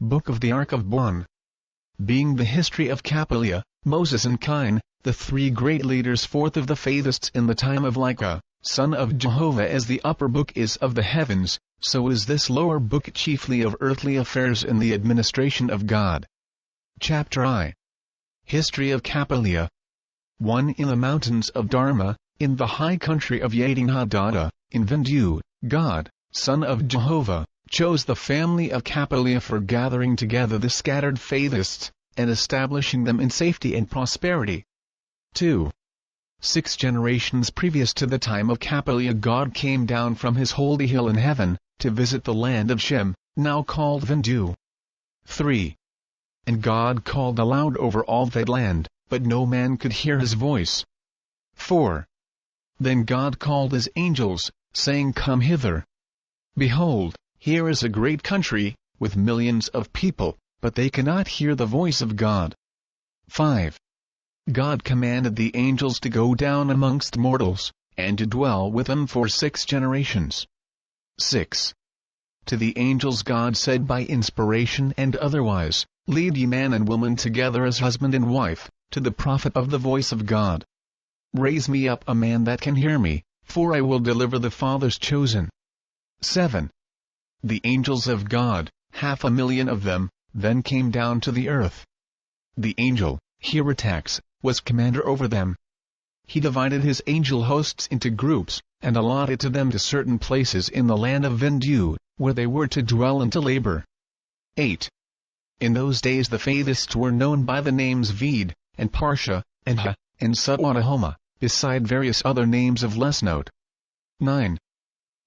Book of the Ark of Bon. Being the history of Capilya, Moses and Chine, the three great leaders fourth of the Faithists in the time of Lika, son of Jehovah. As the upper book is of the heavens, so is this lower book chiefly of earthly affairs in the administration of God. Chapter I. History of Capilya. 1. In the mountains of Dharma, in the high country of Yadin-Hadada, in Vindu, God, son of Jehovah, chose the family of Capilya for gathering together the scattered Faithists, and establishing them in safety and prosperity. 2. 6 generations previous to the time of Capilya, God came down from his holy hill in heaven, to visit the land of Shem, now called Vindu. 3. And God called aloud over all that land, but no man could hear his voice. 4. Then God called his angels, saying, Come hither. Behold, here is a great country, with millions of people, but they cannot hear the voice of God. 5. God commanded the angels to go down amongst mortals, and to dwell with them for 6 generations. 6. To the angels God said by inspiration and otherwise, Lead ye man and woman together as husband and wife, to the prophet of the voice of God. Raise me up a man that can hear me, for I will deliver the fathers chosen. 7. The angels of God, 500,000 of them, then came down to the earth. The angel, Hieratax, was commander over them. He divided his angel hosts into groups, and allotted to them to certain places in the land of Vindu, where they were to dwell and to labor. 8. In those days the Faithists were known by the names Ved, and Parsha, and Ha, and Sutwadahoma, beside various other names of less note. 9.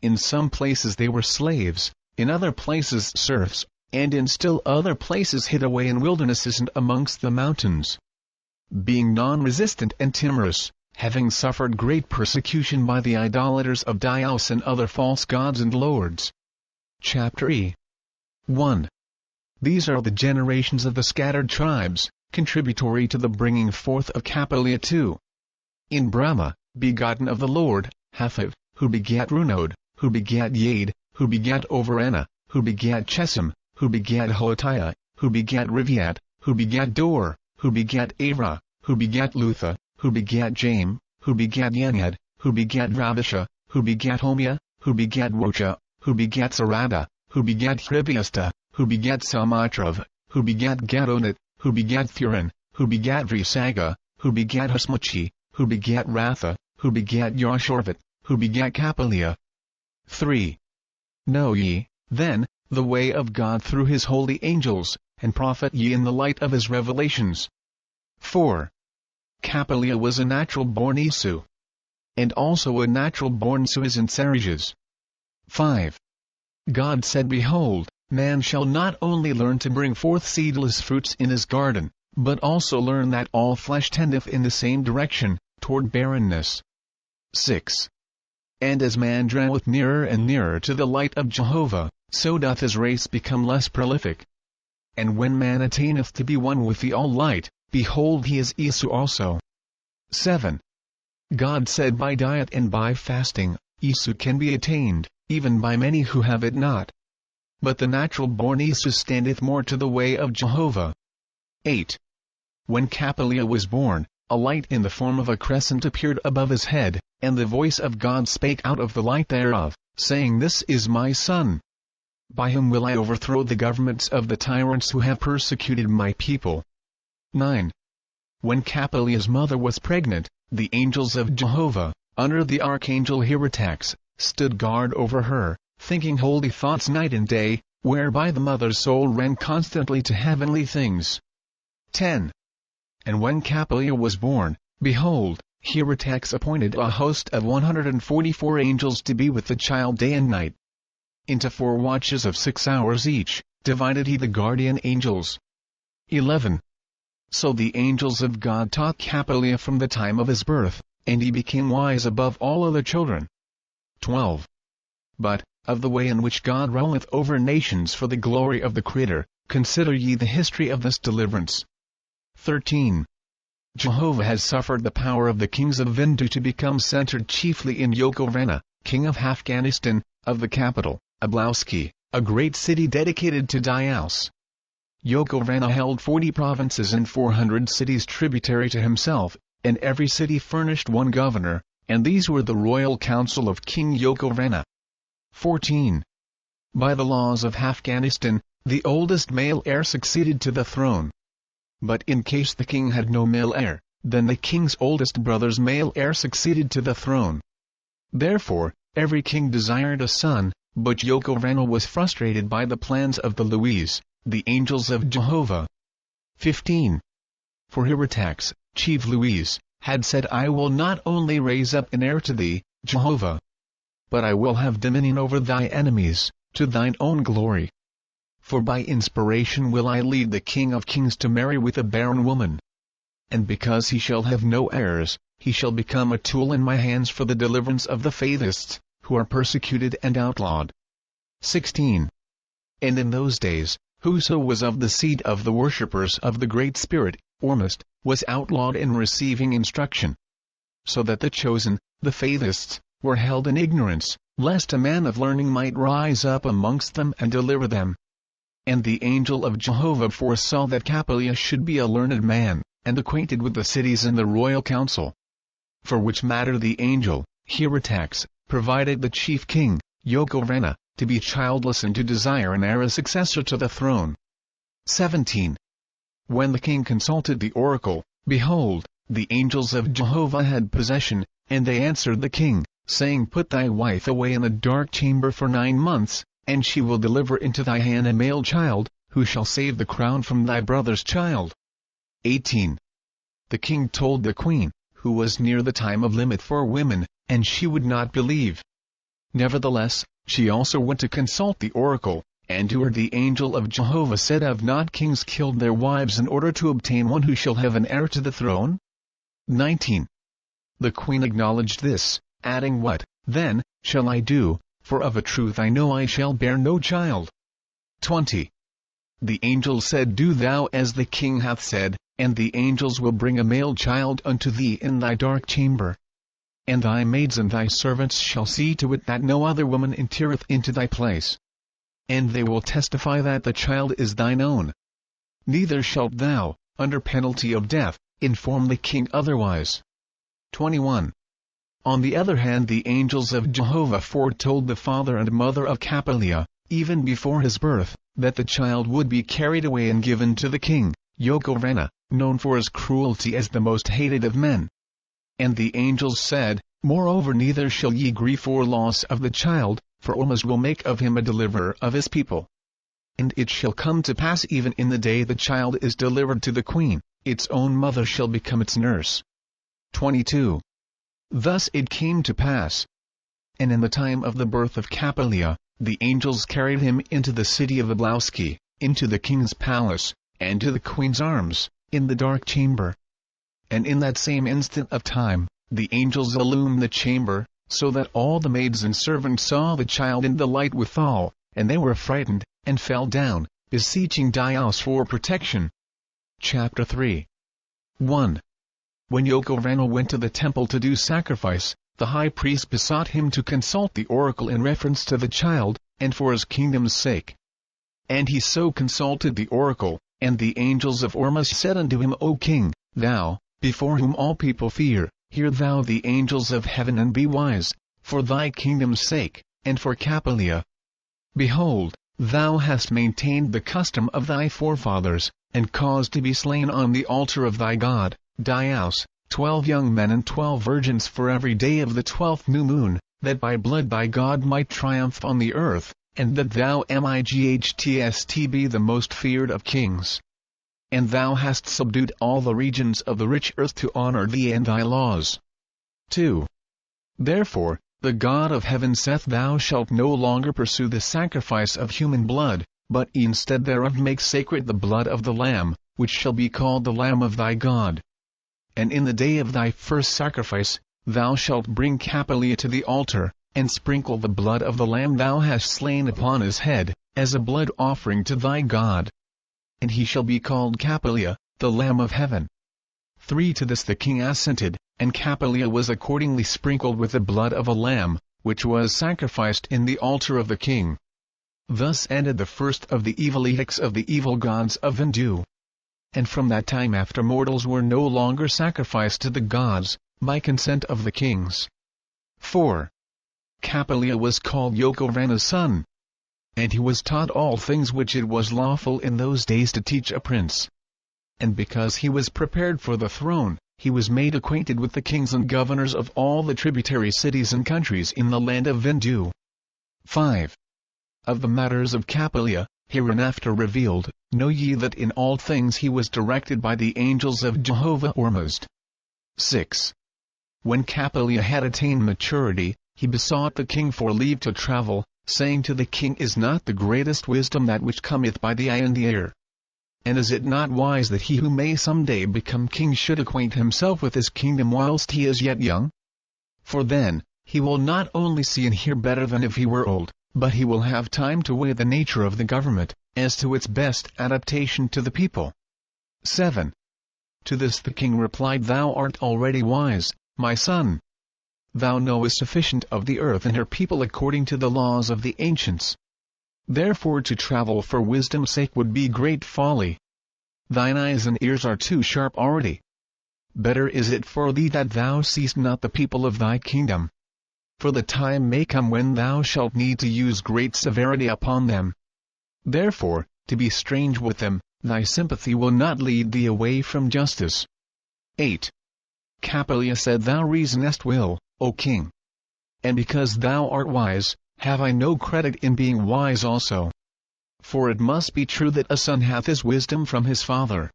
In some places they were slaves, in other places serfs, and in still other places hid away in wildernesses and amongst the mountains. Being non-resistant and timorous, having suffered great persecution by the idolaters of Dios and other false gods and lords. Chapter E. 1. These are the generations of the scattered tribes, contributory to the bringing forth of Capilya. 2. In Brahma, begotten of the Lord, Haphiv, who begat Runod, who begat Yade, who begat Overana, who begat Chesam, who begat Hoatiah, who begat Riviat, who begat Dor, who begat Avra, who begat Lutha, who begat Jaim, who begat Yaniad, who begat Ravisha, who begat Homia, who begat Rocha, who begat Sarada, who begat Hribiasta, who begat Salmatrav, who begat Gadonat, who begat Thurin, who begat Vrisaga, who begat Husmachi, who begat Ratha, who begat Yashorvat, who begat Capilya. 3. Know ye, then, the way of God through his holy angels, and profit ye in the light of his revelations. 4. Capilya was a natural-born Isu, and also a natural-born Suez and Sarages. 5. God said, Behold, man shall not only learn to bring forth seedless fruits in his garden, but also learn that all flesh tendeth in the same direction, toward barrenness. 6. And as man draweth nearer and nearer to the light of Jehovah, so doth his race become less prolific. And when man attaineth to be one with the All-Light, behold he is Isu also. 7. God said, By diet and by fasting, Isu can be attained, even by many who have it not. But the natural-born Isu standeth more to the way of Jehovah. 8. When Capilya was born, a light in the form of a crescent appeared above his head, and the voice of God spake out of the light thereof, saying, This is my Son. By whom will I overthrow the governments of the tyrants who have persecuted my people. 9. When Capilya's mother was pregnant, the angels of Jehovah, under the archangel Hieratax, stood guard over her, thinking holy thoughts night and day, whereby the mother's soul ran constantly to heavenly things. 10. And when Capilya was born, behold, Hieratax appointed a host of 144 angels to be with the child day and night. Into 4 watches of 6 hours each, divided he the guardian angels. 11. So the angels of God taught Capilya from the time of his birth, and he became wise above all other children. 12. But, of the way in which God ruleth over nations for the glory of the Creator, consider ye the history of this deliverance. 13. Jehovah has suffered the power of the kings of Vindu to become centered chiefly in Yokovana, king of Afghanistan, of the capital, Oahspe, a great city dedicated to Dios. Yokorana held 40 provinces and 400 cities tributary to himself, and every city furnished one governor, and these were the royal council of King Yokorana. 14. By the laws of Afghanistan, the oldest male heir succeeded to the throne. But in case the king had no male heir, then the king's oldest brother's male heir succeeded to the throne. Therefore, every king desired a son, but Yokorana was frustrated by the plans of the Louis, the angels of Jehovah. 15. For Hiratax, chief Louis, had said, I will not only raise up an heir to thee, Jehovah, but I will have dominion over thy enemies, to thine own glory. For by inspiration will I lead the King of Kings to marry with a barren woman. And because he shall have no heirs, he shall become a tool in my hands for the deliverance of the Faithists, who are persecuted and outlawed. 16. And in those days, whoso was of the seed of the worshippers of the Great Spirit, Oahspe, was outlawed in receiving instruction. So that the chosen, the Faithists, were held in ignorance, lest a man of learning might rise up amongst them and deliver them. And the angel of Jehovah foresaw that Capilya should be a learned man, and acquainted with the cities and the royal council. For which matter the angel, Hiratax, provided the chief king, Yokorana, to be childless and to desire an heir as successor to the throne. 17. When the king consulted the oracle, behold, the angels of Jehovah had possession, and they answered the king, saying, Put thy wife away in a dark chamber for 9 months, and she will deliver into thy hand a male child, who shall save the crown from thy brother's child. 18. The king told the queen, who was near the time of limit for women, and she would not believe. Nevertheless, she also went to consult the oracle, and to her the angel of Jehovah said, Have not kings killed their wives in order to obtain one who shall have an heir to the throne? 19. The queen acknowledged this, adding, What, then, shall I do, for of a truth I know I shall bear no child. 20. The angel said, Do thou as the king hath said, and the angels will bring a male child unto thee in thy dark chamber. And thy maids and thy servants shall see to it that no other woman entereth into thy place. And they will testify that the child is thine own. Neither shalt thou, under penalty of death, inform the king otherwise. 21. On the other hand, the angels of Jehovah foretold the father and mother of Capilya, even before his birth, that the child would be carried away and given to the king, Yokorana, known for his cruelty as the most hated of men. And the angels said, Moreover, neither shall ye grieve for loss of the child, for Oahspe will make of him a deliverer of his people. And it shall come to pass even in the day the child is delivered to the queen, its own mother shall become its nurse. 22. Thus it came to pass. And in the time of the birth of Capilya, the angels carried him into the city of Oahspe, into the king's palace, and to the queen's arms, in the dark chamber. And in that same instant of time, the angels illumined the chamber, so that all the maids and servants saw the child in the light withal, and they were frightened, and fell down, beseeching Dios for protection. Chapter 3. 1. When Yokorana went to the temple to do sacrifice, the high priest besought him to consult the oracle in reference to the child, and for his kingdom's sake. And he so consulted the oracle, and the angels of Oahspe said unto him, O king, thou, before whom all people fear, hear thou the angels of heaven and be wise, for thy kingdom's sake, and for Capilya. Behold, thou hast maintained the custom of thy forefathers, and caused to be slain on the altar of thy God, Dios, 12 young men and 12 virgins for every day of the 12th new moon, that by blood thy God might triumph on the earth, and that thou mightst be the most feared of kings. And thou hast subdued all the regions of the rich earth to honor thee and thy laws. 2. Therefore, the God of heaven saith, Thou shalt no longer pursue the sacrifice of human blood, but instead thereof make sacred the blood of the Lamb, which shall be called the Lamb of thy God. And in the day of thy first sacrifice, thou shalt bring Capilya to the altar, and sprinkle the blood of the lamb thou hast slain upon his head, as a blood offering to thy God. And he shall be called Capilya, the Lamb of heaven. 3. To this the king assented, and Capilya was accordingly sprinkled with the blood of a lamb, which was sacrificed in the altar of the king. Thus ended the first of the evil edicts of the evil gods of Hindu. And from that time after mortals were no longer sacrificed to the gods, by consent of the kings. 4. Capilya was called Yokovana's son. And he was taught all things which it was lawful in those days to teach a prince. And because he was prepared for the throne, he was made acquainted with the kings and governors of all the tributary cities and countries in the land of Hindu. 5. Of the matters of Capilya, hereinafter revealed, know ye that in all things he was directed by the angels of Jehovah Ormuzd. 6. When Capilya had attained maturity, he besought the king for leave to travel, saying to the king, Is not the greatest wisdom that which cometh by the eye and the ear? And is it not wise that he who may some day become king should acquaint himself with his kingdom whilst he is yet young? For then, he will not only see and hear better than if he were old, but he will have time to weigh the nature of the government, as to its best adaptation to the people. 7. To this the king replied, Thou art already wise, my son. Thou knowest sufficient of the earth and her people according to the laws of the ancients. Therefore to travel for wisdom's sake would be great folly. Thine eyes and ears are too sharp already. Better is it for thee that thou seest not the people of thy kingdom. For the time may come when thou shalt need to use great severity upon them. Therefore, to be strange with them, thy sympathy will not lead thee away from justice. 8. Capilya said, Thou reasonest well, O king. And because thou art wise, have I no credit in being wise also? For it must be true that a son hath his wisdom from his father.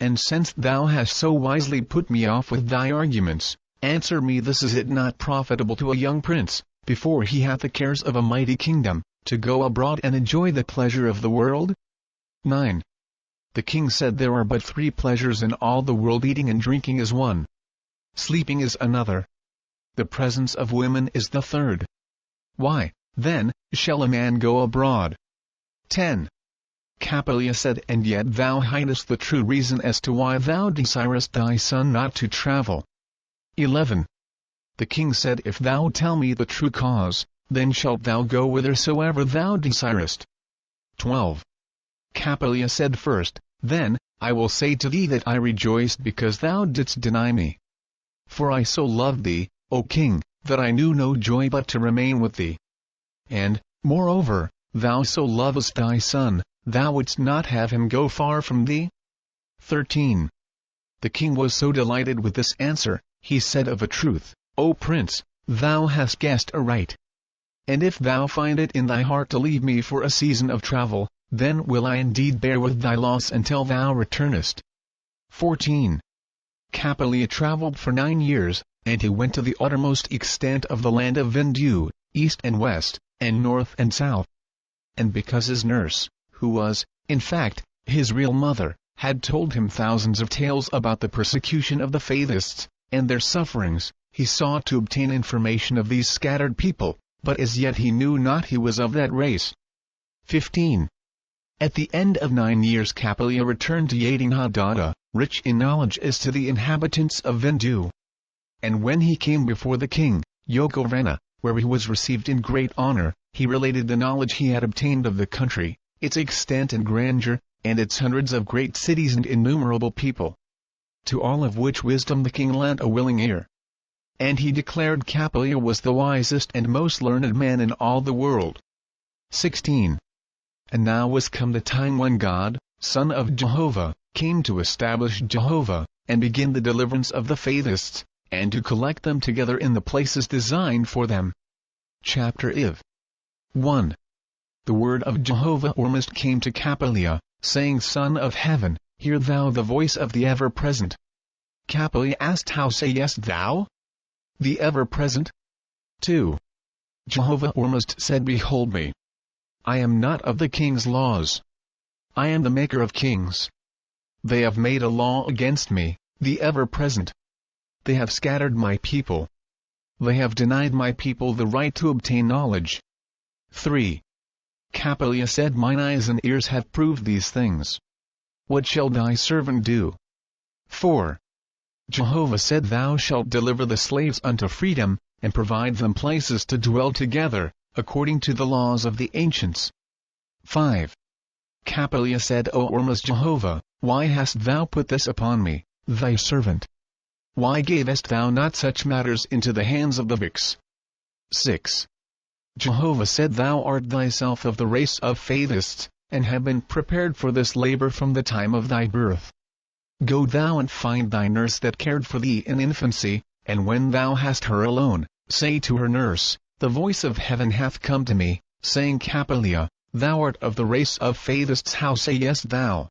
And since thou hast so wisely put me off with thy arguments, answer me this: is it not profitable to a young prince, before he hath the cares of a mighty kingdom, to go abroad and enjoy the pleasure of the world? 9. The king said, There are but 3 pleasures in all the world: eating and drinking is one. Sleeping is another. The presence of women is the third. Why, then, shall a man go abroad? 10. Capilya said, And yet thou hidest the true reason as to why thou desirest thy son not to travel. 11. The king said, If thou tell me the true cause, then shalt thou go whithersoever thou desirest. 12. Capilya said, First, then, I will say to thee that I rejoiced because thou didst deny me. For I so loved thee, O king, that I knew no joy but to remain with thee. And, moreover, thou so lovest thy son, thou wouldst not have him go far from thee. 13. The king was so delighted with this answer, he said, Of a truth, O prince, thou hast guessed aright. And if thou find it in thy heart to leave me for a season of travel, then will I indeed bear with thy loss until thou returnest. 14. Capilya travelled for 9 years, and he went to the uttermost extent of the land of Hindu, east and west, and north and south. And because his nurse, who was, in fact, his real mother, had told him thousands of tales about the persecution of the Faithists, and their sufferings, he sought to obtain information of these scattered people, but as yet he knew not he was of that race. 15. At the end of 9 years Capilya returned to Yadinhadatta, rich in knowledge as to the inhabitants of Hindu. And when he came before the king, Yokovana, where he was received in great honor, he related the knowledge he had obtained of the country, its extent and grandeur, and its hundreds of great cities and innumerable people. To all of which wisdom the king lent a willing ear. And he declared Capilya was the wisest and most learned man in all the world. 16. And now was come the time when God, Son of Jehovah, came to establish Jehovah, and begin the deliverance of the Faithists, and to collect them together in the places designed for them. Chapter IV. 1. The word of Jehovah Ormuzd came to Capilya, saying, Son of heaven, hear thou the voice of the ever-present. Capilya asked, How sayest thou? The ever-present? 2. Jehovah Ormuzd said, Behold me. I am not of the king's laws. I am the maker of kings. They have made a law against me, the ever-present. They have scattered my people. They have denied my people the right to obtain knowledge. 3. Capilya said, Mine eyes and ears have proved these things. What shall thy servant do? 4. Jehovah said, Thou shalt deliver the slaves unto freedom, and provide them places to dwell together, according to the laws of the ancients. 5. Capilya said, O Ormus Jehovah, why hast thou put this upon me, thy servant? Why gavest thou not such matters into the hands of the Vicks? 6. Jehovah said, Thou art thyself of the race of Faithists, and have been prepared for this labor from the time of thy birth. Go thou and find thy nurse that cared for thee in infancy, and when thou hast her alone, say to her nurse, The voice of heaven hath come to me, saying, Capilya, thou art of the race of Faithists, how sayest thou?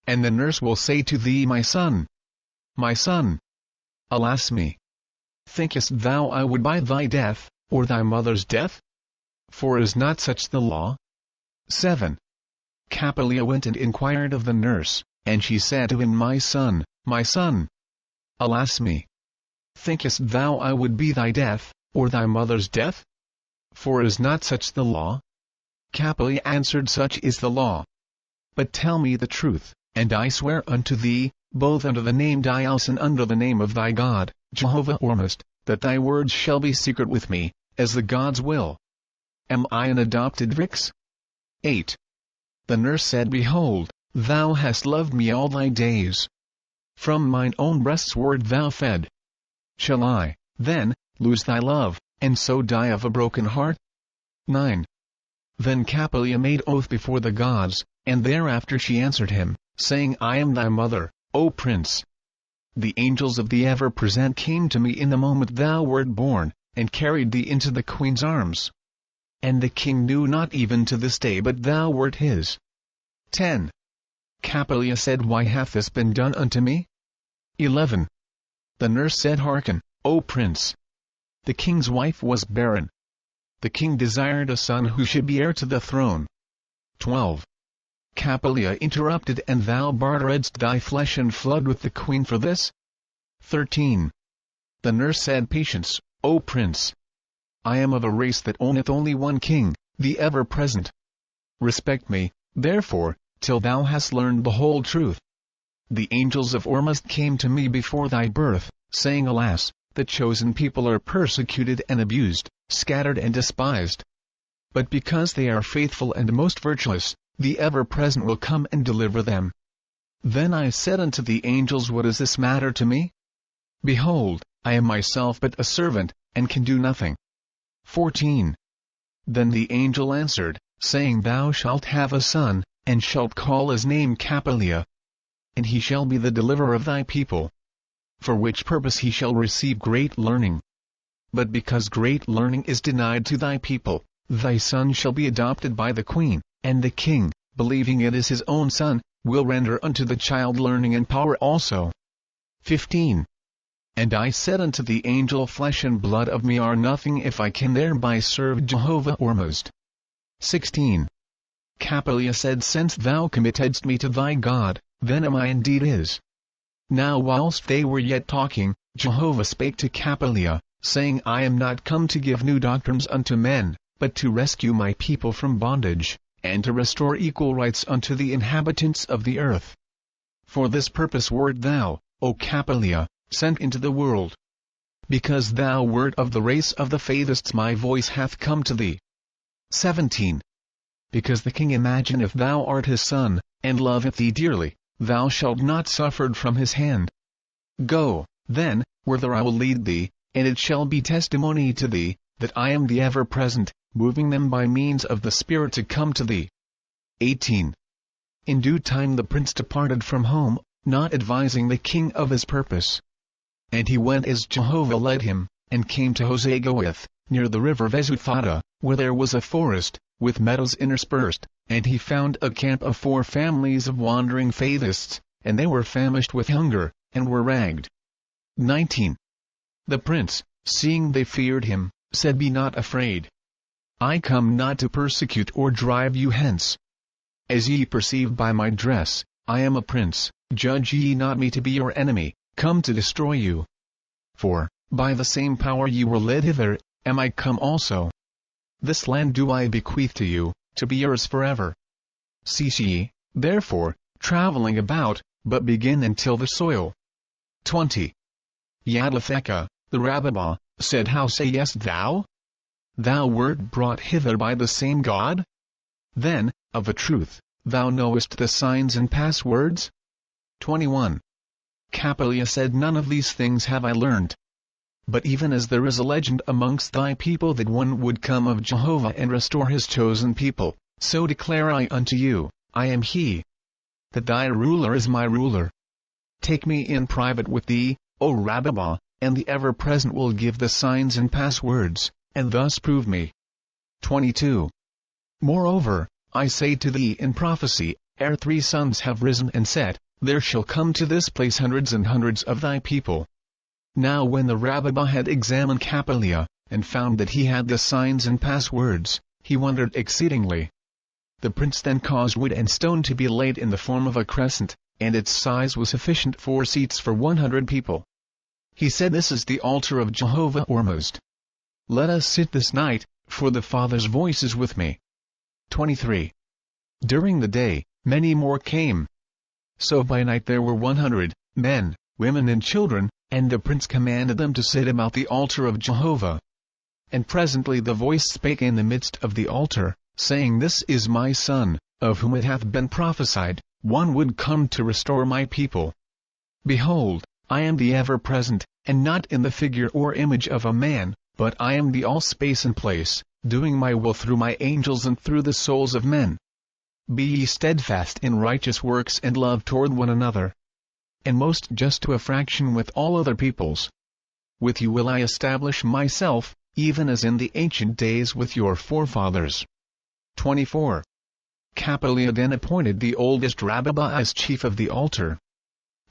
And the nurse will say to thee, My son. My son. Alas me! Thinkest thou I would buy thy death, or thy mother's death? For is not such the law? 7. Capilya went and inquired of the nurse, and she said to him, My son, my son. Alas me! Thinkest thou I would be thy death, or thy mother's death? For is not such the law? Capilya answered, Such is the law. But tell me the truth, and I swear unto thee, both under the name Dios and under the name of thy God, Jehovah Ormus, that thy words shall be secret with me, as the gods will. Am I an adopted Vicks? 8. The nurse said, Behold, thou hast loved me all thy days. From mine own breasts wert thou fed. Shall I, then, lose thy love, and so die of a broken heart? 9. Then Capilya made oath before the gods, and thereafter she answered him, saying, I am thy mother, O prince. The angels of the ever-present came to me in the moment thou wert born, and carried thee into the queen's arms. And the king knew not even to this day but thou wert his. 10. Capilya said, Why hath this been done unto me? 11. The nurse said, Hearken, O prince. The king's wife was barren. The king desired a son who should be heir to the throne. 12. Capilya interrupted, And thou barteredst thy flesh and flood with the queen for this? 13. The nurse said, Patience, O prince. I am of a race that owneth only one king, the ever-present. Respect me, therefore, till thou hast learned the whole truth. The angels of Ormus came to me before thy birth, saying, Alas, the chosen people are persecuted and abused, scattered and despised. But because they are faithful and most virtuous, the ever-present will come and deliver them. Then I said unto the angels, What is this matter to me? Behold, I am myself but a servant, and can do nothing. 14. Then the angel answered, saying, Thou shalt have a son, and shalt call his name Capilya. And he shall be the deliverer of thy people. For which purpose he shall receive great learning. But because great learning is denied to thy people, thy son shall be adopted by the queen, and the king, believing it is his own son, will render unto the child learning and power also. 15. And I said unto the angel, Flesh and blood of me are nothing if I can thereby serve Jehovah Ormus. 16. Capilya said, Since thou committedst me to thy God, then am I indeed his. Now whilst they were yet talking, Jehovah spake to Capilya, saying, I am not come to give new doctrines unto men, but to rescue my people from bondage, and to restore equal rights unto the inhabitants of the earth. For this purpose wert thou, O Capilya, sent into the world. Because thou wert of the race of the Faithists, my voice hath come to thee. 17. Because the king imagineth thou art his son, and loveth thee dearly, thou shalt not suffer from his hand. Go, then, whither I will lead thee, and it shall be testimony to thee, that I am the ever-present, moving them by means of the Spirit to come to thee. 18. In due time the prince departed from home, not advising the king of his purpose. And he went as Jehovah led him, and came to Oahspe, near the river Vezuthata, where there was a forest, with meadows interspersed, and he found a camp of 4 families of wandering Faithists, and they were famished with hunger, and were ragged. 19. The prince, seeing they feared him, said, Be not afraid. I come not to persecute or drive you hence. As ye perceive by my dress, I am a prince, judge ye not me to be your enemy, come to destroy you. For, by the same power ye were led hither, am I come also. This land do I bequeath to you, to be yours forever. Cease ye, therefore, traveling about, but begin and till the soil. 20. Yadatheka, the Rabbah, said, How sayest thou? Thou wert brought hither by the same God? Then, of a truth, thou knowest the signs and passwords? 21. Capilya said, None of these things have I learned. But even as there is a legend amongst thy people that one would come of Jehovah and restore his chosen people, so declare I unto you, I am he. That thy ruler is my ruler. Take me in private with thee, O Rababah, and the ever-present will give the signs and passwords, and thus prove me. 22. Moreover, I say to thee in prophecy, ere 3 suns have risen and set, there shall come to this place hundreds and hundreds of thy people. Now when the Rababah had examined Capilya, and found that he had the signs and passwords, he wondered exceedingly. The prince then caused wood and stone to be laid in the form of a crescent, and its size was sufficient 4 seats for 100 people. He said, This is the altar of Jehovah Ormuzd. Let us sit this night, for the Father's voice is with me. 23. During the day, many more came. So by night there were 100, men, women and children, and the prince commanded them to sit about the altar of Jehovah. And presently the voice spake in the midst of the altar, saying, This is my son, of whom it hath been prophesied, one would come to restore my people. Behold, I am the ever-present, and not in the figure or image of a man, but I am the all-space and place, doing my will through my angels and through the souls of men. Be ye steadfast in righteous works and love toward one another, and most just to a fraction with all other peoples. With you will I establish myself, even as in the ancient days with your forefathers. 24. Capilya then appointed the oldest Rababah as chief of the altar.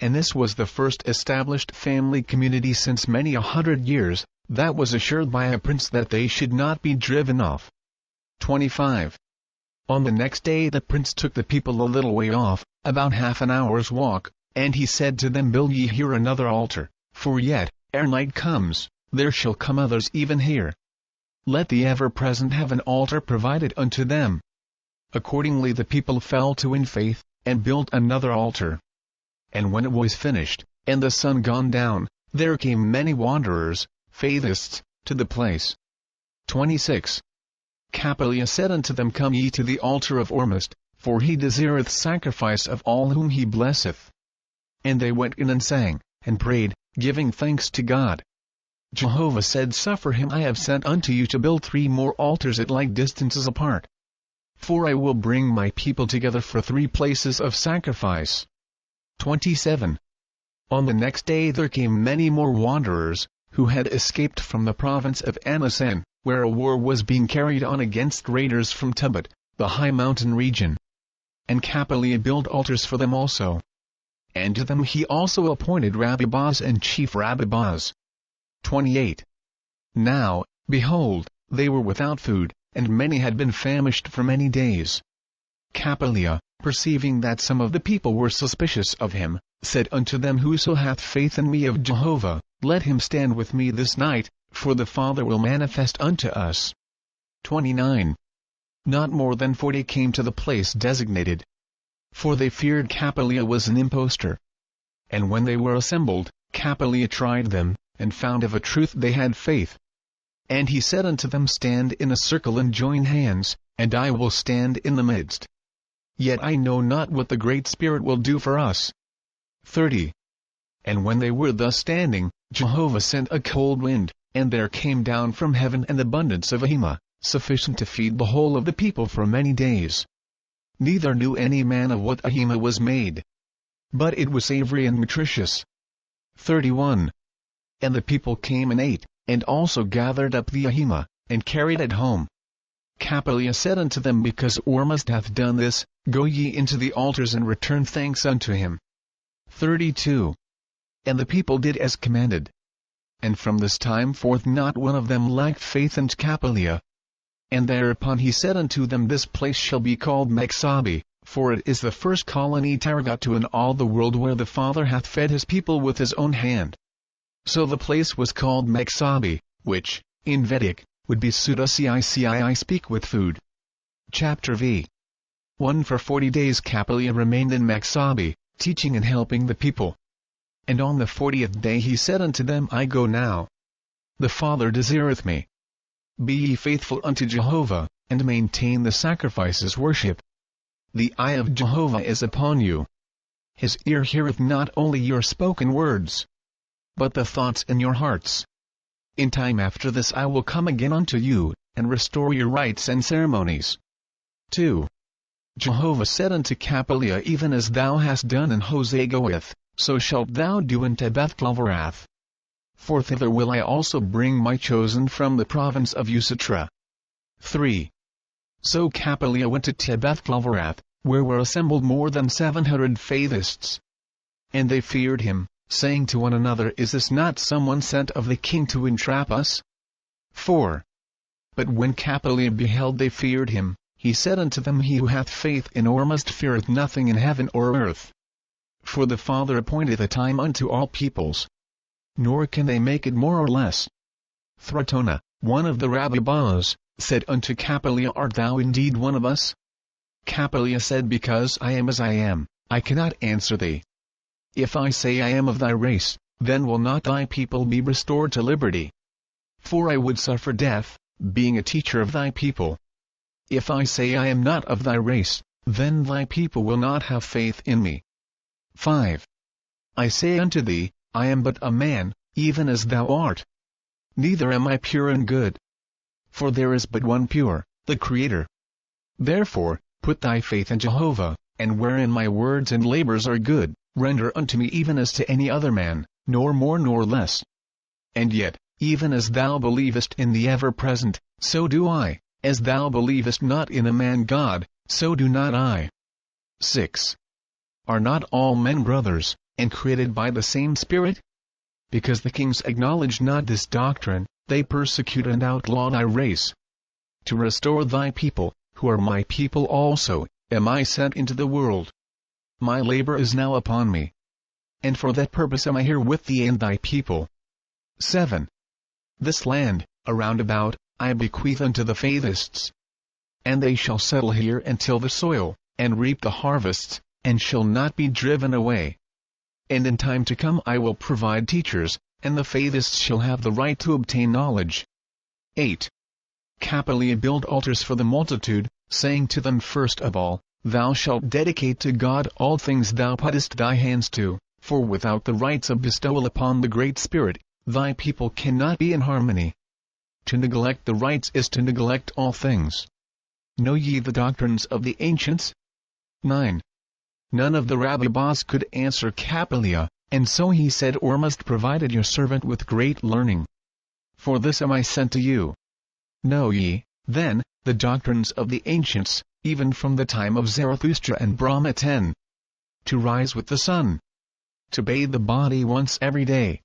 And this was the first established family community since many 100 years, that was assured by a prince that they should not be driven off. 25. On the next day the prince took the people a little way off, about half an hour's walk, and he said to them, Build ye here another altar, for yet, ere night comes, there shall come others even here. Let the ever-present have an altar provided unto them. Accordingly the people fell to in faith, and built another altar. And when it was finished, and the sun gone down, there came many wanderers, Faithists, to the place. 26. Capilya said unto them, Come ye to the altar of Ormuzd, for he desireth sacrifice of all whom he blesseth. And they went in and sang, and prayed, giving thanks to God. Jehovah said, Suffer him, I have sent unto you to build 3 more altars at like distances apart. For I will bring my people together for 3 places of sacrifice. 27. On the next day there came many more wanderers, who had escaped from the province of Anasan, where a war was being carried on against raiders from Tebet, the high mountain region. And Capilya built altars for them also. And to them he also appointed Rababahs and chief Rababahs. 28. Now, behold, they were without food, and many had been famished for many days. Capilya, perceiving that some of the people were suspicious of him, said unto them, Whoso hath faith in me of Jehovah, let him stand with me this night, for the Father will manifest unto us. 29. Not more than 40 came to the place designated. For they feared Capilya was an impostor. And when they were assembled, Capilya tried them, and found of a truth they had faith. And he said unto them, Stand in a circle and join hands, and I will stand in the midst. Yet I know not what the Great Spirit will do for us. 30. And when they were thus standing, Jehovah sent a cold wind, and there came down from heaven an abundance of ahima, sufficient to feed the whole of the people for many days. Neither knew any man of what ahima was made. But it was savory and nutritious. 31. And the people came and ate, and also gathered up the ahima, and carried it home. Capilya said unto them, Because Ormuzd hath done this, go ye into the altars and return thanks unto him. 32. And the people did as commanded. And from this time forth not one of them lacked faith in Capilya. And thereupon he said unto them, This place shall be called Oahspe, for it is the first colony Targatu in all the world where the Father hath fed his people with his own hand. So the place was called Oahspe, which, in Vedic, would be Sudacii speak with food. Chapter v. 1. For 40 days Capilya remained in Oahspe, teaching and helping the people. And on the 40th day he said unto them, I go now. The Father desireth me. Be ye faithful unto Jehovah, and maintain the sacrifices worship. the eye of Jehovah is upon you. His ear heareth not only your spoken words, but the thoughts in your hearts. In time after this I will come again unto you, and restore your rites and ceremonies. 2. Jehovah said unto Capilya, even as thou hast done in Hosagoeth, so shalt thou do in Tebeth-Claverath. For thither will I also bring my chosen from the province of Usatra. 3. So Capilya went to Tebeth-Claverath, where were assembled more than 700 Faithists. And they feared him, saying to one another, is this not someone sent of the king to entrap us? 4. But when Capilya beheld they feared him, he said unto them, he who hath faith in Oahspe feareth nothing in heaven or earth. For the Father appointeth a time unto all peoples, nor can they make it more or less. Thratona, one of the Rabbis, said unto Capilya, art thou indeed one of us? Capilya said, because I am as I am, I cannot answer thee. If I say I am of thy race, then will not thy people be restored to liberty. For I would suffer death, being a teacher of thy people. If I say I am not of thy race, then thy people will not have faith in me. 5. I say unto thee, I am but a man, even as thou art. Neither am I pure and good. For there is but one pure, the Creator. Therefore, put thy faith in Jehovah, and wherein my words and labors are good, render unto me even as to any other man, nor more nor less. And yet, even as thou believest in the ever-present, so do I, as thou believest not in a man God, so do not I. 6. Are not all men brothers, and created by the same Spirit? Because the kings acknowledge not this doctrine, they persecute and outlaw thy race. To restore thy people, who are my people also, am I sent into the world. My labor is now upon me. And for that purpose am I here with thee and thy people. 7. This land, around about, I bequeath unto the Faithists. And they shall settle here and till the soil, and reap the harvests, and shall not be driven away. And in time to come I will provide teachers, and the Faithists shall have the right to obtain knowledge. 8. Capilya built altars for the multitude, saying to them, first of all, thou shalt dedicate to God all things thou puttest thy hands to, for without the rites of bestowal upon the Great Spirit, thy people cannot be in harmony. To neglect the rites is to neglect all things. Know ye the doctrines of the ancients? 9. None of the Rabbis could answer Capilya, and so he said, Oahspe provided your servant with great learning. For this am I sent to you. Know ye, then, the doctrines of the ancients, even from the time of Zarathustra and Brahma. 10. To rise with the sun. To bathe the body once every day.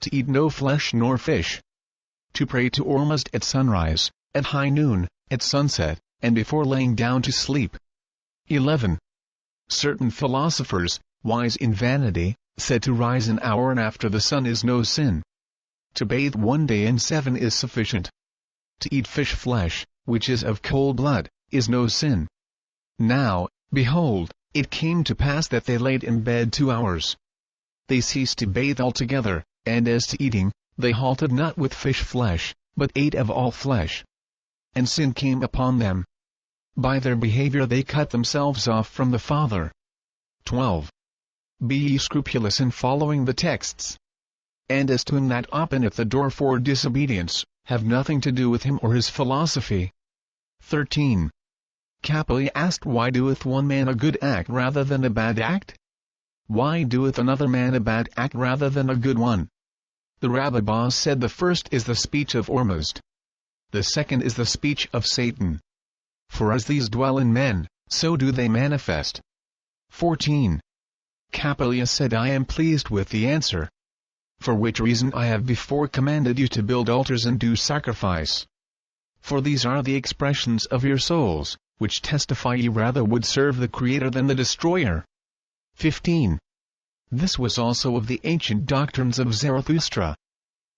To eat no flesh nor fish. To pray to Oahspe at sunrise, at high noon, at sunset, and before laying down to sleep. 11. Certain philosophers, wise in vanity, said to rise an hour and after the sun is no sin. To bathe one day in 7 is sufficient. To eat fish flesh, which is of cold blood, is no sin. Now, behold, it came to pass that they laid in bed 2 hours. They ceased to bathe altogether, and as to eating, they halted not with fish flesh, but ate of all flesh. And sin came upon them. By their behavior they cut themselves off from the Father. 12. Be ye scrupulous in following the texts. And as to him that openeth the door for disobedience, have nothing to do with him or his philosophy. 13. Capilya asked, why doeth one man a good act rather than a bad act? Why doeth another man a bad act rather than a good one? The Rabbis said, the first is the speech of Oahspe. The second is the speech of Satan. For as these dwell in men, so do they manifest. 14. Capilya said, I am pleased with the answer. For which reason I have before commanded you to build altars and do sacrifice. For these are the expressions of your souls, which testify ye rather would serve the Creator than the Destroyer. 15. This was also of the ancient doctrines of Zarathustra.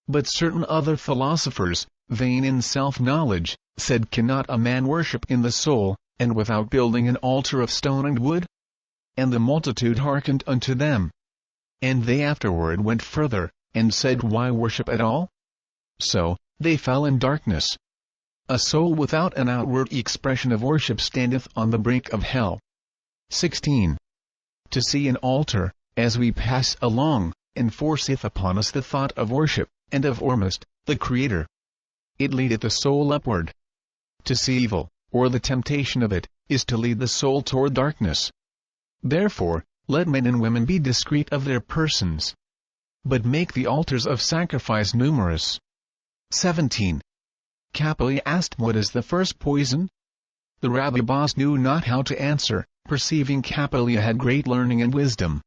But certain other philosophers, vain in self-knowledge, said, cannot a man worship in the soul, and without building an altar of stone and wood? And the multitude hearkened unto them. And they afterward went further, and said, why worship at all? So, they fell in darkness. A soul without an outward expression of worship standeth on the brink of hell. 16. To see an altar, as we pass along, enforceth upon us the thought of worship, and of Oahspe, the Creator. It leadeth the soul upward. To see evil, or the temptation of it, is to lead the soul toward darkness. Therefore, let men and women be discreet of their persons, but make the altars of sacrifice numerous. 17. Capilya asked, what is the first poison? The Rabbi-boss knew not how to answer, perceiving Capilya had great learning and wisdom.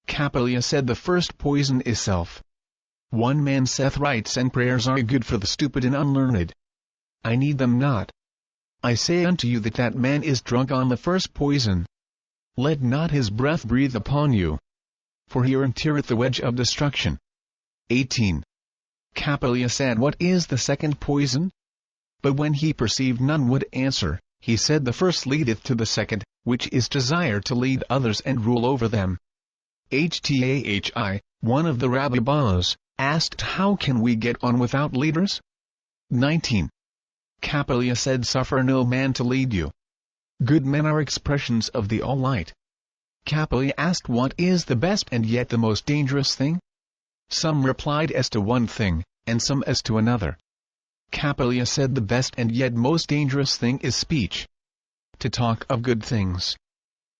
Capilya said, the first poison is self. One man saith rites and prayers are good for the stupid and unlearned. I need them not. I say unto you that that man is drunk on the first poison. Let not his breath breathe upon you, for he entereth the wedge of destruction. 18. Capilya said, what is the second poison? But when he perceived none would answer, he said, the first leadeth to the second, which is desire to lead others and rule over them. Htahi, one of the Rabbi-boss, asked, how can we get on without leaders? 19. Capilya said, suffer no man to lead you. Good men are expressions of the All-Light. Capilya asked, what is the best and yet the most dangerous thing? Some replied as to one thing, and some as to another. Capilya said, the best and yet most dangerous thing is speech. To talk of good things,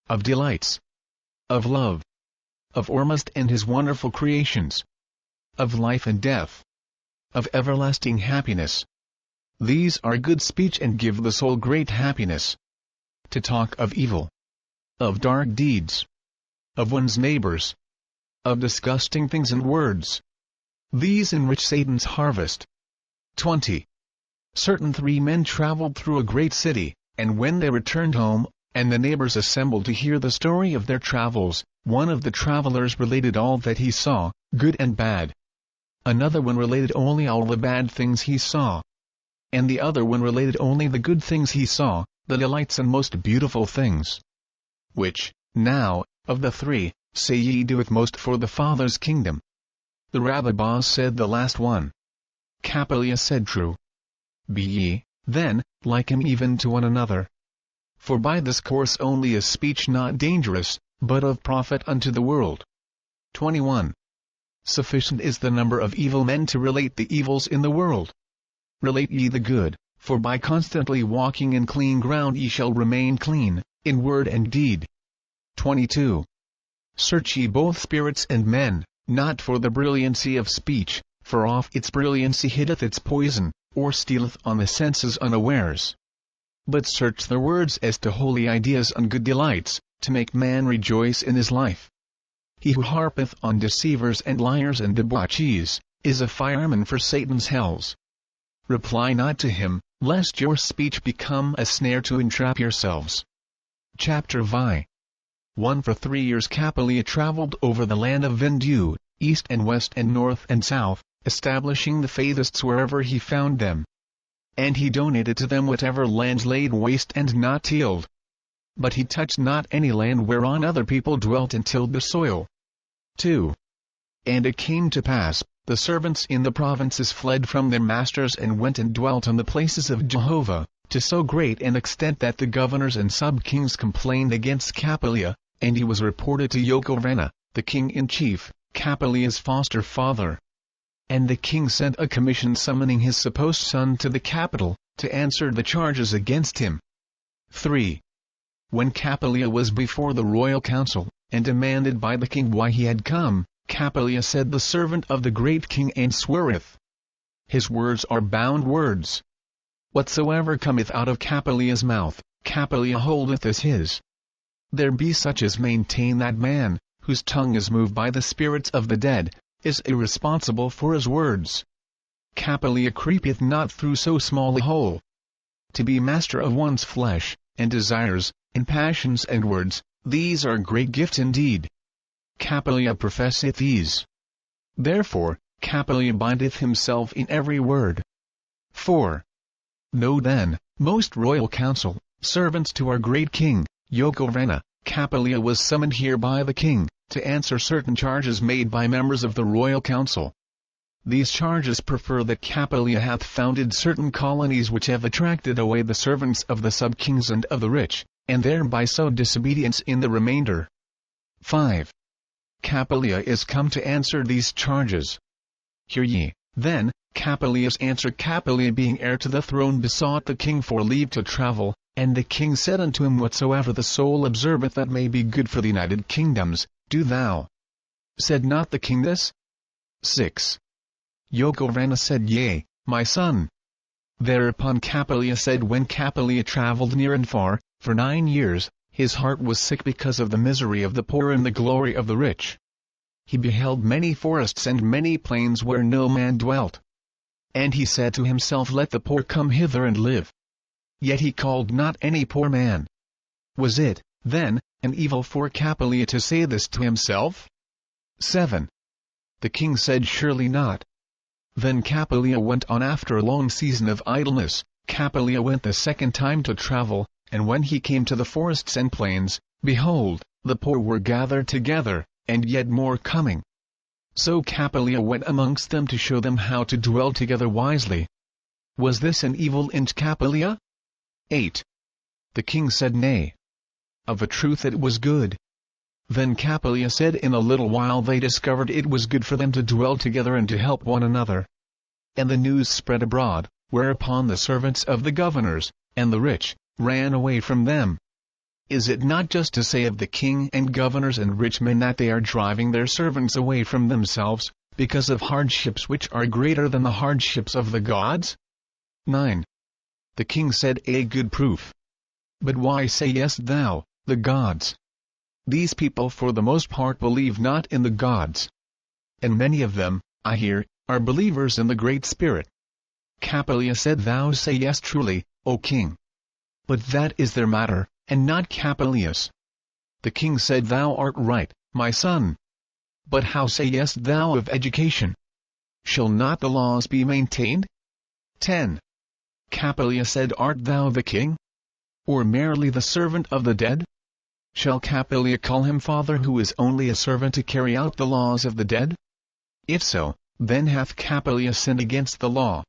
of delights, of love, of Oahspe and his wonderful creations, of life and death, of everlasting happiness. These are good speech and give the soul great happiness. To talk of evil, of dark deeds, of one's neighbors, of disgusting things and words, these enrich Satan's harvest. 20. Certain 3 men traveled through a great city, and when they returned home, and the neighbors assembled to hear the story of their travels, one of the travelers related all that he saw, good and bad. Another one related only all the bad things he saw. And the other one related only the good things he saw, the delights and most beautiful things. Which, now, of the 3, say ye doeth most for the Father's kingdom? The Rabbi-boss said, the last one. Capilya said, true. Be ye, then, like him even to one another. For by this course only is speech not dangerous, but of profit unto the world. 21. Sufficient is the number of evil men to relate the evils in the world. Relate ye the good, for by constantly walking in clean ground ye shall remain clean, in word and deed. 22. Search ye both spirits and men, not for the brilliancy of speech, for oft its brilliancy hiddeth its poison, or stealeth on the senses unawares. But search the words as to holy ideas and good delights, to make man rejoice in his life. He who harpeth on deceivers and liars and debauchees, is a fireman for Satan's hells. Reply not to him, lest your speech become a snare to entrap yourselves. Chapter Vi. 1. For 3 years Capilya traveled over the land of Vindu, east and west and north and south, establishing the Faithists wherever he found them. And he donated to them whatever lands laid waste and not tilled. But he touched not any land whereon other people dwelt and tilled the soil. 2. And it came to pass, the servants in the provinces fled from their masters and went and dwelt on the places of Jehovah, to so great an extent that the governors and sub-kings complained against Capilya, and he was reported to Jehovih, the king-in-chief, Capilya's foster father. And the king sent a commission summoning his supposed son to the capital, to answer the charges against him. 3. When Capilya was before the royal council, and demanded by the king why he had come, Capilya said, the servant of the great king and sweareth. His words are bound words. Whatsoever cometh out of Capilya's mouth, Capilya holdeth as his. There be such as maintain that man, whose tongue is moved by the spirits of the dead, is irresponsible for his words. Capilya creepeth not through so small a hole. To be master of one's flesh, and desires, and passions and words, these are great gifts indeed. Capilya professeth these. Therefore, Capilya bindeth himself in every word. 4. Know then, most royal council, servants to our great king, Jehovih, Capilya was summoned here by the king, to answer certain charges made by members of the royal council. These charges prefer that Capilya hath founded certain colonies which have attracted away the servants of the sub-kings and of the rich, and thereby sow disobedience in the remainder. 5. Capilya is come to answer these charges. Hear ye, then. Capilya's answer. Capilya, being heir to the throne, besought the king for leave to travel, and the king said unto him, Whatsoever the soul observeth that may be good for the United Kingdoms, do thou. Said not the king this? 6. Yokovana said, Yea, my son. Thereupon Capilya said, when Capilya travelled near and far, for 9 years, his heart was sick because of the misery of the poor and the glory of the rich. He beheld many forests and many plains where no man dwelt. And he said to himself, Let the poor come hither and live. Yet he called not any poor man. Was it, then, an evil for Capilya to say this to himself? 7. The king said, Surely not. Then Capilya went on. After a long season of idleness, Capilya went the second time to travel, and when he came to the forests and plains, behold, the poor were gathered together, and yet more coming. So Capilya went amongst them to show them how to dwell together wisely. Was this an evil in Capilya? 8. The king said, Nay. Of a truth it was good. Then Capilya said, In a little while they discovered it was good for them to dwell together and to help one another. And the news spread abroad, whereupon the servants of the governors, and the rich, ran away from them. Is it not just to say of the king and governors and rich men that they are driving their servants away from themselves, because of hardships which are greater than the hardships of the gods? 9. The king said, A good proof. But why sayest thou, the gods? These people for the most part believe not in the gods. And many of them, I hear, are believers in the Great Spirit. Capilya said, Thou sayest truly, O king. But that is their matter, and not Capilya's. The king said, Thou art right, my son. But how sayest thou of education? Shall not the laws be maintained? 10. Capilya said, Art thou the king? Or merely the servant of the dead? Shall Capilya call him father who is only a servant to carry out the laws of the dead? If so, then hath Capilya sinned against the law.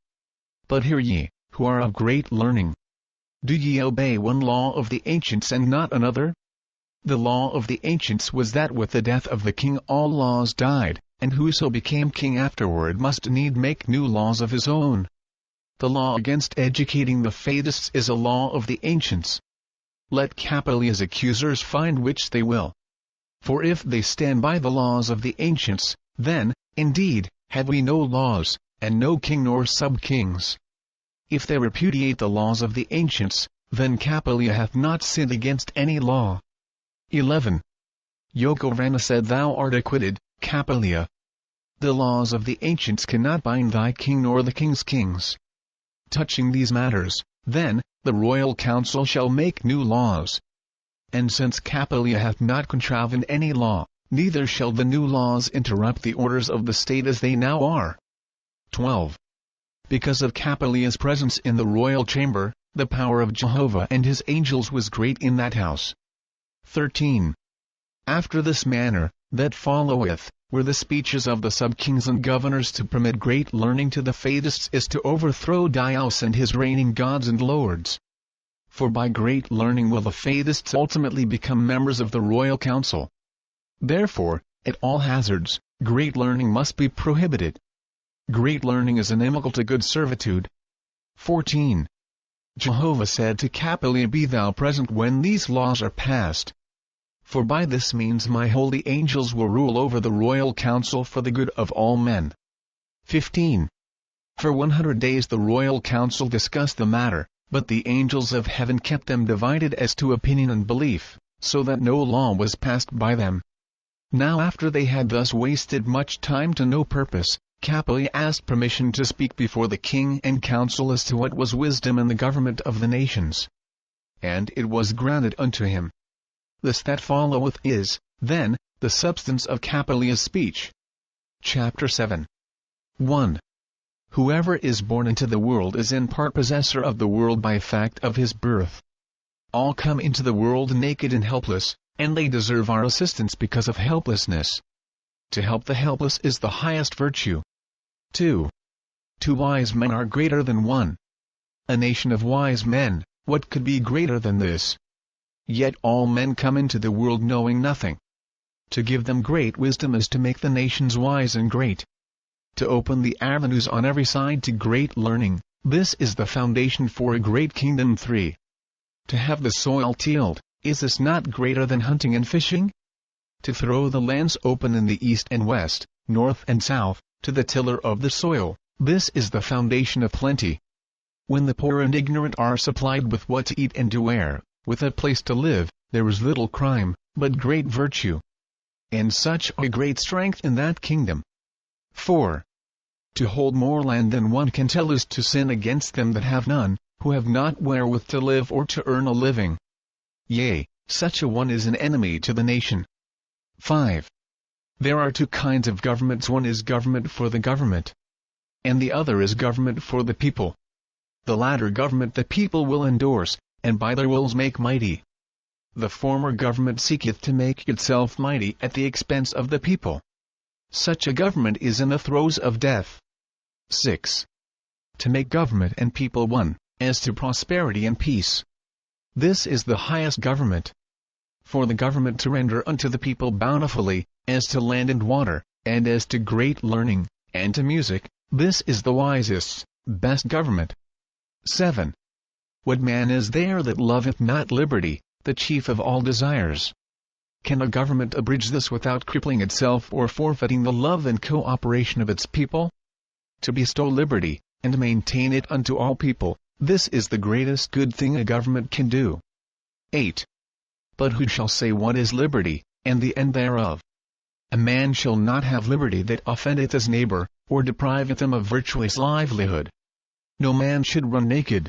But hear ye, who are of great learning. Do ye obey one law of the ancients and not another? The law of the ancients was that with the death of the king all laws died, and whoso became king afterward must need make new laws of his own. The law against educating the Faithists is a law of the ancients. Let Capilya's accusers find which they will. For if they stand by the laws of the ancients, then, indeed, have we no laws, and no king nor sub-kings. If they repudiate the laws of the ancients, then Capilya hath not sinned against any law. 11. Yokovana said, Thou art acquitted, Capilya. The laws of the ancients cannot bind thy king nor the king's kings. Touching these matters, then, the royal council shall make new laws. And since Capilya hath not contrived any law, neither shall the new laws interrupt the orders of the state as they now are. 12. Because of Capilya's presence in the royal chamber, the power of Jehovah and his angels was great in that house. 13. After this manner, that followeth, were the speeches of the sub-kings and governors to permit great learning to the Faithists is to overthrow Dios and his reigning gods and lords. For by great learning will the Faithists ultimately become members of the royal council. Therefore, at all hazards, great learning must be prohibited. Great learning is inimical to good servitude. 14. Jehovah said to Capilya, Be thou present when these laws are passed. For by this means my holy angels will rule over the royal council for the good of all men. 15. For 100 days the royal council discussed the matter, but the angels of heaven kept them divided as to opinion and belief, so that no law was passed by them. Now after they had thus wasted much time to no purpose, Capilya asked permission to speak before the king and council as to what was wisdom in the government of the nations. And it was granted unto him. This that followeth is, then, the substance of Capilya's speech. Chapter 7. 1. Whoever is born into the world is in part possessor of the world by fact of his birth. All come into the world naked and helpless, and they deserve our assistance because of helplessness. To help the helpless is the highest virtue. 2. 2 wise men are greater than one. A nation of wise men, what could be greater than this? yet all men come into the world knowing nothing. To give them great wisdom is to make the nations wise and great. To open the avenues on every side to great learning, this is the foundation for a great kingdom. 3. To have the soil tilled, is this not greater than hunting and fishing? To throw the lands open in the east and west, north and south, to the tiller of the soil, this is the foundation of plenty. When the poor and ignorant are supplied with what to eat and to wear, with a place to live, there is little crime, but great virtue. And such a great strength in that kingdom. 4. To hold more land than one can tell is to sin against them that have none, who have not wherewith to live or to earn a living. Yea, such a one is an enemy to the nation. 5. There are two kinds of governments. One is government for the government, and the other is government for the people. The latter government the people will endorse, and by their wills make mighty. The former government seeketh to make itself mighty at the expense of the people. Such a government is in the throes of death. 6. To make government and people one, as to prosperity and peace. This is the highest government. For the government to render unto the people bountifully, as to land and water, and as to great learning, and to music, this is the wisest, best government. 7. What man is there that loveth not liberty, the chief of all desires? Can a government abridge this without crippling itself or forfeiting the love and co-operation of its people? To bestow liberty, and maintain it unto all people, this is the greatest good thing a government can do. 8. But who shall say what is liberty, and the end thereof? A man shall not have liberty that offendeth his neighbor, or depriveth him of virtuous livelihood. No man should run naked.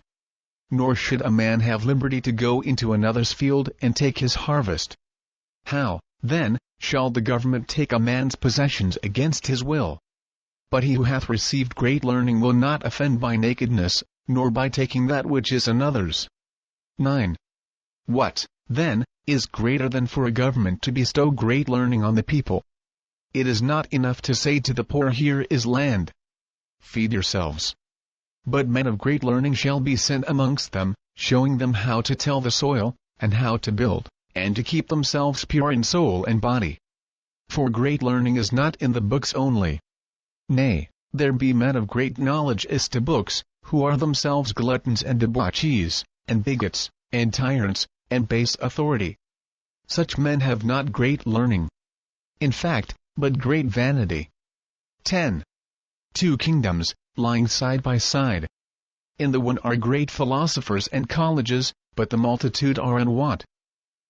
Nor should a man have liberty to go into another's field and take his harvest. How, then, shall the government take a man's possessions against his will? But he who hath received great learning will not offend by nakedness, nor by taking that which is another's. 9. What, then, is greater than for a government to bestow great learning on the people? It is not enough to say to the poor, here is land. Feed yourselves. But men of great learning shall be sent amongst them, showing them how to till the soil, and how to build, and to keep themselves pure in soul and body. For great learning is not in the books only. Nay, there be men of great knowledge as to books, who are themselves gluttons and debauchees, and bigots, and tyrants, and base authority. Such men have not great learning. In fact, but great vanity. 10. Two kingdoms, lying side by side. In the one are great philosophers and colleges, but the multitude are in want.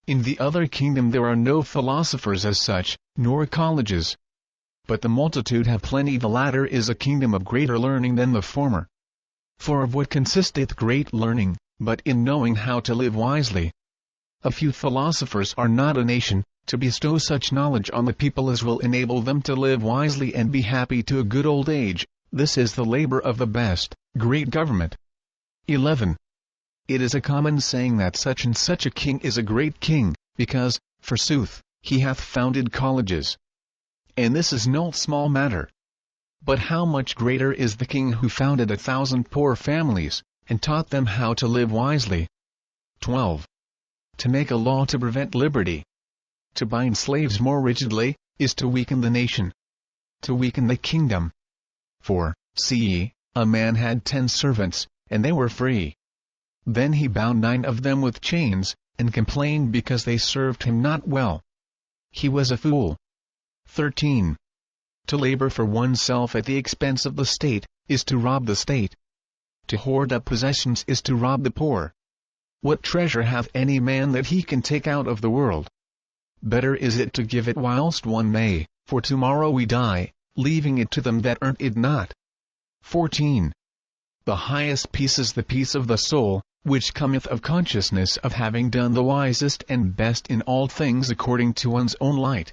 In the other kingdom there are no philosophers as such, nor colleges. But the multitude have plenty. The latter is a kingdom of greater learning than the former. For of what consisteth great learning, but in knowing how to live wisely? A few philosophers are not a nation. To bestow such knowledge on the people as will enable them to live wisely and be happy to a good old age, this is the labor of the best, great government. 11. It is a common saying that such and such a king is a great king, because, forsooth, he hath founded colleges. And this is no small matter. But how much greater is the king who founded 1,000 poor families, and taught them how to live wisely? 12. To make a law to prevent liberty, to bind slaves more rigidly, is to weaken the nation, to weaken the kingdom. For, see ye, a man had 10 servants, and they were free. Then he bound 9 of them with chains, and complained because they served him not well. He was a fool. 13. To labor for oneself at the expense of the state, is to rob the state. To hoard up possessions is to rob the poor. What treasure hath any man that he can take out of the world? Better is it to give it whilst one may, for tomorrow we die, leaving it to them that earn it not. 14. The highest peace is the peace of the soul, which cometh of consciousness of having done the wisest and best in all things according to one's own light.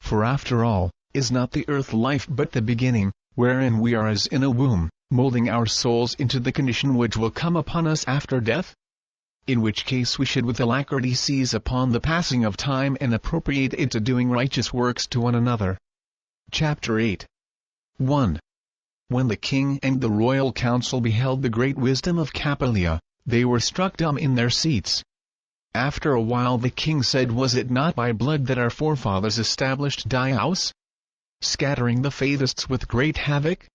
For after all, is not the earth life but the beginning, wherein we are as in a womb, molding our souls into the condition which will come upon us after death? In which case we should with alacrity seize upon the passing of time and appropriate it to doing righteous works to one another. Chapter 8. 1. When the king and the royal council beheld the great wisdom of Capilya, they were struck dumb in their seats. After a while the king said, was it not by blood that our forefathers established Oahspe, scattering the Faithists with great havoc?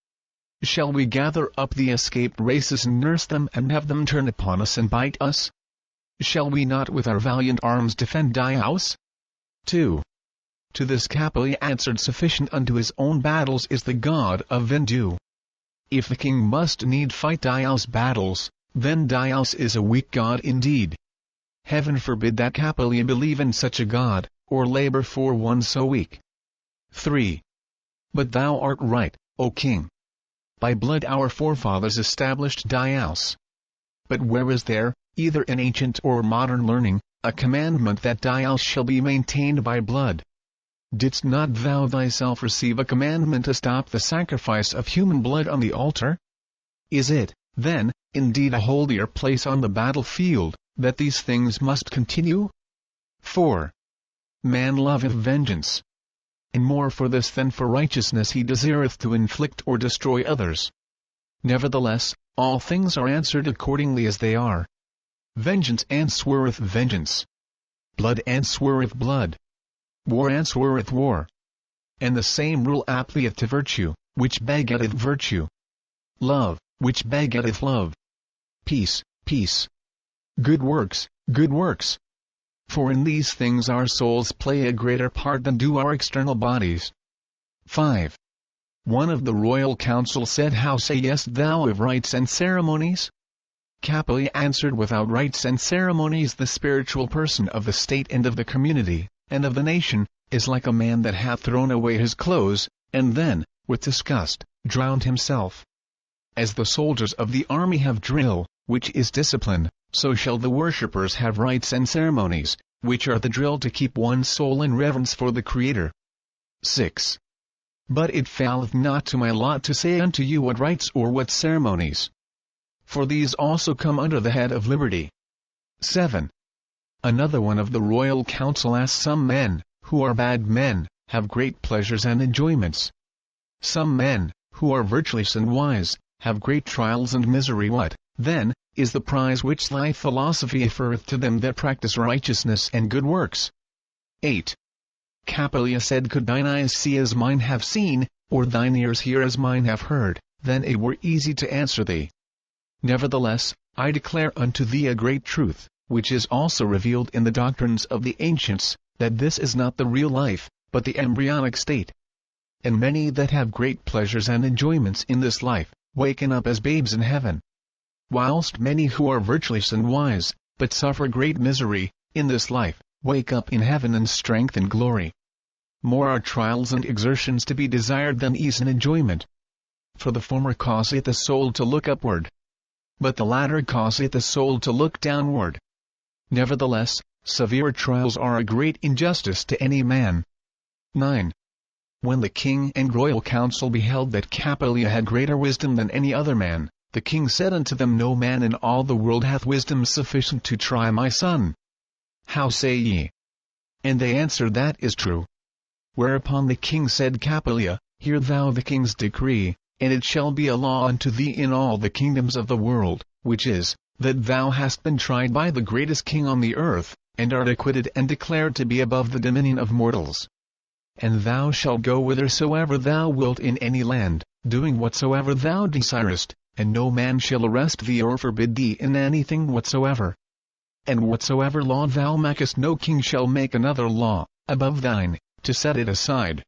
Shall we gather up the escaped races and nurse them and have them turn upon us and bite us? Shall we not with our valiant arms defend Oahspe? 2. To this Capilya answered, sufficient unto his own battles is the God of Vindu. If the king must need fight Oahspe battles, then Oahspe is a weak god indeed. Heaven forbid that Capilya believe in such a god, or labor for one so weak. 3. But thou art right, O king. By blood our forefathers established Oahspe. But where is there, either in ancient or modern learning, a commandment that Oahspe shall be maintained by blood? Didst not thou thyself receive a commandment to stop the sacrifice of human blood on the altar? Is it, then, indeed a holier place on the battlefield, that these things must continue? 4. Man loveth vengeance. And more for this than for righteousness he desireth to inflict or destroy others. Nevertheless, all things are answered accordingly as they are. Vengeance answereth vengeance. Blood answereth blood. War answereth war. And the same rule applieth to virtue, which begetteth virtue. Love, which begetteth love. Peace, peace. Good works, good works. For in these things our souls play a greater part than do our external bodies. 5. One of the royal council said, how sayest thou of rites and ceremonies? Capilya answered, without rites and ceremonies the spiritual person of the state and of the community, and of the nation, is like a man that hath thrown away his clothes, and then, with disgust, drowned himself. As the soldiers of the army have drill, which is discipline, so shall the worshippers have rites and ceremonies, which are the drill to keep one's soul in reverence for the Creator. 6. But it falleth not to my lot to say unto you what rites or what ceremonies. For these also come under the head of liberty. 7. Another one of the royal council asked, some men, who are bad men, have great pleasures and enjoyments. Some men, who are virtuous and wise, have great trials and misery. What, then, is the prize which thy philosophy offereth to them that practice righteousness and good works? 8. Capilya said, could thine eyes see as mine have seen, or thine ears hear as mine have heard, then it were easy to answer thee. Nevertheless, I declare unto thee a great truth, which is also revealed in the doctrines of the ancients, that this is not the real life, but the embryonic state. And many that have great pleasures and enjoyments in this life, waken up as babes in heaven. Whilst many who are virtuous and wise, but suffer great misery, in this life, wake up in heaven in strength and glory. More are trials and exertions to be desired than ease and enjoyment. For the former causeth the soul to look upward, but the latter causeth the soul to look downward. Nevertheless, severe trials are a great injustice to any man. 9. When the king and royal council beheld that Capilya had greater wisdom than any other man, the king said unto them, no man in all the world hath wisdom sufficient to try my son. How say ye? And they answered, that is true. Whereupon the king said, Capilya, hear thou the king's decree, and it shall be a law unto thee in all the kingdoms of the world, which is, that thou hast been tried by the greatest king on the earth, and art acquitted and declared to be above the dominion of mortals. And thou shalt go whithersoever thou wilt in any land, doing whatsoever thou desirest, and no man shall arrest thee or forbid thee in anything whatsoever. And whatsoever law thou makest, no king shall make another law, above thine, to set it aside.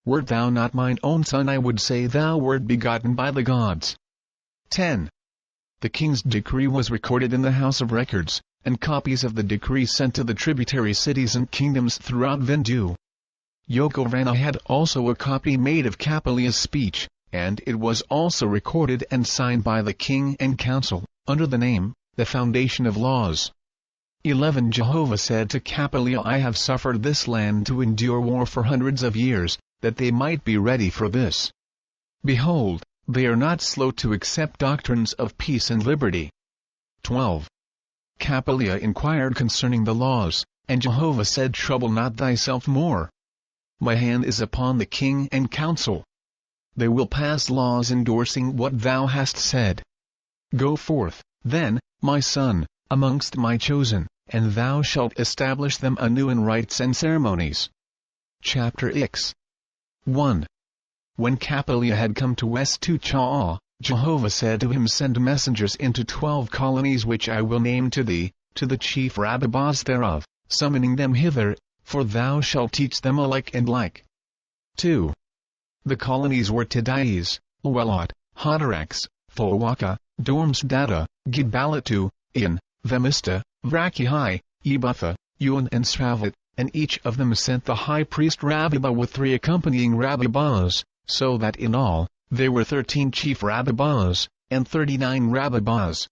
Wert thou not mine own son, I would say thou wert begotten by the gods. 10. The king's decree was recorded in the house of records, and copies of the decree sent to the tributary cities and kingdoms throughout Vindu. Yokovana had also a copy made of Capilya's speech, and it was also recorded and signed by the king and council, under the name, the Foundation of Laws. 11. Jehovah said to Capilya, I have suffered this land to endure war for hundreds of years, that they might be ready for this. Behold, they are not slow to accept doctrines of peace and liberty. 12. Capilya inquired concerning the laws, and Jehovah said, trouble not thyself more. My hand is upon the king and council. They will pass laws endorsing what thou hast said. Go forth, then, my son, amongst my chosen, and thou shalt establish them anew in rites and ceremonies. Chapter X 1. When Capilya had come to West to Cha, Jehovah said to him, Send messengers into 12 colonies which I will name to thee, to the chief rabbis thereof, summoning them hither, for thou shalt teach them alike and like. 2. The colonies were Tidais, Welot, Hadarax, Thowaka, Dormsdata, Gibalatu, In, Vemista, Vrakihi, Ebutha, Ewan and Sravat, and each of them sent the high priest Rabbiba with 3 accompanying Rabbibas, so that in all, there were 13 chief Rabbibas, and 39 Rabbibas.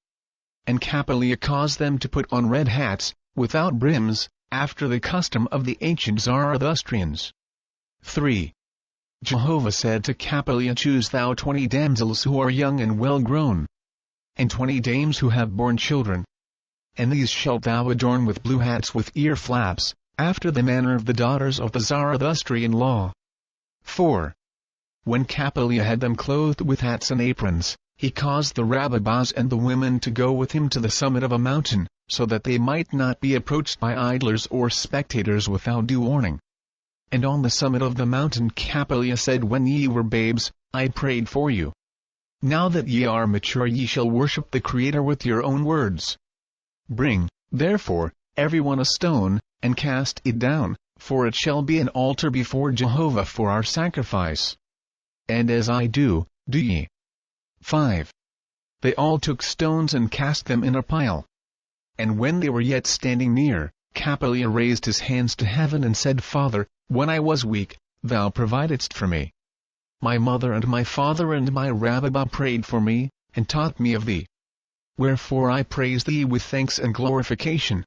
And Capilya caused them to put on red hats, without brims, after the custom of the ancient Zarathustrians. 3. Jehovah said to Capilya, Choose thou 20 damsels who are young and well grown, and 20 dames who have borne children. And these shalt thou adorn with blue hats with ear flaps, after the manner of the daughters of the Zarathustrian law. 4. When Capilya had them clothed with hats and aprons, he caused the Rabbibas and the women to go with him to the summit of a mountain, so that they might not be approached by idlers or spectators without due warning. And on the summit of the mountain Capilya said, When ye were babes, I prayed for you. Now that ye are mature, ye shall worship the Creator with your own words. Bring, therefore, every one a stone, and cast it down, for it shall be an altar before Jehovah for our sacrifice. And as I do, do ye. 5. They all took stones and cast them in a pile. And when they were yet standing near, Capilya raised his hands to heaven and said, Father, when I was weak, thou providedst for me. My mother and my father and my Rabbiba prayed for me, and taught me of thee. Wherefore I praise thee with thanks and glorification.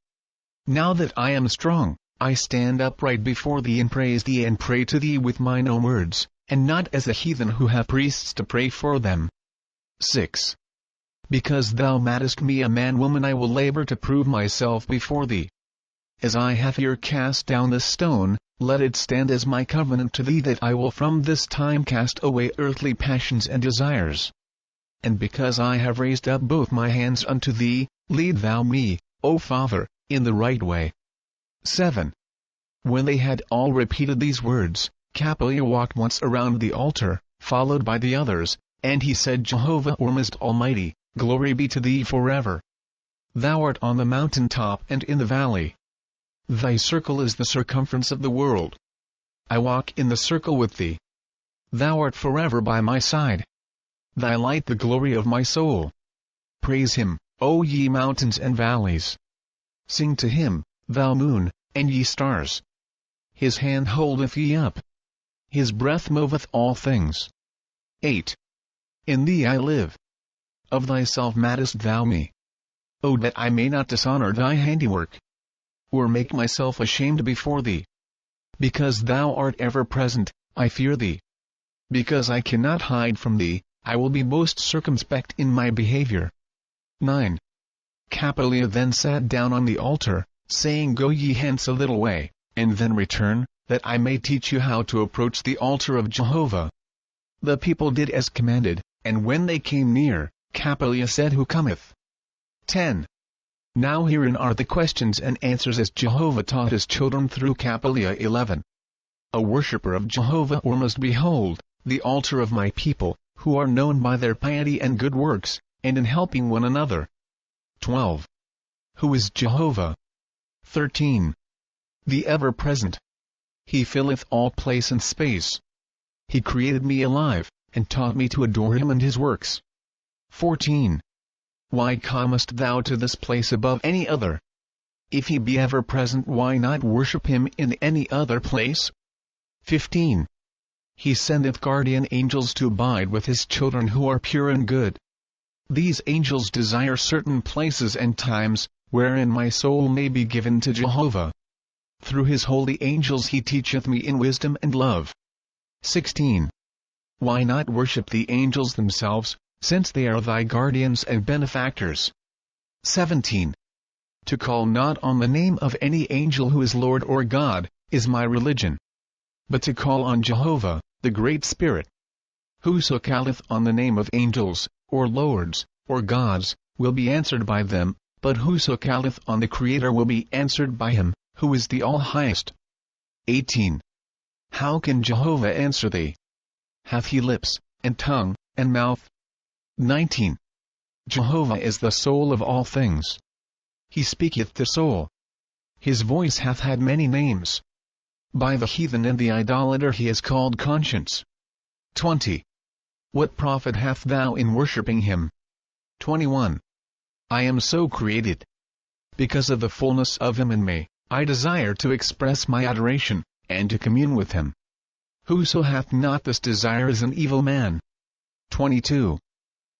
Now that I am strong, I stand upright before thee and praise thee and pray to thee with mine own words, and not as the heathen who have priests to pray for them. 6. Because thou madest me a man-woman, I will labor to prove myself before thee. As I have here cast down this stone, let it stand as my covenant to thee, that I will from this time cast away earthly passions and desires. And because I have raised up both my hands unto thee, lead thou me, O Father, in the right way. 7. When they had all repeated these words, Capilya walked once around the altar, followed by the others, and he said, Jehovah, or Most Almighty, glory be to thee forever. Thou art on the mountain top and in the valley. Thy circle is the circumference of the world. I walk in the circle with thee. Thou art forever by my side. Thy light the glory of my soul. Praise him, O ye mountains and valleys. Sing to him, thou moon, and ye stars. His hand holdeth ye up. His breath moveth all things. 8. In thee I live. Of thyself madest thou me. O that I may not dishonor thy handiwork, or make myself ashamed before thee. Because thou art ever present, I fear thee. Because I cannot hide from thee, I will be most circumspect in my behavior. 9. Capilya then sat down on the altar, saying, Go ye hence a little way, and then return, that I may teach you how to approach the altar of Jehovah. The people did as commanded, and when they came near, Capilya said, Who cometh? 10. Now herein are the questions and answers as Jehovah taught his children through Capilya. 11. A worshipper of Jehovah or must behold the altar of my people, who are known by their piety and good works, and in helping one another. 12. Who is Jehovah? 13. The ever-present. He filleth all place and space. He created me alive, and taught me to adore him and his works. 14. Why comest thou to this place above any other? If he be ever present, why not worship him in any other place? 15. He sendeth guardian angels to abide with his children who are pure and good. These angels desire certain places and times, wherein my soul may be given to Jehovah. Through his holy angels he teacheth me in wisdom and love. 16. Why not worship the angels themselves, since they are thy guardians and benefactors? 17. To call not on the name of any angel who is Lord or God, is my religion. But to call on Jehovah, the Great Spirit. Whoso calleth on the name of angels, or lords, or gods, will be answered by them, But whoso calleth on the Creator will be answered by him, who is the All-Highest. 18. How can Jehovah answer thee? Hath he lips, and tongue, and mouth? 19. Jehovah is the soul of all things. He speaketh the soul. His voice hath had many names. By the heathen and the idolater he is called conscience. 20. What profit hast thou in worshipping him? 21. I am so created. Because of the fullness of him in me, I desire to express my adoration, and to commune with him. Whoso hath not this desire is an evil man. 22.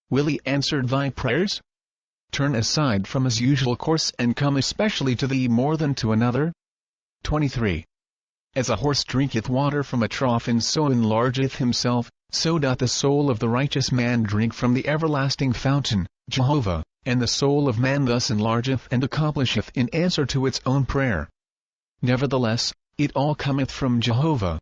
Will he answer thy prayers? Turn aside from his usual course and come especially to thee more than to another? 23. As a horse drinketh water from a trough and so enlargeth himself, so doth the soul of the righteous man drink from the everlasting fountain, Jehovah, and the soul of man thus enlargeth and accomplisheth in answer to its own prayer. Nevertheless, it all cometh from Jehovah.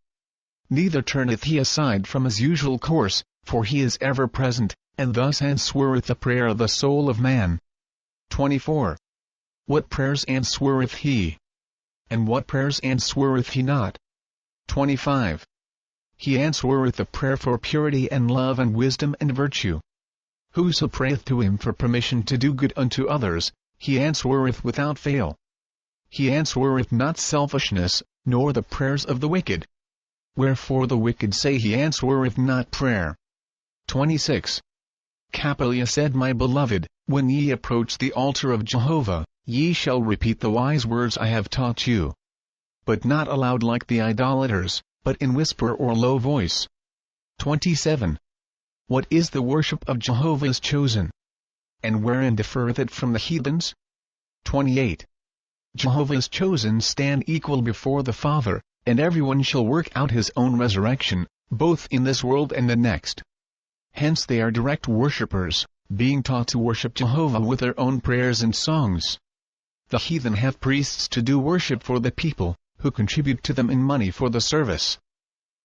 Neither turneth he aside from his usual course, for he is ever present, and thus answereth the prayer of the soul of man. 24. What prayers answereth he? And what prayers answereth he not? 25. He answereth the prayer for purity and love and wisdom and virtue. Whoso prayeth to him for permission to do good unto others, he answereth without fail. He answereth not selfishness, nor the prayers of the wicked. Wherefore the wicked say he answereth not prayer. 26. Capilya said, My beloved, when ye approach the altar of Jehovah, ye shall repeat the wise words I have taught you. But not aloud like the idolaters, but in whisper or low voice. 27. What is the worship of Jehovah's chosen? And wherein differeth it from the heathens? 28. Jehovah's chosen stand equal before the Father, and everyone shall work out his own resurrection, both in this world and the next. Hence they are direct worshippers, being taught to worship Jehovah with their own prayers and songs. The heathen have priests to do worship for the people, who contribute to them in money for the service.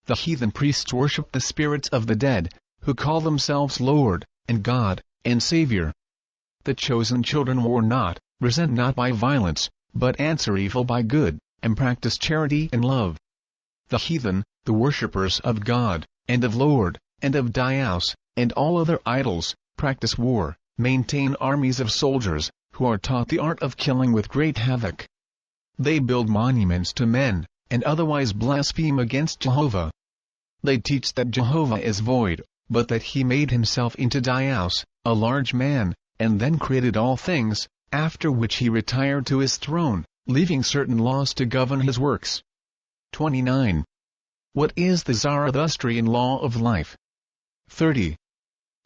The heathen priests worship the spirits of the dead, who call themselves Lord, and God, and Savior. The chosen children war not, resent not by violence, but answer evil by good, and practice charity and love. The heathen, the worshippers of God, and of Lord, and of Dios, and all other idols, practice war, maintain armies of soldiers, who are taught the art of killing with great havoc. They build monuments to men, and otherwise blaspheme against Jehovah. They teach that Jehovah is void, but that he made himself into Dios, a large man, and then created all things, after which he retired to his throne, leaving certain laws to govern his works. 29. What is the Zarathustrian law of life? 30.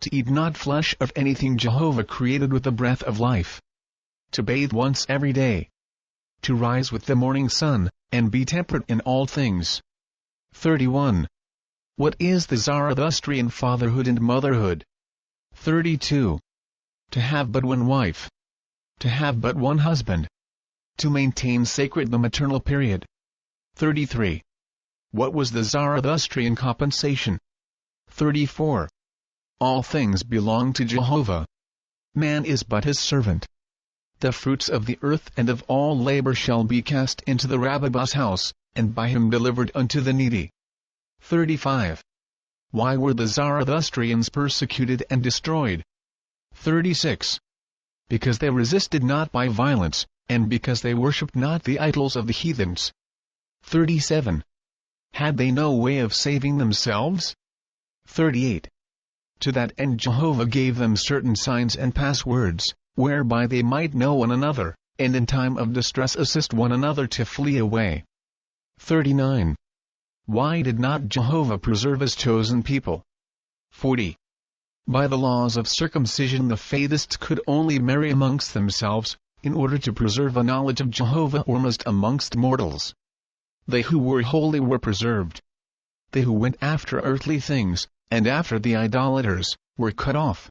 To eat not flesh of anything Jehovah created with the breath of life. To bathe once every day. To rise with the morning sun, and be temperate in all things. 31. What is the Zarathustrian fatherhood and motherhood? 32. To have but one wife. To have but one husband. To maintain sacred the maternal period. 33. What was the Zarathustrian compensation? 34. All things belong to Jehovah. Man is but his servant. The fruits of the earth and of all labor shall be cast into the Rabbah's house, and by him delivered unto the needy. 35. Why were the Zarathustrians persecuted and destroyed? 36. Because they resisted not by violence, and because they worshipped not the idols of the heathens. 37. Had they no way of saving themselves? 38. To that end Jehovah gave them certain signs and passwords, whereby they might know one another, and in time of distress assist one another to flee away. 39. Why did not Jehovah preserve his chosen people? 40. By the laws of circumcision the Faithists could only marry amongst themselves, in order to preserve a knowledge of Jehovah foremost amongst mortals. They who were holy were preserved. They who went after earthly things, and after the idolaters, were cut off.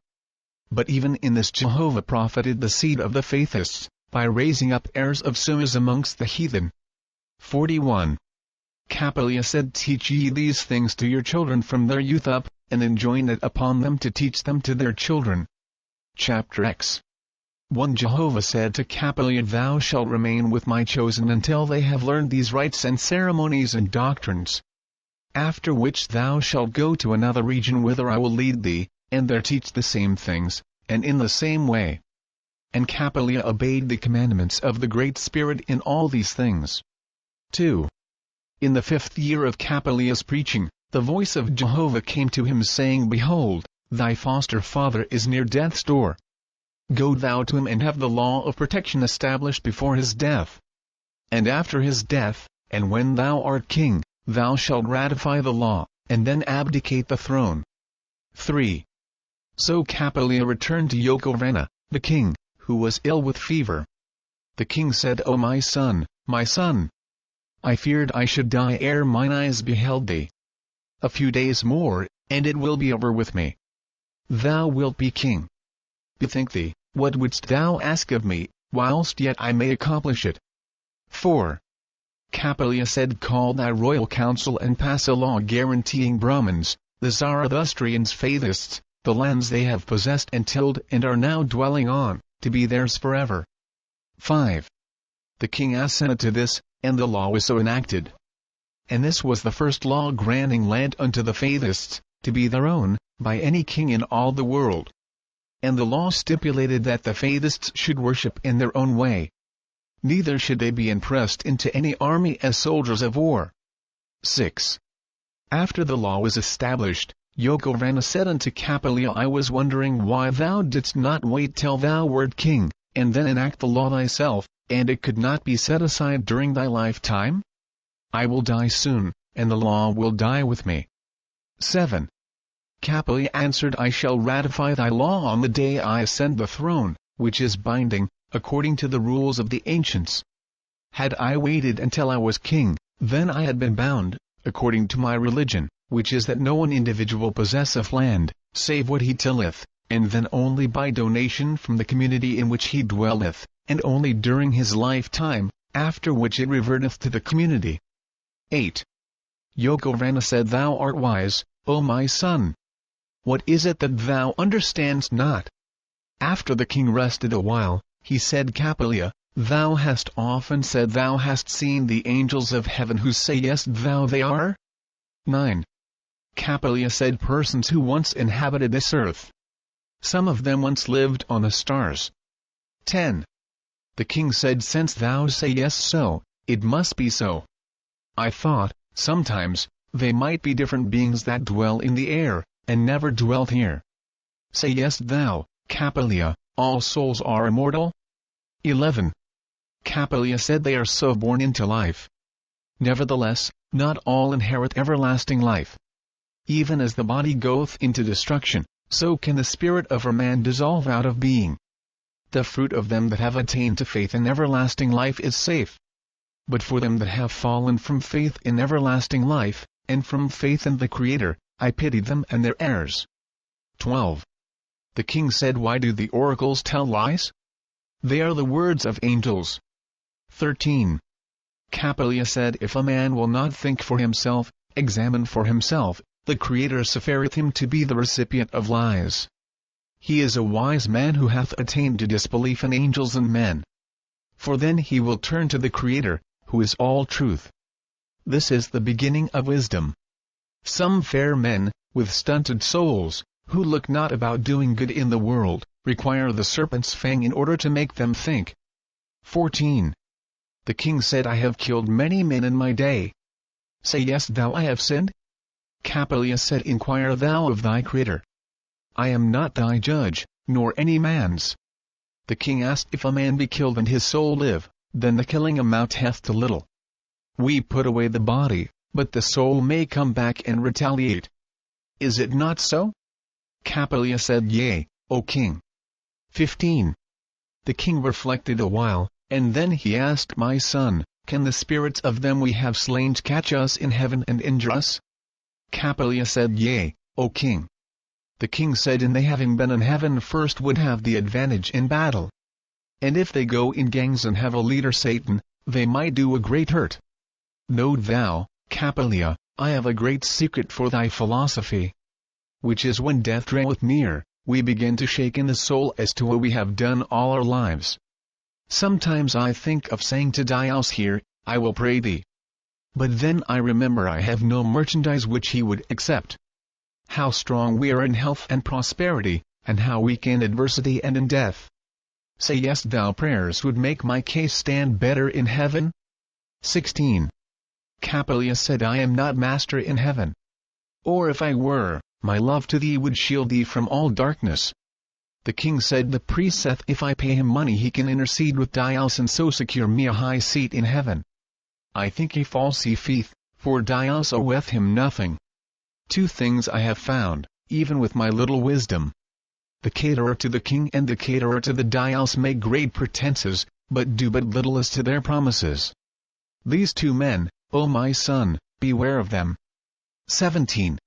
But even in this Jehovah profited the seed of the Faithists, by raising up heirs of sons amongst the heathen. 41. Capilya said, Teach ye these things to your children from their youth up, and enjoin it upon them to teach them to their children. Chapter X. 1 Jehovah said to Capilya, "Thou shalt remain with my chosen until they have learned these rites and ceremonies and doctrines. After which thou shalt go to another region whither I will lead thee, and there teach the same things, and in the same way." And Capilya obeyed the commandments of the Great Spirit in all these things. 2. In the 5th year of Capilya's preaching, the voice of Jehovah came to him saying, "Behold, thy foster father is near death's door. Go thou to him and have the law of protection established before his death. And after his death, and when thou art king, thou shalt ratify the law, and then abdicate the throne." 3. So Capilya returned to Oahspe, the king, who was ill with fever. The king said, "O my son, I feared I should die ere mine eyes beheld thee. A few days more, and it will be over with me. Thou wilt be king. Bethink thee, what wouldst thou ask of me, whilst yet I may accomplish it?" 4. Capilya said, "Call thy royal council and pass a law guaranteeing Brahmins, the Zarathustrians, Faithists, the lands they have possessed and tilled and are now dwelling on, to be theirs forever." 5. The king assented to this, and the law was so enacted. And this was the first law granting land unto the Faithists, to be their own, by any king in all the world. And the law stipulated that the Faithists should worship in their own way. Neither should they be impressed into any army as soldiers of war. 6. After the law was established, Oahspe said unto Capilya, "I was wondering why thou didst not wait till thou wert king, and then enact the law thyself, and it could not be set aside during thy lifetime? I will die soon, and the law will die with me." 7. Capilya answered, "I shall ratify thy law on the day I ascend the throne, which is binding, according to the rules of the ancients. Had I waited until I was king, then I had been bound, according to my religion, which is that no one individual possesseth land, save what he tilleth, and then only by donation from the community in which he dwelleth, and only during his lifetime, after which it reverteth to the community." 8. Oahspe said, "Thou art wise, O my son. What is it that thou understandst not?" After the king rested a while, he said, "Capilya, thou hast often said thou hast seen the angels of heaven. Who sayest thou they are?" 9. Capilya said, "Persons who once inhabited this earth. Some of them once lived on the stars." 10. The king said, "Since thou sayest so, it must be so. I thought, sometimes, they might be different beings that dwell in the air, and never dwelt here. Sayest thou, Capilya, all souls are immortal?" 11. Capilya said, "They are so born into life. Nevertheless, not all inherit everlasting life. Even as the body goeth into destruction, so can the spirit of a man dissolve out of being. The fruit of them that have attained to faith in everlasting life is safe. But for them that have fallen from faith in everlasting life, and from faith in the Creator, I pity them and their heirs." 12. The king said, "Why do the oracles tell lies? They are the words of angels." 13. Capilya said, "If a man will not think for himself, examine for himself, the Creator suffereth him to be the recipient of lies. He is a wise man who hath attained to disbelief in angels and men. For then he will turn to the Creator, who is all truth. This is the beginning of wisdom. Some fair men, with stunted souls, who look not about doing good in the world, require the serpent's fang in order to make them think." 14. The king said, "I have killed many men in my day. Sayest thou I have sinned?" Capilya said, "Inquire thou of thy Creator. I am not thy judge, nor any man's." The king asked, "If a man be killed and his soul live, then the killing amounteth to little. We put away the body, but the soul may come back and retaliate. Is it not so?" Capilya said, "Yea, O king." 15. The king reflected a while, and then he asked, "My son, can the spirits of them we have slain catch us in heaven and injure us?" Capilya said, "Yea, O king." The king said, "And they having been in heaven first would have the advantage in battle. And if they go in gangs and have a leader Satan, they might do a great hurt. Know thou, Capilya, I have a great secret for thy philosophy. Which is when death draweth near, we begin to shake in the soul as to what we have done all our lives. Sometimes I think of saying to Dios here, I will pray thee. But then I remember I have no merchandise which he would accept. How strong we are in health and prosperity, and how weak in adversity and in death. Say yes, thou prayers would make my case stand better in heaven? 16. Capilya said, I am not master in heaven. Or if I were, my love to thee would shield thee from all darkness. The king said, the priest saith if I pay him money he can intercede with Dios and so secure me a high seat in heaven. I think he falsifieth, for Dios oweth him nothing. Two things I have found, even with my little wisdom. The caterer to the king and the caterer to the Dios make great pretenses, but do but little as to their promises. These two men, O my son, beware of them. 17.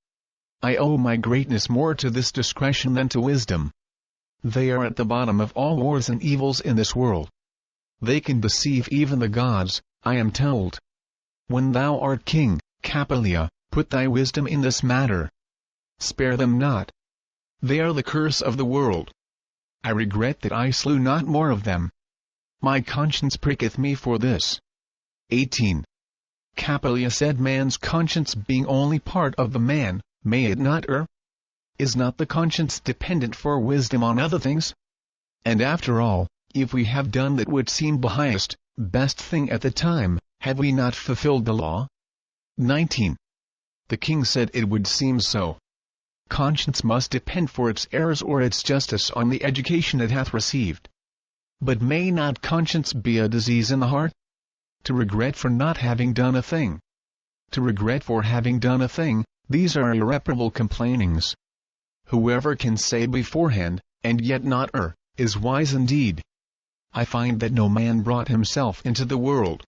I owe my greatness more to this discretion than to wisdom. They are at the bottom of all wars and evils in this world. They can deceive even the gods, I am told. When thou art king, Capilya, put thy wisdom in this matter. Spare them not. They are the curse of the world. I regret that I slew not more of them. My conscience pricketh me for this. 18. Capilya said, man's conscience being only part of the man, may it not err? Is not the conscience dependent for wisdom on other things? And after all, if we have done that which seemed the highest, best thing at the time, have we not fulfilled the law? 19. The king said it would seem so. Conscience must depend for its errors or its justice on the education it hath received. But may not conscience be a disease in the heart? To regret for not having done a thing. To regret for having done a thing, these are irreparable complainings. Whoever can say beforehand, and yet not err, is wise indeed. I find that no man brought himself into the world.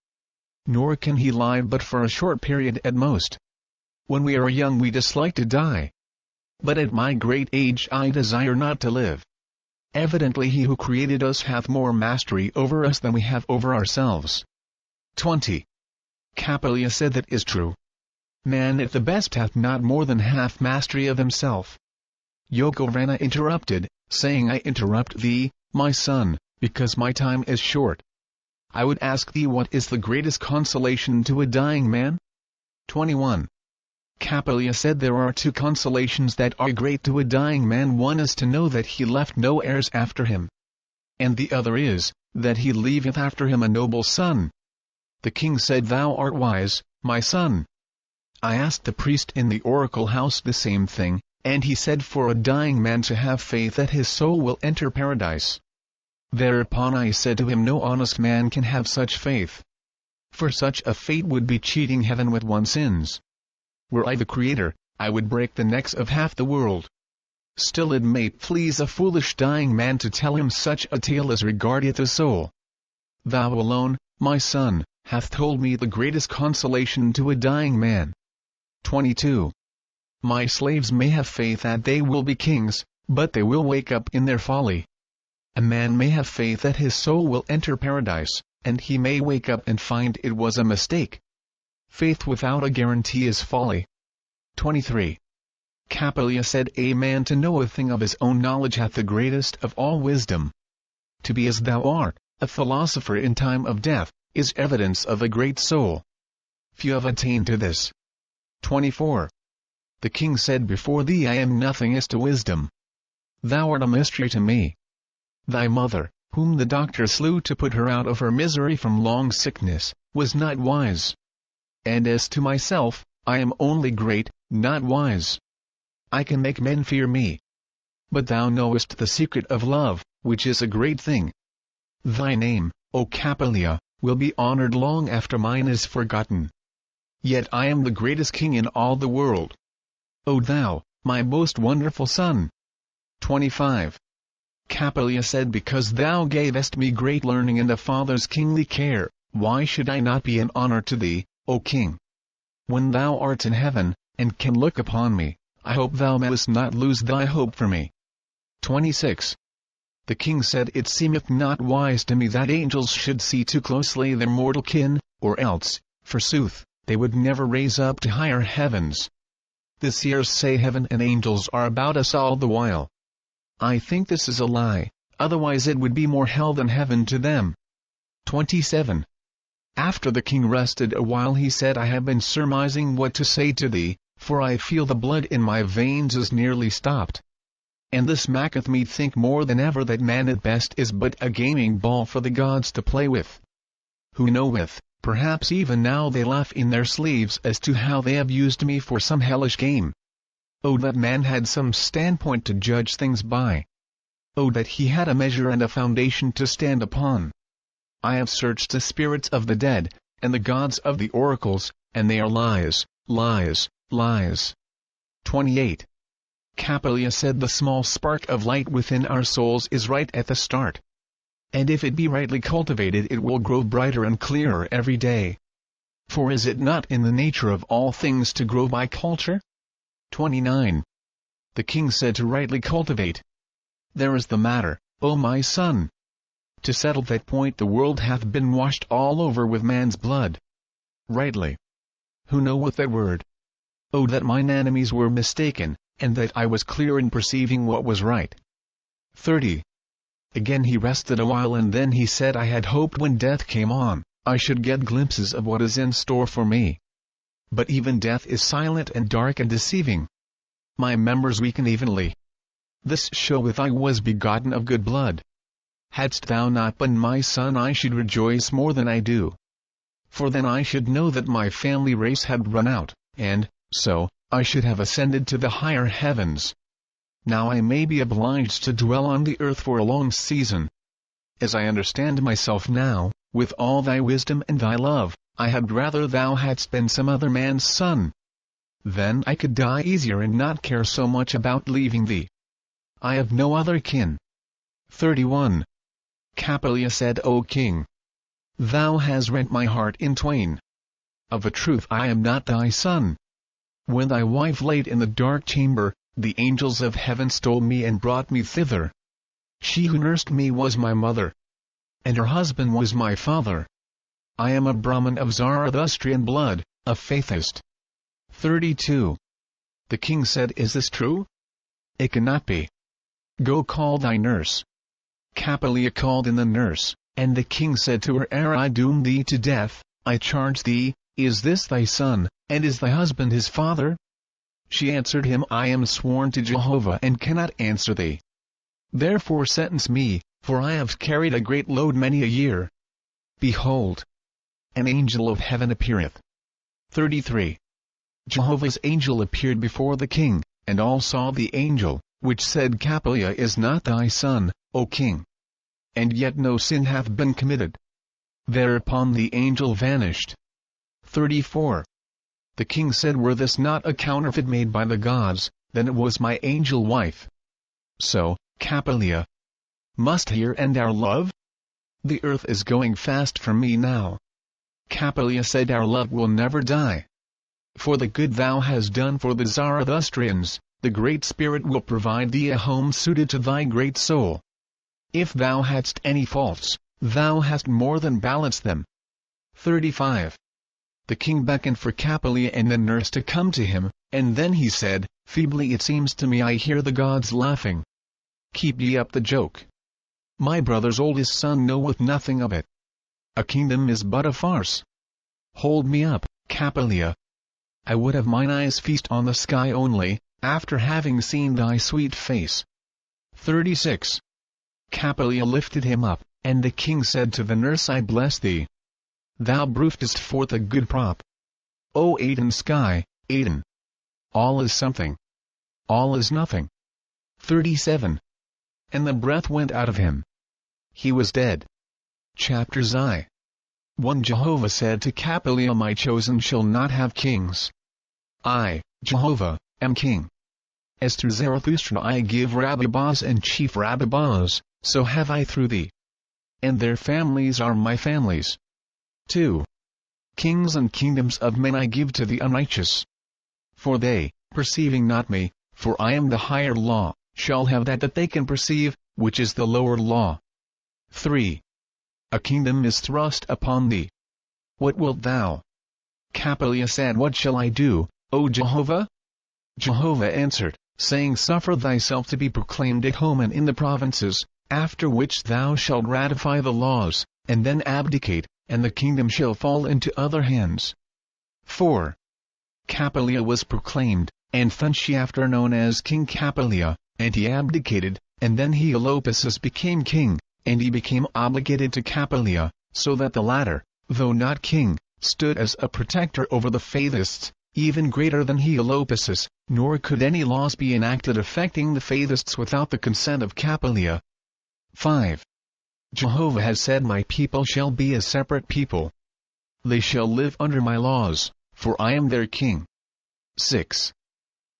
Nor can he lie but for a short period at most. When we are young we dislike to die. But at my great age I desire not to live. Evidently he who created us hath more mastery over us than we have over ourselves. 20. Capilya said, that is true. Man at the best hath not more than half mastery of himself. Yogavrana interrupted, saying, I interrupt thee, my son, because my time is short. I would ask thee, what is the greatest consolation to a dying man? 21. Capilya said, there are two consolations that are great to a dying man. One is to know that he left no heirs after him. And the other is, that he leaveth after him a noble son. The king said, thou art wise, my son. I asked the priest in the oracle house the same thing, and he said, for a dying man to have faith that his soul will enter paradise. Thereupon I said to him, no honest man can have such faith. For such a fate would be cheating heaven with one's sins. Were I the creator, I would break the necks of half the world. Still it may please a foolish dying man to tell him such a tale as regardeth the soul. Thou alone, my son, hath told me the greatest consolation to a dying man. 22. My slaves may have faith that they will be kings, but they will wake up in their folly. A man may have faith that his soul will enter paradise, and he may wake up and find it was a mistake. Faith without a guarantee is folly. 23. Capilya said, a man to know a thing of his own knowledge hath the greatest of all wisdom. To be as thou art, a philosopher in time of death, is evidence of a great soul. Few have attained to this. 24. The king said, before thee I am nothing as to wisdom. Thou art a mystery to me. Thy mother, whom the doctor slew to put her out of her misery from long sickness, was not wise. And as to myself, I am only great, not wise. I can make men fear me. But thou knowest the secret of love, which is a great thing. Thy name, O Capilya, will be honored long after mine is forgotten. Yet I am the greatest king in all the world. O thou, my most wonderful son! 25. Capilya said, because thou gavest me great learning and a father's kingly care, why should I not be an honor to thee, O king? When thou art in heaven, and can look upon me, I hope thou mayest not lose thy hope for me. 26. The king said, it seemeth not wise to me that angels should see too closely their mortal kin, or else, forsooth, they would never raise up to higher heavens. The seers say heaven and angels are about us all the while. I think this is a lie, otherwise it would be more hell than heaven to them. 27. After the king rested a while he said, I have been surmising what to say to thee, for I feel the blood in my veins is nearly stopped. And this maketh me think more than ever that man at best is but a gaming ball for the gods to play with. Who knoweth, perhaps even now they laugh in their sleeves as to how they have used me for some hellish game. Oh, that man had some standpoint to judge things by. Oh, that he had a measure and a foundation to stand upon. I have searched the spirits of the dead, and the gods of the oracles, and they are lies, lies, lies. 28. Capilya said, the small spark of light within our souls is right at the start. And if it be rightly cultivated it will grow brighter and clearer every day. For is it not in the nature of all things to grow by culture? 29. The king said, to rightly cultivate. There is the matter, O my son. To settle that point the world hath been washed all over with man's blood. Rightly. Who knoweth that word? Oh, that mine enemies were mistaken, and that I was clear in perceiving what was right. 30. Again he rested a while and then he said, I had hoped when death came on, I should get glimpses of what is in store for me. But even death is silent and dark and deceiving. My members weaken evenly. This showeth I was begotten of good blood. Hadst thou not been my son I should rejoice more than I do. For then I should know that my family race had run out, and, so, I should have ascended to the higher heavens. Now I may be obliged to dwell on the earth for a long season. As I understand myself now, with all thy wisdom and thy love, I had rather thou hadst been some other man's son. Then I could die easier and not care so much about leaving thee. I have no other kin. 31. Capilya said, O king, thou hast rent my heart in twain. Of a truth I am not thy son. When thy wife laid in the dark chamber, the angels of heaven stole me and brought me thither. She who nursed me was my mother, and her husband was my father. I am a Brahmin of Zarathustrian blood, a Faithist. 32. The king said, Is this true? It cannot be. Go call thy nurse. Capilya called in the nurse, and the king said to her, Ere I doom thee to death, I charge thee, is this thy son, and is thy husband his father? She answered him, I am sworn to Jehovah and cannot answer thee. Therefore sentence me, for I have carried a great load many a year. Behold, an angel of heaven appeareth. 33. Jehovah's angel appeared before the king, and all saw the angel, which said, Capilya is not thy son, O king. And yet no sin hath been committed. Thereupon the angel vanished. 34. The king said, Were this not a counterfeit made by the gods, then it was my angel wife. So, Capilya, must here end our love? The earth is going fast from me now. Capilya said, Our love will never die. For the good thou hast done for the Zarathustrians, the Great Spirit will provide thee a home suited to thy great soul. If thou hadst any faults, thou hast more than balanced them. 35. The king beckoned for Capilya and the nurse to come to him, and then he said, Feebly it seems to me I hear the gods laughing. Keep ye up the joke. My brother's oldest son knoweth nothing of it. A kingdom is but a farce. Hold me up, Capilya. I would have mine eyes feast on the sky only, after having seen thy sweet face. 36. Capilya lifted him up, and the king said to the nurse, I bless thee. Thou broughtest forth a good prop. O Aden sky, Aden. All is something. All is nothing. 37. And the breath went out of him. He was dead. Chapter I. 1 Jehovah said to Capilya, My chosen shall not have kings. I, Jehovah, am king. As through Zarathustra I give rabbis and chief rabbis, so have I through thee. And their families are my families. 2. Kings and kingdoms of men I give to the unrighteous. For they, perceiving not me, for I am the higher law, shall have that they can perceive, which is the lower law. 3. A kingdom is thrust upon thee. What wilt thou? Capilya said, What shall I do, O Jehovah? Jehovah answered, saying, Suffer thyself to be proclaimed at home and in the provinces, after which thou shalt ratify the laws, and then abdicate, and the kingdom shall fall into other hands. 4. Capilya was proclaimed, and Thunshi after known as King Capilya, and he abdicated, and then Oahspe became king, and he became obligated to Capilya, so that the latter, though not king, stood as a protector over the Faithists, even greater than Oahspe, nor could any laws be enacted affecting the Faithists without the consent of Capilya. 5. Jehovah has said, My people shall be a separate people. They shall live under my laws, for I am their king. 6.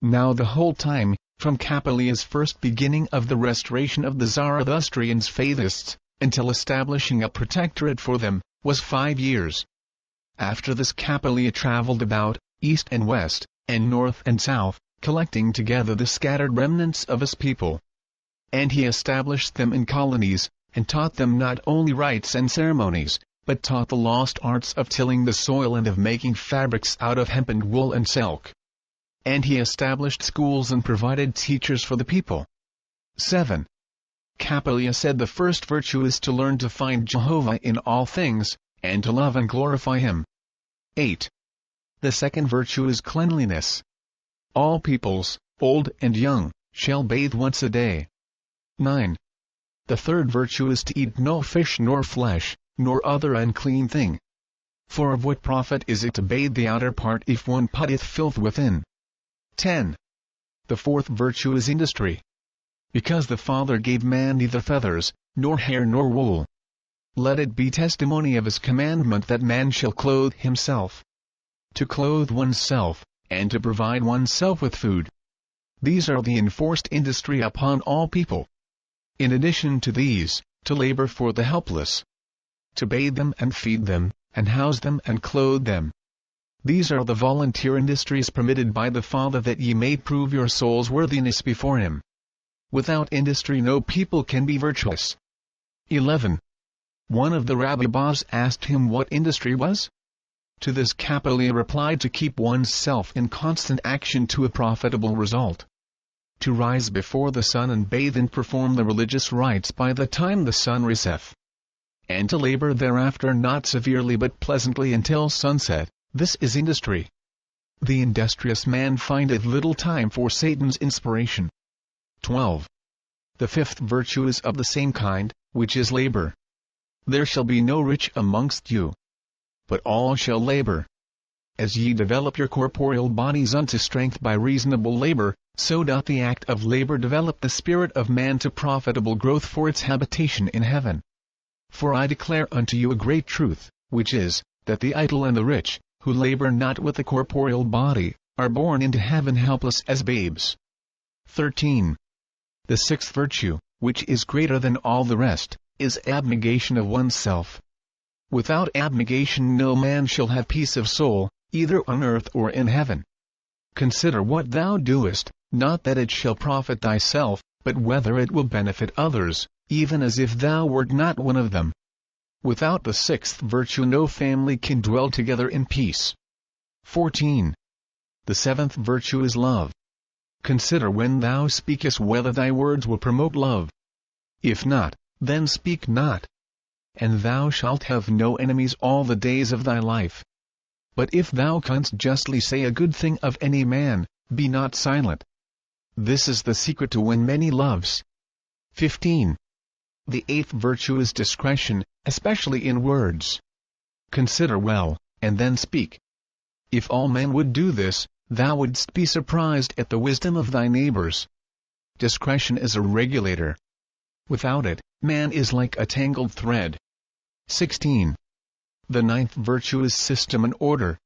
Now the whole time, from Capilya's first beginning of the restoration of the Zoroastrians Faithists, until establishing a protectorate for them, was 5 years. After this Capilya travelled about, east and west, and north and south, collecting together the scattered remnants of his people. And he established them in colonies, and taught them not only rites and ceremonies, but taught the lost arts of tilling the soil and of making fabrics out of hemp and wool and silk. And he established schools and provided teachers for the people. 7. Capilya said the first virtue is to learn to find Jehovah in all things, and to love and glorify him. 8. The second virtue is cleanliness. All peoples, old and young, shall bathe once a day. 9. The third virtue is to eat no fish nor flesh, nor other unclean thing. For of what profit is it to bathe the outer part if one putteth filth within? 10. The fourth virtue is industry. Because the Father gave man neither feathers, nor hair nor wool. Let it be testimony of his commandment that man shall clothe himself. To clothe oneself, and to provide oneself with food. These are the enforced industry upon all people. In addition to these, to labor for the helpless. To bathe them and feed them, and house them and clothe them. These are the volunteer industries permitted by the Father that ye may prove your soul's worthiness before him. Without industry no people can be virtuous. 11. One of the rabbis asked him what industry was? To this Capilya replied, to keep one's self in constant action to a profitable result. To rise before the sun and bathe and perform the religious rites by the time the sun riseth. And to labor thereafter not severely but pleasantly until sunset, this is industry. The industrious man findeth little time for Satan's inspiration. 12. The fifth virtue is of the same kind, which is labor. There shall be no rich amongst you, but all shall labor. As ye develop your corporeal bodies unto strength by reasonable labor, so doth the act of labor develop the spirit of man to profitable growth for its habitation in heaven. For I declare unto you a great truth, which is, that the idle and the rich, who labor not with the corporeal body, are born into heaven helpless as babes. 13. The sixth virtue, which is greater than all the rest, is abnegation of oneself. Without abnegation no man shall have peace of soul, either on earth or in heaven. Consider what thou doest, not that it shall profit thyself, but whether it will benefit others, even as if thou wert not one of them. Without the sixth virtue no family can dwell together in peace. 14. The seventh virtue is love. Consider when thou speakest whether thy words will promote love. If not, then speak not. And thou shalt have no enemies all the days of thy life. But if thou canst justly say a good thing of any man, be not silent. This is the secret to win many loves. 15. The eighth virtue is discretion, especially in words. Consider well, and then speak. If all men would do this, thou wouldst be surprised at the wisdom of thy neighbors. Discretion is a regulator. Without it, man is like a tangled thread. 16. The ninth virtue is system and order.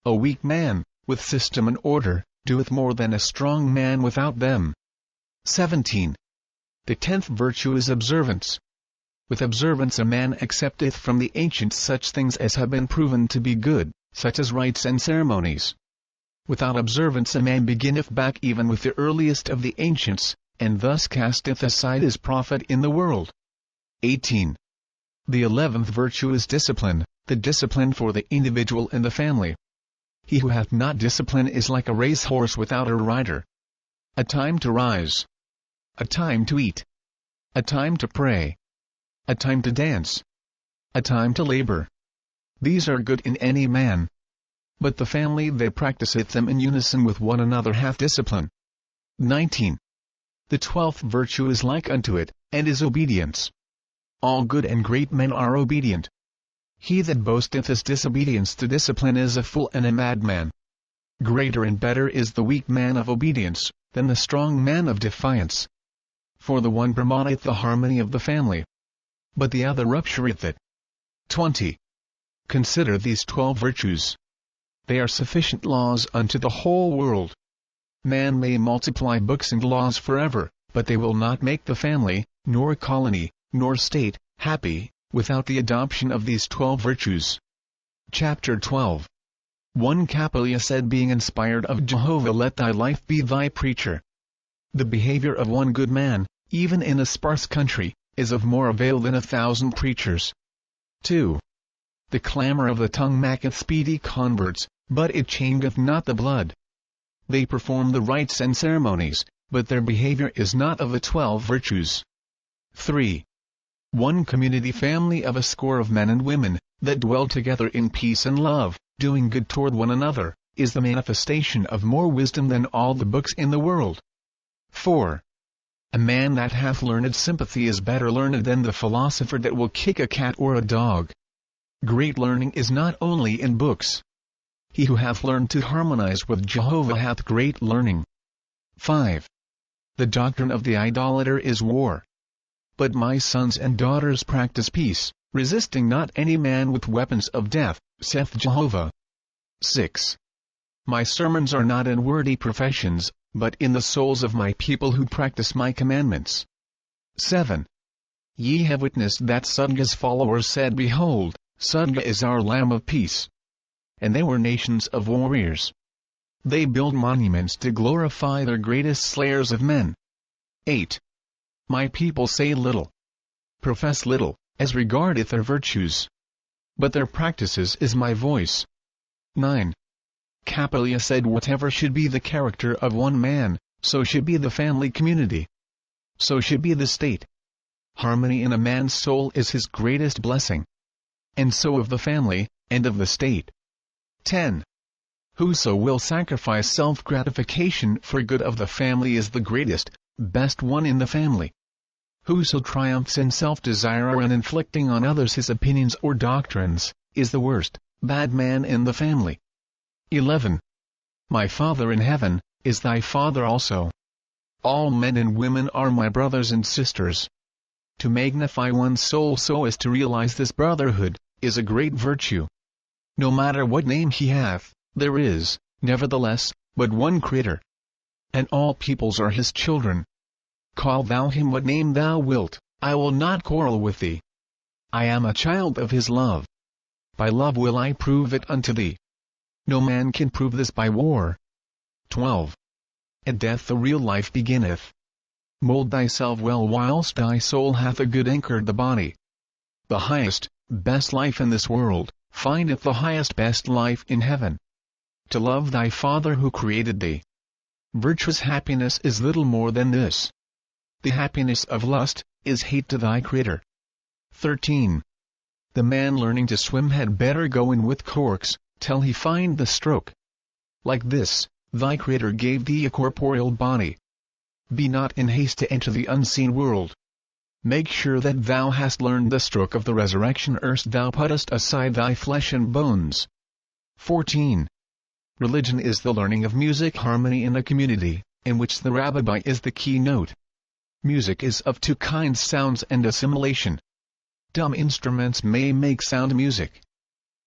A weak man, with system and order, doeth more than a strong man without them. 17. The 10th virtue is observance. With observance a man accepteth from the ancients such things as have been proven to be good, such as rites and ceremonies. Without observance a man beginneth back even with the earliest of the ancients, and thus casteth aside his profit in the world. 18. The 11th virtue is discipline, the discipline for the individual and the family. He who hath not discipline is like a racehorse without a rider. a time to rise, a time to eat, a time to pray, a time to dance, a time to labor. These are good in any man. But the family that practiseth them in unison with one another hath discipline. 19. The 12th virtue is like unto it, and is obedience. All good and great men are obedient. He that boasteth his disobedience to discipline is a fool and a madman. Greater and better is the weak man of obedience, than the strong man of defiance. For the one promoteth the harmony of the family, but the other ruptureth it. 20. Consider these 12 virtues. They are sufficient laws unto the whole world. Man may multiply books and laws forever, but they will not make the family, nor colony, nor state, happy, without the adoption of these 12 virtues. Chapter 12. 1 Capilya said, being inspired of Jehovah, let thy life be thy preacher. The behavior of one good man, even in a sparse country, is of more avail than 1,000 preachers. 2. The clamor of the tongue maketh speedy converts, but it changeth not the blood. They perform the rites and ceremonies, but their behavior is not of the 12 virtues. 3. One community family of a score of men and women, that dwell together in peace and love, doing good toward one another, is the manifestation of more wisdom than all the books in the world. 4. A man that hath learned sympathy is better learned than the philosopher that will kick a cat or a dog. Great learning is not only in books. He who hath learned to harmonize with Jehovah hath great learning. 5. The doctrine of the idolater is war. But my sons and daughters practice peace, resisting not any man with weapons of death, saith Jehovah. 6. My sermons are not in wordy professions, but in the souls of my people who practice my commandments. 7. Ye have witnessed that Sudga's followers said, behold, Sudga is our Lamb of peace. And they were nations of warriors. They build monuments to glorify their greatest slayers of men. 8. My people say little, profess little, as regardeth their virtues. But their practices is my voice. 9. Capilya said, whatever should be the character of one man, so should be the family community. So should be the state. Harmony in a man's soul is his greatest blessing. And so of the family, and of the state. 10. Whoso will sacrifice self-gratification for good of the family is the greatest, best one in the family. Whoso triumphs in self-desire and inflicting on others his opinions or doctrines, is the worst, bad man in the family. 11. My Father in heaven, is thy Father also. All men and women are my brothers and sisters. To magnify one's soul so as to realize this brotherhood, is a great virtue. No matter what name he hath, there is, nevertheless, but one Creator. And all peoples are his children. Call thou him what name thou wilt, I will not quarrel with thee. I am a child of his love. By love will I prove it unto thee. No man can prove this by war. 12. At death the real life beginneth. Mold thyself well whilst thy soul hath a good anchored the body. The highest, best life in this world, findeth the highest best life in heaven. To love thy Father who created thee. Virtuous happiness is little more than this. The happiness of lust, is hate to thy Creator. 13. The man learning to swim had better go in with corks, till he find the stroke. Like this, thy Creator gave thee a corporeal body. Be not in haste to enter the unseen world. Make sure that thou hast learned the stroke of the resurrection erst thou puttest aside thy flesh and bones. 14. Religion is the learning of music harmony in a community, in which the rabbi is the keynote. Music is of two kinds, sounds and assimilation. Dumb instruments may make sound music.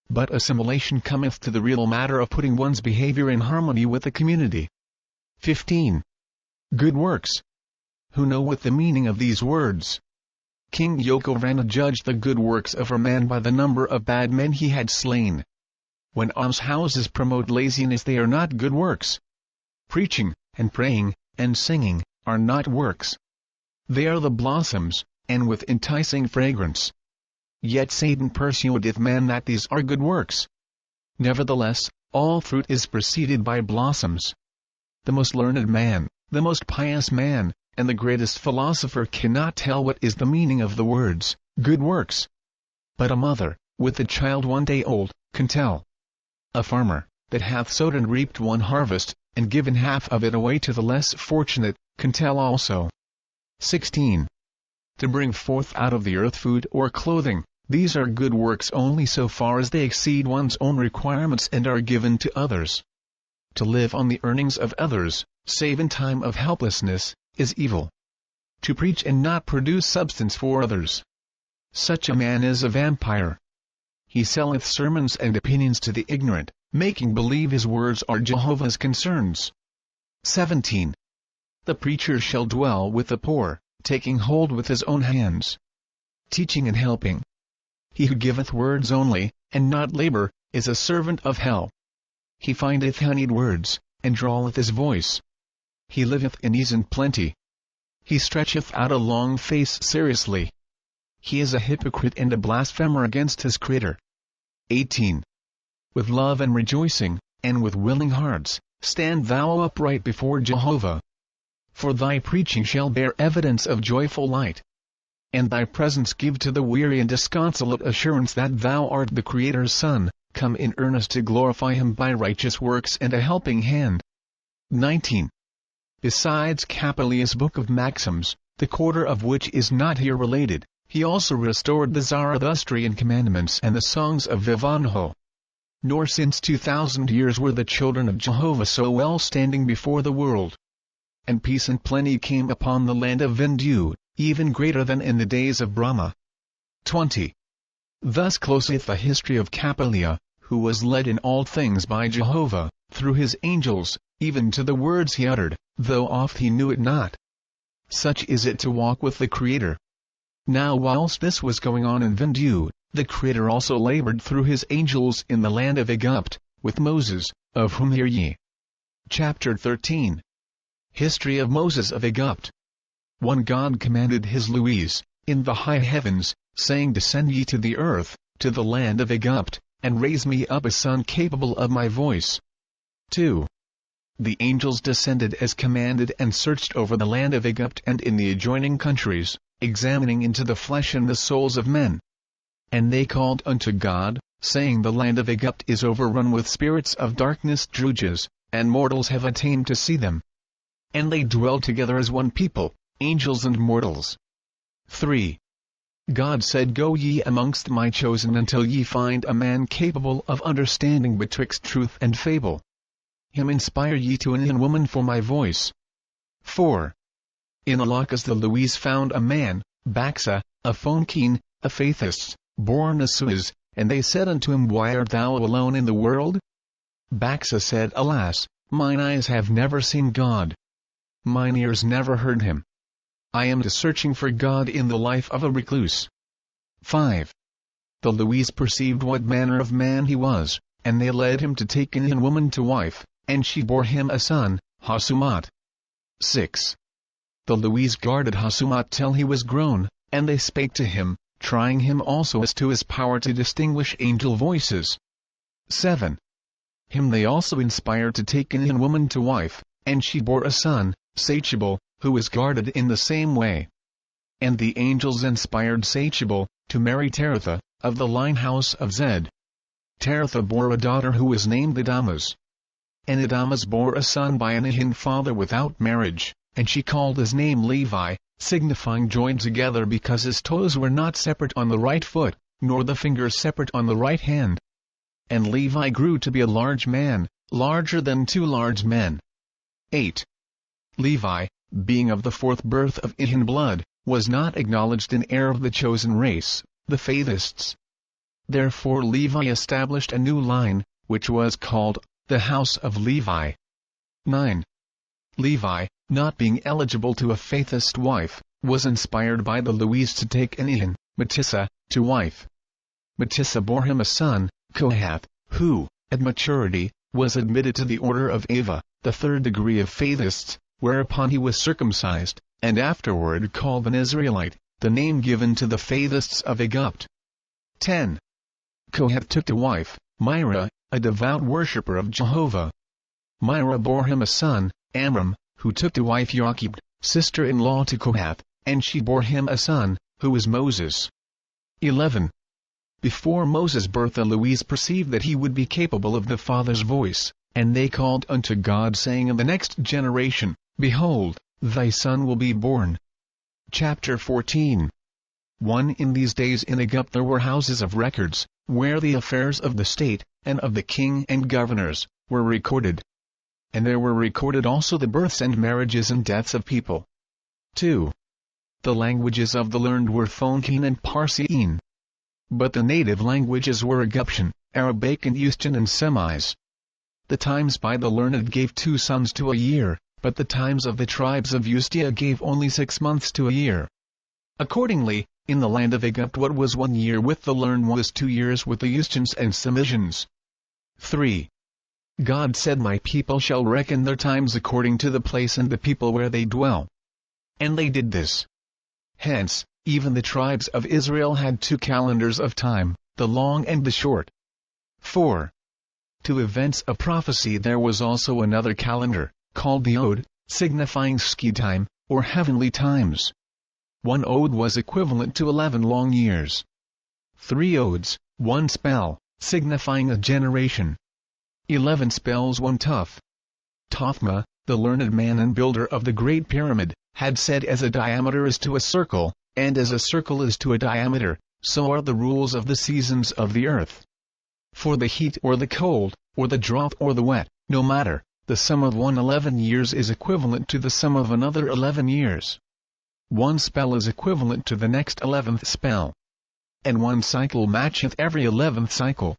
But assimilation cometh to the real matter of putting one's behavior in harmony with the community. 15. Good works. Who knoweth the meaning of these words? King Yokovana judged the good works of a man by the number of bad men he had slain. When almshouses promote laziness, they are not good works. Preaching, and praying, and singing, are not works. They are the blossoms, and with enticing fragrance. Yet Satan persuadeth man that these are good works. Nevertheless, all fruit is preceded by blossoms. The most learned man, the most pious man, and the greatest philosopher cannot tell what is the meaning of the words, good works. But a mother, with a child 1 day old, can tell. A farmer, that hath sowed and reaped one harvest, and given half of it away to the less fortunate, can tell also. 16. To bring forth out of the earth food or clothing, these are good works only so far as they exceed one's own requirements and are given to others. To live on the earnings of others, save in time of helplessness, is evil. To preach and not produce substance for others, such a man is a vampire. He selleth sermons and opinions to the ignorant, making believe his words are Jehovah's concerns. 17. The preacher shall dwell with the poor, taking hold with his own hands, teaching and helping. He who giveth words only, and not labor, is a servant of hell. He findeth honeyed words, and draweth his voice. He liveth in ease and plenty. He stretcheth out a long face seriously. He is a hypocrite and a blasphemer against his Creator. 18. With love and rejoicing, and with willing hearts, stand thou upright before Jehovah. For thy preaching shall bear evidence of joyful light, and thy presence give to the weary and disconsolate assurance that thou art the Creator's Son, come in earnest to glorify him by righteous works and a helping hand. 19. Besides Capilya's book of maxims, the quarter of which is not here related, he also restored the Zarathustrian commandments and the songs of Ivanhoe. Nor since 2000 years were the children of Jehovah so well standing before the world. And peace and plenty came upon the land of Vindu, even greater than in the days of Brahma. 20. Thus closeth the history of Capilya, who was led in all things by Jehovah, through his angels, even to the words he uttered, though oft he knew it not. Such is it to walk with the Creator. Now whilst this was going on in Vindu, the Creator also labored through his angels in the land of Egypt, with Moses, of whom hear ye. Chapter 13. History of Moses of Egypt. One God commanded his Louise, in the high heavens, saying, Descend ye to the earth, to the land of Egypt, and raise me up a son capable of my voice. 2. The angels descended as commanded and searched over the land of Egypt and in the adjoining countries, examining into the flesh and the souls of men. And they called unto God, saying, The land of Egypt is overrun with spirits of darkness druges, and mortals have attained to see them. And they dwell together as one people, angels and mortals. 3. God said, Go ye amongst my chosen until ye find a man capable of understanding betwixt truth and fable. Him inspire ye to an woman for my voice. 4. In Alakas the Louise found a man, Baxa, a Phonekine, a Faithist, born a Suez, and they said unto him, Why art thou alone in the world? Baxa said, Alas, mine eyes have never seen God. Mine ears never heard him. I am searching for God in the life of a recluse. 5. The Louise perceived what manner of man he was, and they led him to take an woman to wife, and she bore him a son, Hasumat. 6. The Louise guarded Hasumat till he was grown, and they spake to him, trying him also as to his power to distinguish angel voices. 7. Him they also inspired to take an woman to wife, and she bore a son, Sachebel, who was guarded in the same way. And the angels inspired Sachebel, to marry Taratha, of the line house of Zed. Taratha bore a daughter who was named Adamas. And Adamas bore a son by an Ahin father without marriage, and she called his name Levi, signifying joined together, because his toes were not separate on the right foot, nor the fingers separate on the right hand. And Levi grew to be a large man, larger than 2 large men. 8. Levi, being of the 4th birth of Ahin blood, was not acknowledged an heir of the chosen race, the Faithists. Therefore Levi established a new line, which was called, the house of Levi. 9. Levi, not being eligible to a Faithist wife, was inspired by the Louise to take an Ahin, Matissa, to wife. Matissa bore him a son, Kohath, who, at maturity, was admitted to the order of Ava, the 3rd degree of Faithists, whereupon he was circumcised, and afterward called an Israelite, the name given to the Faithists of Egypt. 10. Kohath took to wife, Myra, a devout worshipper of Jehovah. Myra bore him a son, Amram, who took to wife Jochebed, sister-in-law to Kohath, and she bore him a son, who is Moses. 11. Before Moses' birth the Louise perceived that he would be capable of the Father's voice, and they called unto God, saying in the next generation, Behold, thy son will be born. Chapter 14. 1. In these days in Egypt there were houses of records, where the affairs of the state, and of the king and governors, were recorded. And there were recorded also the births and marriages and deaths of people. 2. The languages of the learned were Phoenician and Parsian. But the native languages were Egyptian, Arabic and Euston and Semites. The times by the learned gave 2 sons to a year, but the times of the tribes of Eustia gave only 6 months to a year. Accordingly, in the land of Egypt what was 1 year with the learned was 2 years with the Eustons and Semitians. 3. God said, My people shall reckon their times according to the place and the people where they dwell. And they did this. Hence, even the tribes of Israel had 2 calendars of time, the long and the short. 4. To events of prophecy there was also another calendar, called the Ode, signifying ski time, or heavenly times. 1 ode was equivalent to 11 long years. 3 odes, 1 spell, signifying a generation. 11 spells 1 tuf. Tophma, the learned man and builder of the Great Pyramid, had said, as a diameter is to a circle, and as a circle is to a diameter, so are the rules of the seasons of the earth. For the heat or the cold, or the drought or the wet, no matter, the sum of 11 years is equivalent to the sum of another 11 years. 1 spell is equivalent to the next 11th spell. And 1 cycle matcheth every 11th cycle.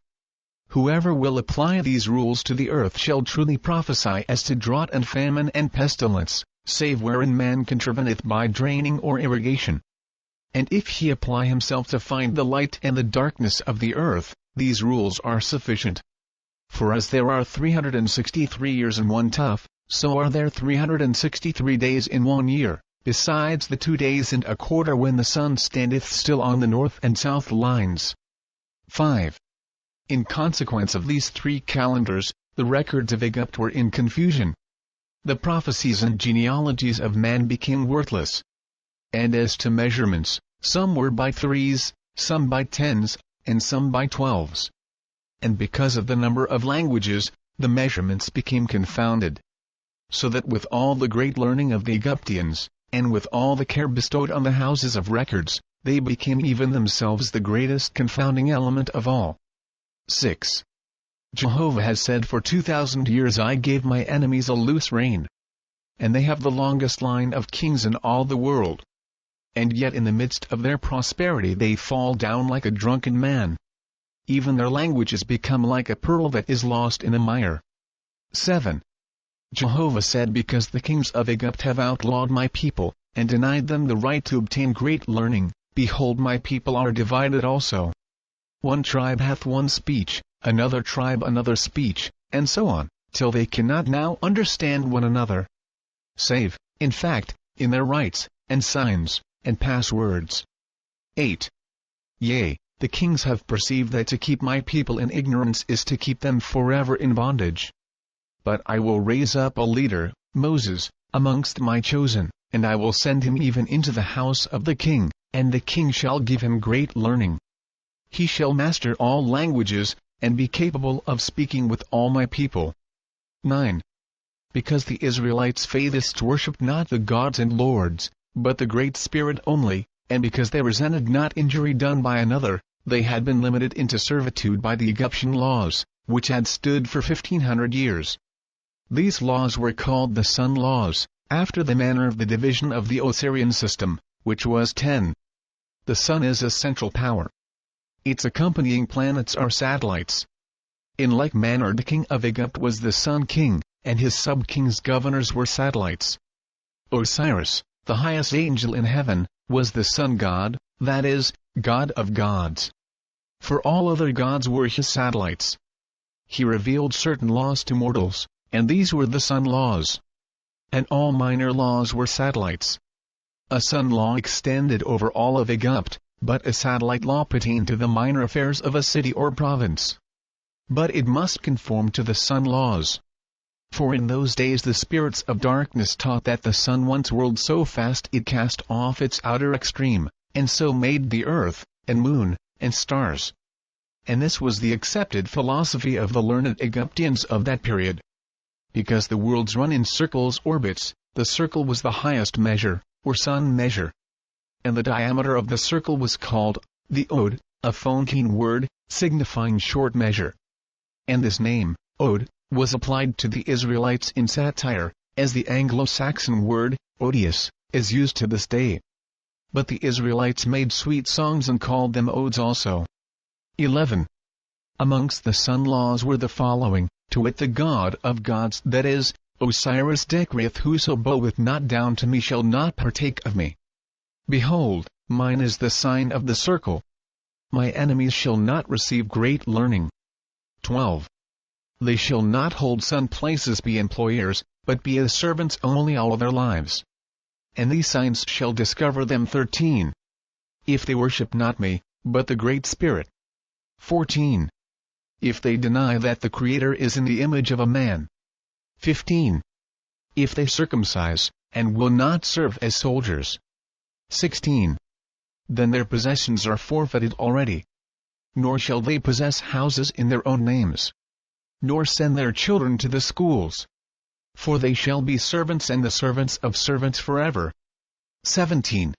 Whoever will apply these rules to the earth shall truly prophesy as to drought and famine and pestilence, save wherein man contraveneth by draining or irrigation. And if he apply himself to find the light and the darkness of the earth, these rules are sufficient. For as there are 363 years in 1 tuf, so are there 363 days in 1 year, besides the 2 days and a quarter when the sun standeth still on the north and south lines. 5. In consequence of these 3 calendars, the records of Egypt were in confusion. The prophecies and genealogies of man became worthless. And as to measurements, some were by 3s, some by 10s, and some by 12s. And because of the number of languages, the measurements became confounded. So that with all the great learning of the Egyptians, and with all the care bestowed on the houses of records, they became even themselves the greatest confounding element of all. 6. Jehovah has said, For 2,000 years I gave my enemies a loose rein. And they have the longest line of kings in all the world. And yet in the midst of their prosperity they fall down like a drunken man. Even their languages become like a pearl that is lost in a mire. 7. Jehovah said, Because the kings of Egypt have outlawed my people, and denied them the right to obtain great learning, behold, my people are divided also. 1 tribe hath 1 speech, another tribe another speech, and so on, till they cannot now understand one another. Save, in fact, in their rites, and signs, and passwords. 8. Yea, the kings have perceived that to keep my people in ignorance is to keep them forever in bondage. But I will raise up a leader, Moses, amongst my chosen, and I will send him even into the house of the king, and the king shall give him great learning. He shall master all languages, and be capable of speaking with all my people. 9. Because the Israelites' Faithists worshipped not the gods and lords, but the Great Spirit only, and because they resented not injury done by another, they had been limited into servitude by the Egyptian laws, which had stood for 1,500 years. These laws were called the sun laws, after the manner of the division of the Oahspe system, which was 10. The sun is a central power. Its accompanying planets are satellites. In like manner the king of Egypt was the sun king, and his sub-kings governors were satellites. Osiris, the highest angel in heaven, was the sun god, that is, God of gods. For all other gods were his satellites. He revealed certain laws to mortals, and these were the sun laws. And all minor laws were satellites. A sun law extended over all of Egypt, but a satellite law pertained to the minor affairs of a city or province. But it must conform to the sun laws. For in those days the spirits of darkness taught that the sun once whirled so fast it cast off its outer extreme, and so made the earth, and moon, and stars. And this was the accepted philosophy of the learned Egyptians of that period. Because the worlds run in circles orbits, the circle was the highest measure, or sun measure. And the diameter of the circle was called the ode, a Phoenician word, signifying short measure. And this name, ode, was applied to the Israelites in satire, as the Anglo-Saxon word, odious, is used to this day. But the Israelites made sweet songs and called them odes also. 11. Amongst the sun laws were the following, to wit, the God of gods, that is, Osiris decreeth, whoso boweth not down to me shall not partake of me. Behold, mine is the sign of the circle. My enemies shall not receive great learning. 12. They shall not hold sun places be employers, but be as servants only all their lives. And these signs shall discover them. 13. If they worship not me, but the Great Spirit. 14. If they deny that the Creator is in the image of a man. 15. If they circumcise, and will not serve as soldiers. 16. Then their possessions are forfeited already. Nor shall they possess houses in their own names. Nor send their children to the schools. For they shall be servants and the servants of servants forever. 17.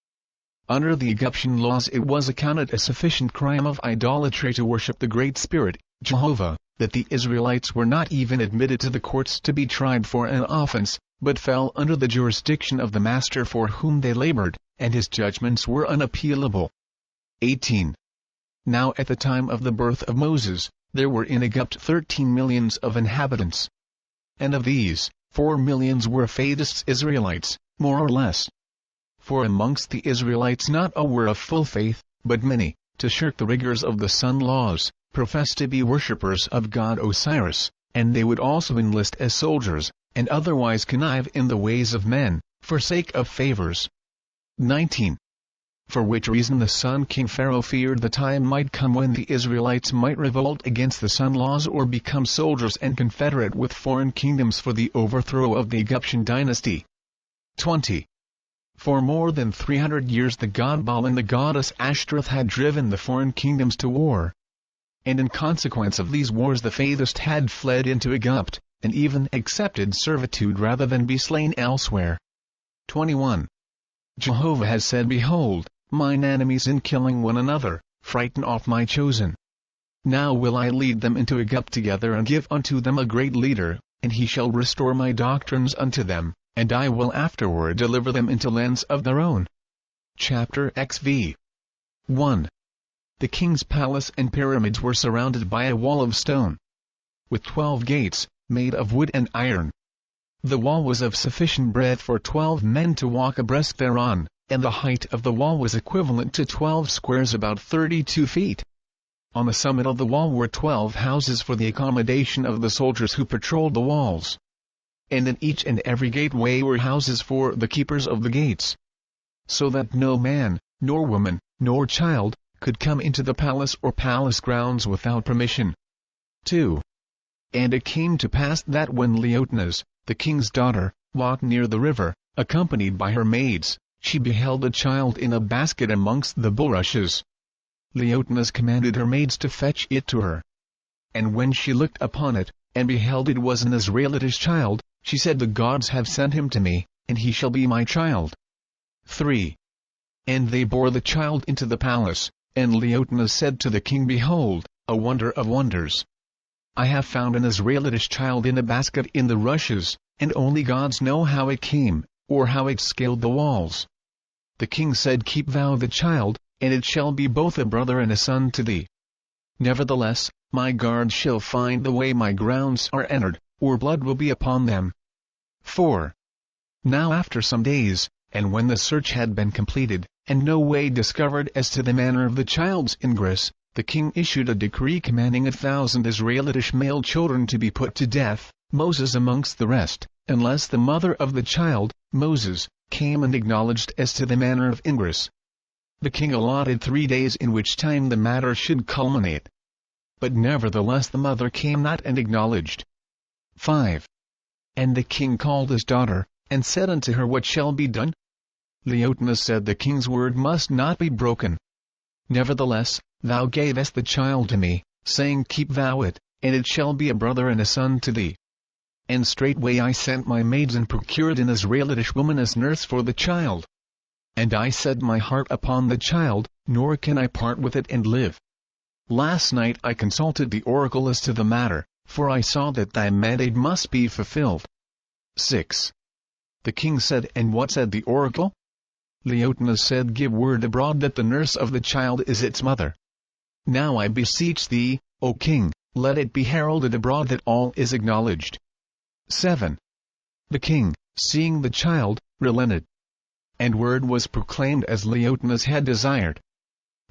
Under the Egyptian laws it was accounted a sufficient crime of idolatry to worship the Great Spirit, Jehovah, that the Israelites were not even admitted to the courts to be tried for an offense, but fell under the jurisdiction of the master for whom they labored, and his judgments were unappealable. 18. Now at the time of the birth of Moses, there were in Egypt 13 millions of inhabitants. And of these, 4 millions were Faithists, Israelites, more or less. For amongst the Israelites not all were of full faith, but many, to shirk the rigors of the sun laws, professed to be worshippers of god Osiris, and they would also enlist as soldiers, and otherwise connive in the ways of men, for sake of favors. 19. For which reason the Sun King Pharaoh feared the time might come when the Israelites might revolt against the sun laws or become soldiers and confederate with foreign kingdoms for the overthrow of the Egyptian dynasty. 20. For more than 300 years the god Baal and the goddess Ashtoreth had driven the foreign kingdoms to war. And in consequence of these wars the Faithists had fled into Egypt, and even accepted servitude rather than be slain elsewhere. 21. Jehovah has said, Behold, mine enemies in killing one another, frighten off my chosen. Now will I lead them into Egypt together and give unto them a great leader, and he shall restore my doctrines unto them, and I will afterward deliver them into lands of their own. Chapter XV. 1. The king's palace and pyramids were surrounded by a wall of stone, with 12 gates, made of wood and iron. The wall was of sufficient breadth for 12 men to walk abreast thereon, and the height of the wall was equivalent to 12 squares, about 32 feet. On the summit of the wall were 12 houses for the accommodation of the soldiers who patrolled the walls. And in each and every gateway were houses for the keepers of the gates, so that no man, nor woman, nor child, could come into the palace or palace grounds without permission. 2. And it came to pass that when Leotenes, the king's daughter, walked near the river, accompanied by her maids, she beheld a child in a basket amongst the bulrushes. Leotenes commanded her maids to fetch it to her. And when she looked upon it, and beheld it was an Israelitish child, she said, The gods have sent him to me, and he shall be my child. 3. And they bore the child into the palace, and Leotenes said to the king, Behold, a wonder of wonders! I have found an Israelitish child in a basket in the rushes, and only gods know how it came, or how it scaled the walls. The king said, Keep thou the child, and it shall be both a brother and a son to thee. Nevertheless, my guards shall find the way my grounds are entered, or blood will be upon them. 4. Now after some days, and when the search had been completed, and no way discovered as to the manner of the child's ingress, the king issued a decree commanding 1,000 Israelitish male children to be put to death, Moses amongst the rest, unless the mother of the child, Moses, came and acknowledged as to the manner of ingress. The king allotted 3 days in which time the matter should culminate. But nevertheless the mother came not and acknowledged. 5. And the king called his daughter, and said unto her, What shall be done? Leotina said, The king's word must not be broken. Nevertheless, thou gavest the child to me, saying, Keep thou it, and it shall be a brother and a son to thee. And straightway I sent my maids and procured an Israelitish woman as nurse for the child. And I set my heart upon the child, nor can I part with it and live. Last night I consulted the oracle as to the matter, for I saw that thy mandate must be fulfilled. 6. The king said, And what said the oracle? Leotina said, Give word abroad that the nurse of the child is its mother. Now I beseech thee, O king, let it be heralded abroad that all is acknowledged. 7. The king, seeing the child, relented. And word was proclaimed as Leotina's had desired.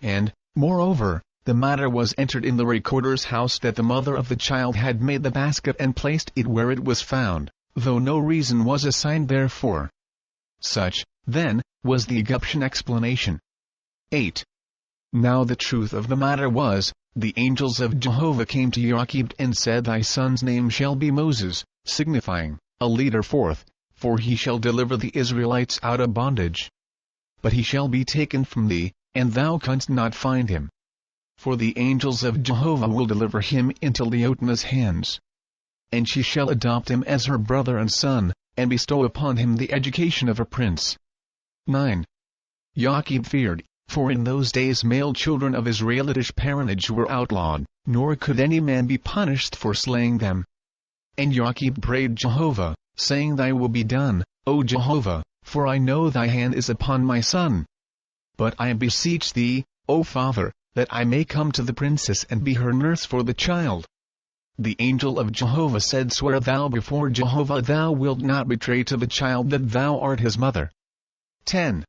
And, moreover, the matter was entered in the recorder's house that the mother of the child had made the basket and placed it where it was found, though no reason was assigned therefor. Such, then, was the Egyptian explanation. 8. Now the truth of the matter was, the angels of Jehovah came to Joachim and said, Thy son's name shall be Moses, signifying, a leader forth, for he shall deliver the Israelites out of bondage. But he shall be taken from thee, and thou canst not find him. For the angels of Jehovah will deliver him into Leotina's hands. And she shall adopt him as her brother and son, and bestow upon him the education of a prince. 9. Joachim feared, for in those days male children of Israelitish parentage were outlawed, nor could any man be punished for slaying them. And Joachim prayed Jehovah, saying, Thy will be done, O Jehovah, for I know thy hand is upon my son. But I beseech thee, O Father, that I may come to the princess and be her nurse for the child. The angel of Jehovah said, Swear thou before Jehovah thou wilt not betray to the child that thou art his mother. 10.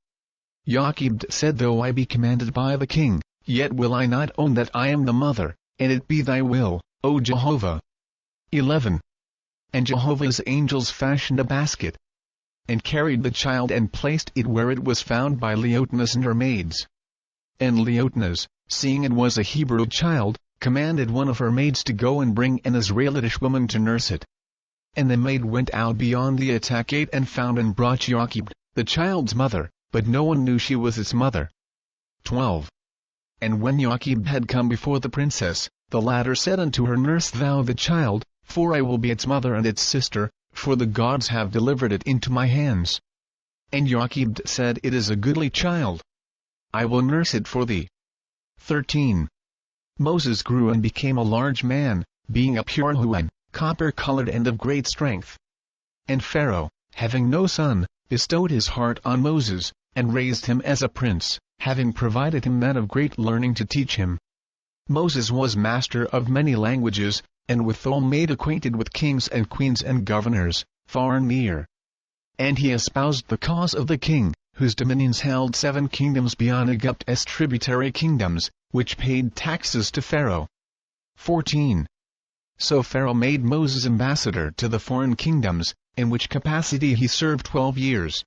Joachim said, Though I be commanded by the king, yet will I not own that I am the mother, and it be thy will, O Jehovah. 11. And Jehovah's angels fashioned a basket, and carried the child and placed it where it was found by Leotinas and her maids. And Leotinas, seeing it was a Hebrew child, commanded one of her maids to go and bring an Israelitish woman to nurse it. And the maid went out beyond the attack gate and found and brought Joachim, the child's mother, but no one knew she was its mother. 12. And when Joachim had come before the princess, the latter said unto her, Nurse thou the child, for I will be its mother and its sister, for the gods have delivered it into my hands. And Joachim said, It is a goodly child. I will nurse it for thee. 13. Moses grew and became a large man, being a pure huan, copper-colored and of great strength. And Pharaoh, having no son, bestowed his heart on Moses, and raised him as a prince, having provided him men of great learning to teach him. Moses was master of many languages, and withal made acquainted with kings and queens and governors, far and near. And he espoused the cause of the king, whose dominions held 7 kingdoms beyond Egypt's tributary kingdoms, which paid taxes to Pharaoh. 14. So Pharaoh made Moses ambassador to the foreign kingdoms, in which capacity he served 12 years.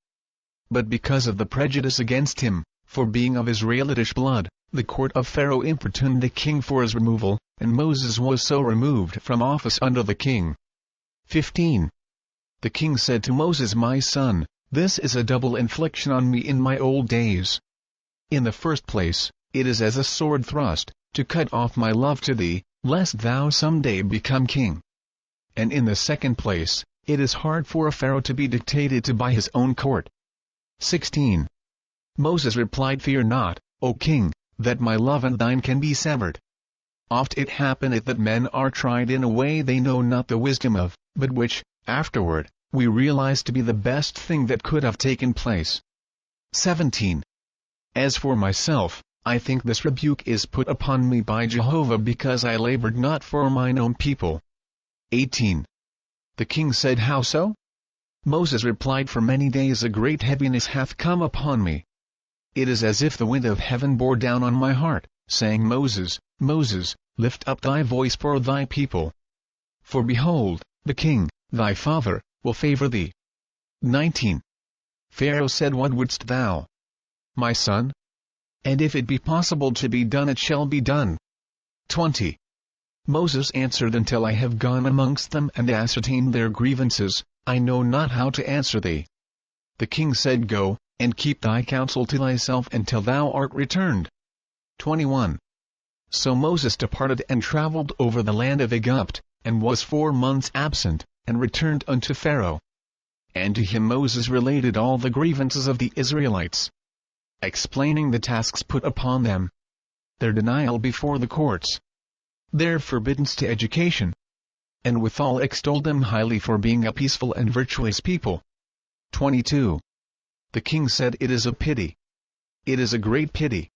But because of the prejudice against him, for being of Israelitish blood, the court of Pharaoh importuned the king for his removal, and Moses was so removed from office under the king. 15. The king said to Moses, My son, this is a double infliction on me in my old days. In the first place, it is as a sword thrust, to cut off my love to thee, lest thou some day become king. And in the second place, it is hard for a Pharaoh to be dictated to by his own court. 16. Moses replied, Fear not, O king, that my love and thine can be severed. Oft it happeneth that men are tried in a way they know not the wisdom of, but which, afterward, we realize to be the best thing that could have taken place. 17. As for myself, I think this rebuke is put upon me by Jehovah because I labored not for mine own people. 18. The king said, How so? Moses replied, For many days a great heaviness hath come upon me. It is as if the wind of heaven bore down on my heart, saying, Moses, Moses, lift up thy voice for thy people. For behold, the king, thy father, will favor thee. 19. Pharaoh said, What wouldst thou? My son? And if it be possible to be done, it shall be done. 20. Moses answered, Until I have gone amongst them and ascertained their grievances, I know not how to answer thee. The king said, Go, and keep thy counsel to thyself until thou art returned. 21. So Moses departed and travelled over the land of Egypt, and was 4 months absent, and returned unto Pharaoh. And to him Moses related all the grievances of the Israelites, explaining the tasks put upon them, their denial before the courts, their forbiddance to education, and withal extolled them highly for being a peaceful and virtuous people. 22. The king said, It is a pity. It is a great pity.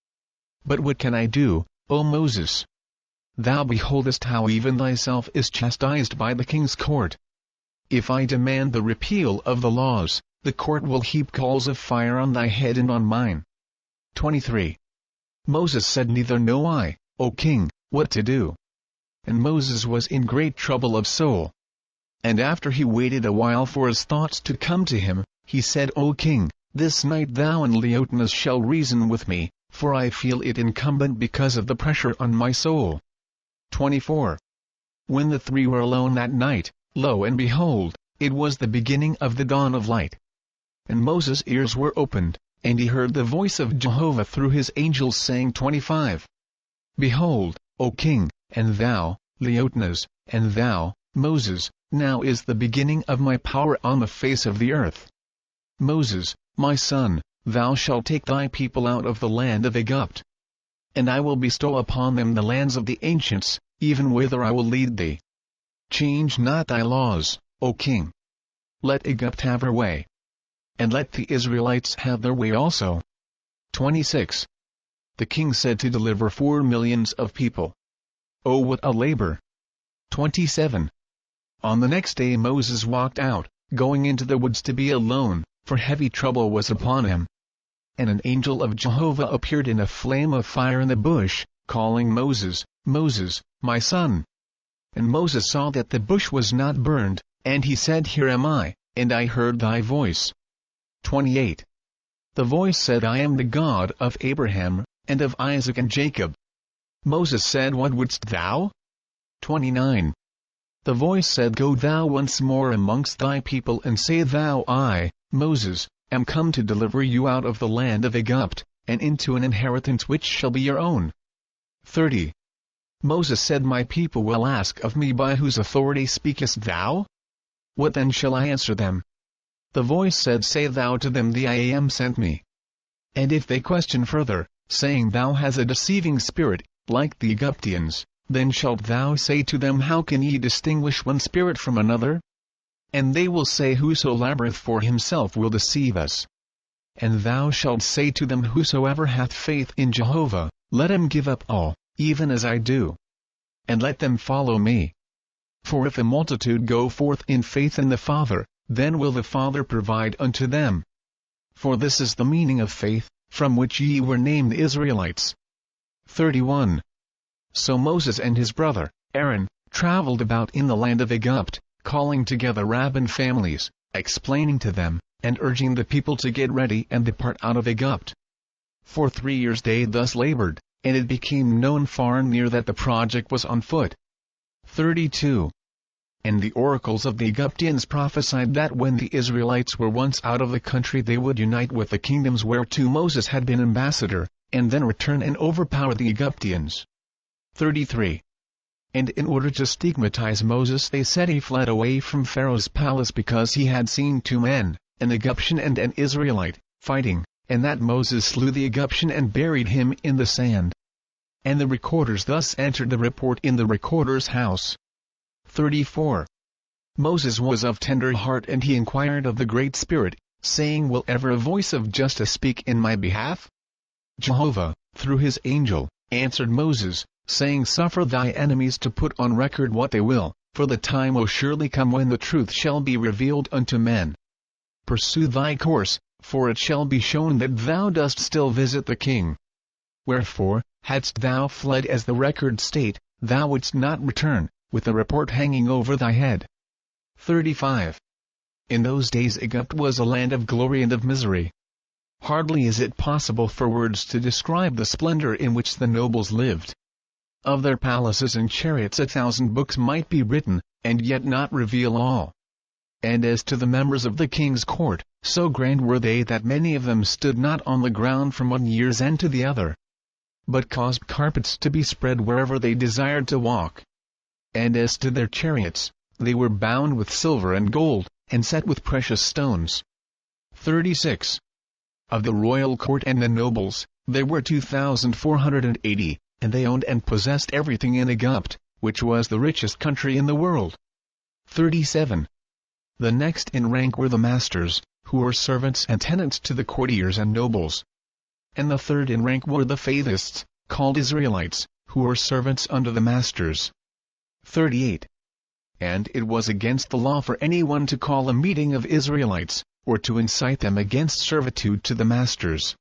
But what can I do, O Moses? Thou beholdest how even thyself is chastised by the king's court. If I demand the repeal of the laws, the court will heap coals of fire on thy head and on mine. 23. Moses said, Neither know I, O king, what to do. And Moses was in great trouble of soul. And after he waited a while for his thoughts to come to him, he said, O king, this night thou and Leotinas shall reason with me, for I feel it incumbent because of the pressure on my soul. 24. When the three were alone that night, lo and behold, it was the beginning of the dawn of light. And Moses' ears were opened, and he heard the voice of Jehovah through his angels saying. 25. Behold, O king, and thou, Leotinas, and thou, Moses, now is the beginning of my power on the face of the earth. Moses, my son, thou shalt take thy people out of the land of Egypt. And I will bestow upon them the lands of the ancients, even whither I will lead thee. Change not thy laws, O king. Let Egypt have her way. And let the Israelites have their way also. 26. The king said to deliver 4 millions of people. Oh, what a labor! 27. On the next day Moses walked out, going into the woods to be alone, for heavy trouble was upon him. And an angel of Jehovah appeared in a flame of fire in the bush, calling Moses, Moses, my son. And Moses saw that the bush was not burned, and he said, Here am I, and I heard thy voice. 28. The voice said, I am the God of Abraham, and of Isaac and Jacob. Moses said, What wouldst thou? 29. The voice said, Go thou once more amongst thy people and say, Thou, I, Moses, am come to deliver you out of the land of Egypt, and into an inheritance which shall be your own. 30. Moses said, My people will ask of me, By whose authority speakest thou? What then shall I answer them? The voice said, Say thou to them, The I Am sent me. And if they question further, saying, Thou hast a deceiving spirit, like the Egyptians, then shalt thou say to them, How can ye distinguish one spirit from another? And they will say, Whoso laboureth for himself will deceive us. And thou shalt say to them, Whosoever hath faith in Jehovah, let him give up all, even as I do. And let them follow me. For if a multitude go forth in faith in the Father, then will the Father provide unto them. For this is the meaning of faith, from which ye were named Israelites. 31. So Moses and his brother, Aaron, travelled about in the land of Egypt, calling together rabbin families, explaining to them, and urging the people to get ready and depart out of Egypt. For 3 years they thus labored, and it became known far and near that the project was on foot. 32. And the oracles of the Egyptians prophesied that when the Israelites were once out of the country they would unite with the kingdoms whereto Moses had been ambassador, and then return and overpower the Egyptians. 33. And in order to stigmatize Moses they said he fled away from Pharaoh's palace because he had seen 2 men, an Egyptian and an Israelite, fighting, and that Moses slew the Egyptian and buried him in the sand. And the recorders thus entered the report in the recorder's house. 34. Moses was of tender heart, and he inquired of the Great Spirit, saying, Will ever a voice of justice speak in my behalf? Jehovah, through his angel, answered Moses, saying, Suffer thy enemies to put on record what they will, for the time will surely come when the truth shall be revealed unto men. Pursue thy course, for it shall be shown that thou dost still visit the king. Wherefore, hadst thou fled as the record state, thou wouldst not return, with the report hanging over thy head. 35. In those days Egypt was a land of glory and of misery. Hardly is it possible for words to describe the splendor in which the nobles lived. Of their palaces and chariots 1,000 books might be written, and yet not reveal all. And as to the members of the king's court, so grand were they that many of them stood not on the ground from one year's end to the other, but caused carpets to be spread wherever they desired to walk. And as to their chariots, they were bound with silver and gold, and set with precious stones. 36. Of the royal court and the nobles, there were 2,480, and they owned and possessed everything in Egypt, which was the richest country in the world. 37. The next in rank were the masters, who were servants and tenants to the courtiers and nobles. And the third in rank were the Faithists, called Israelites, who were servants under the masters. 38. And it was against the law for anyone to call a meeting of Israelites, or to incite them against servitude to the masters.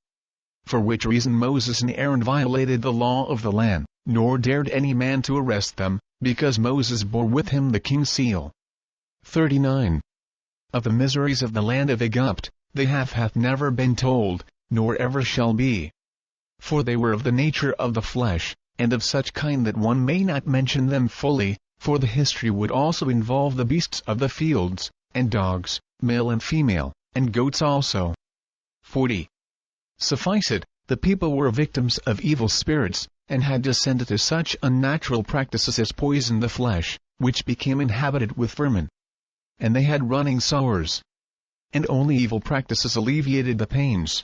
For which reason Moses and Aaron violated the law of the land, nor dared any man to arrest them, because Moses bore with him the king's seal. 39. Of the miseries of the land of Egypt, the half hath never been told, nor ever shall be. For they were of the nature of the flesh, and of such kind that one may not mention them fully, for the history would also involve the beasts of the fields, and dogs, male and female, and goats also. 40. Suffice it, the people were victims of evil spirits, and had descended to such unnatural practices as poisoned the flesh, which became inhabited with vermin. And they had running sores. And only evil practices alleviated the pains.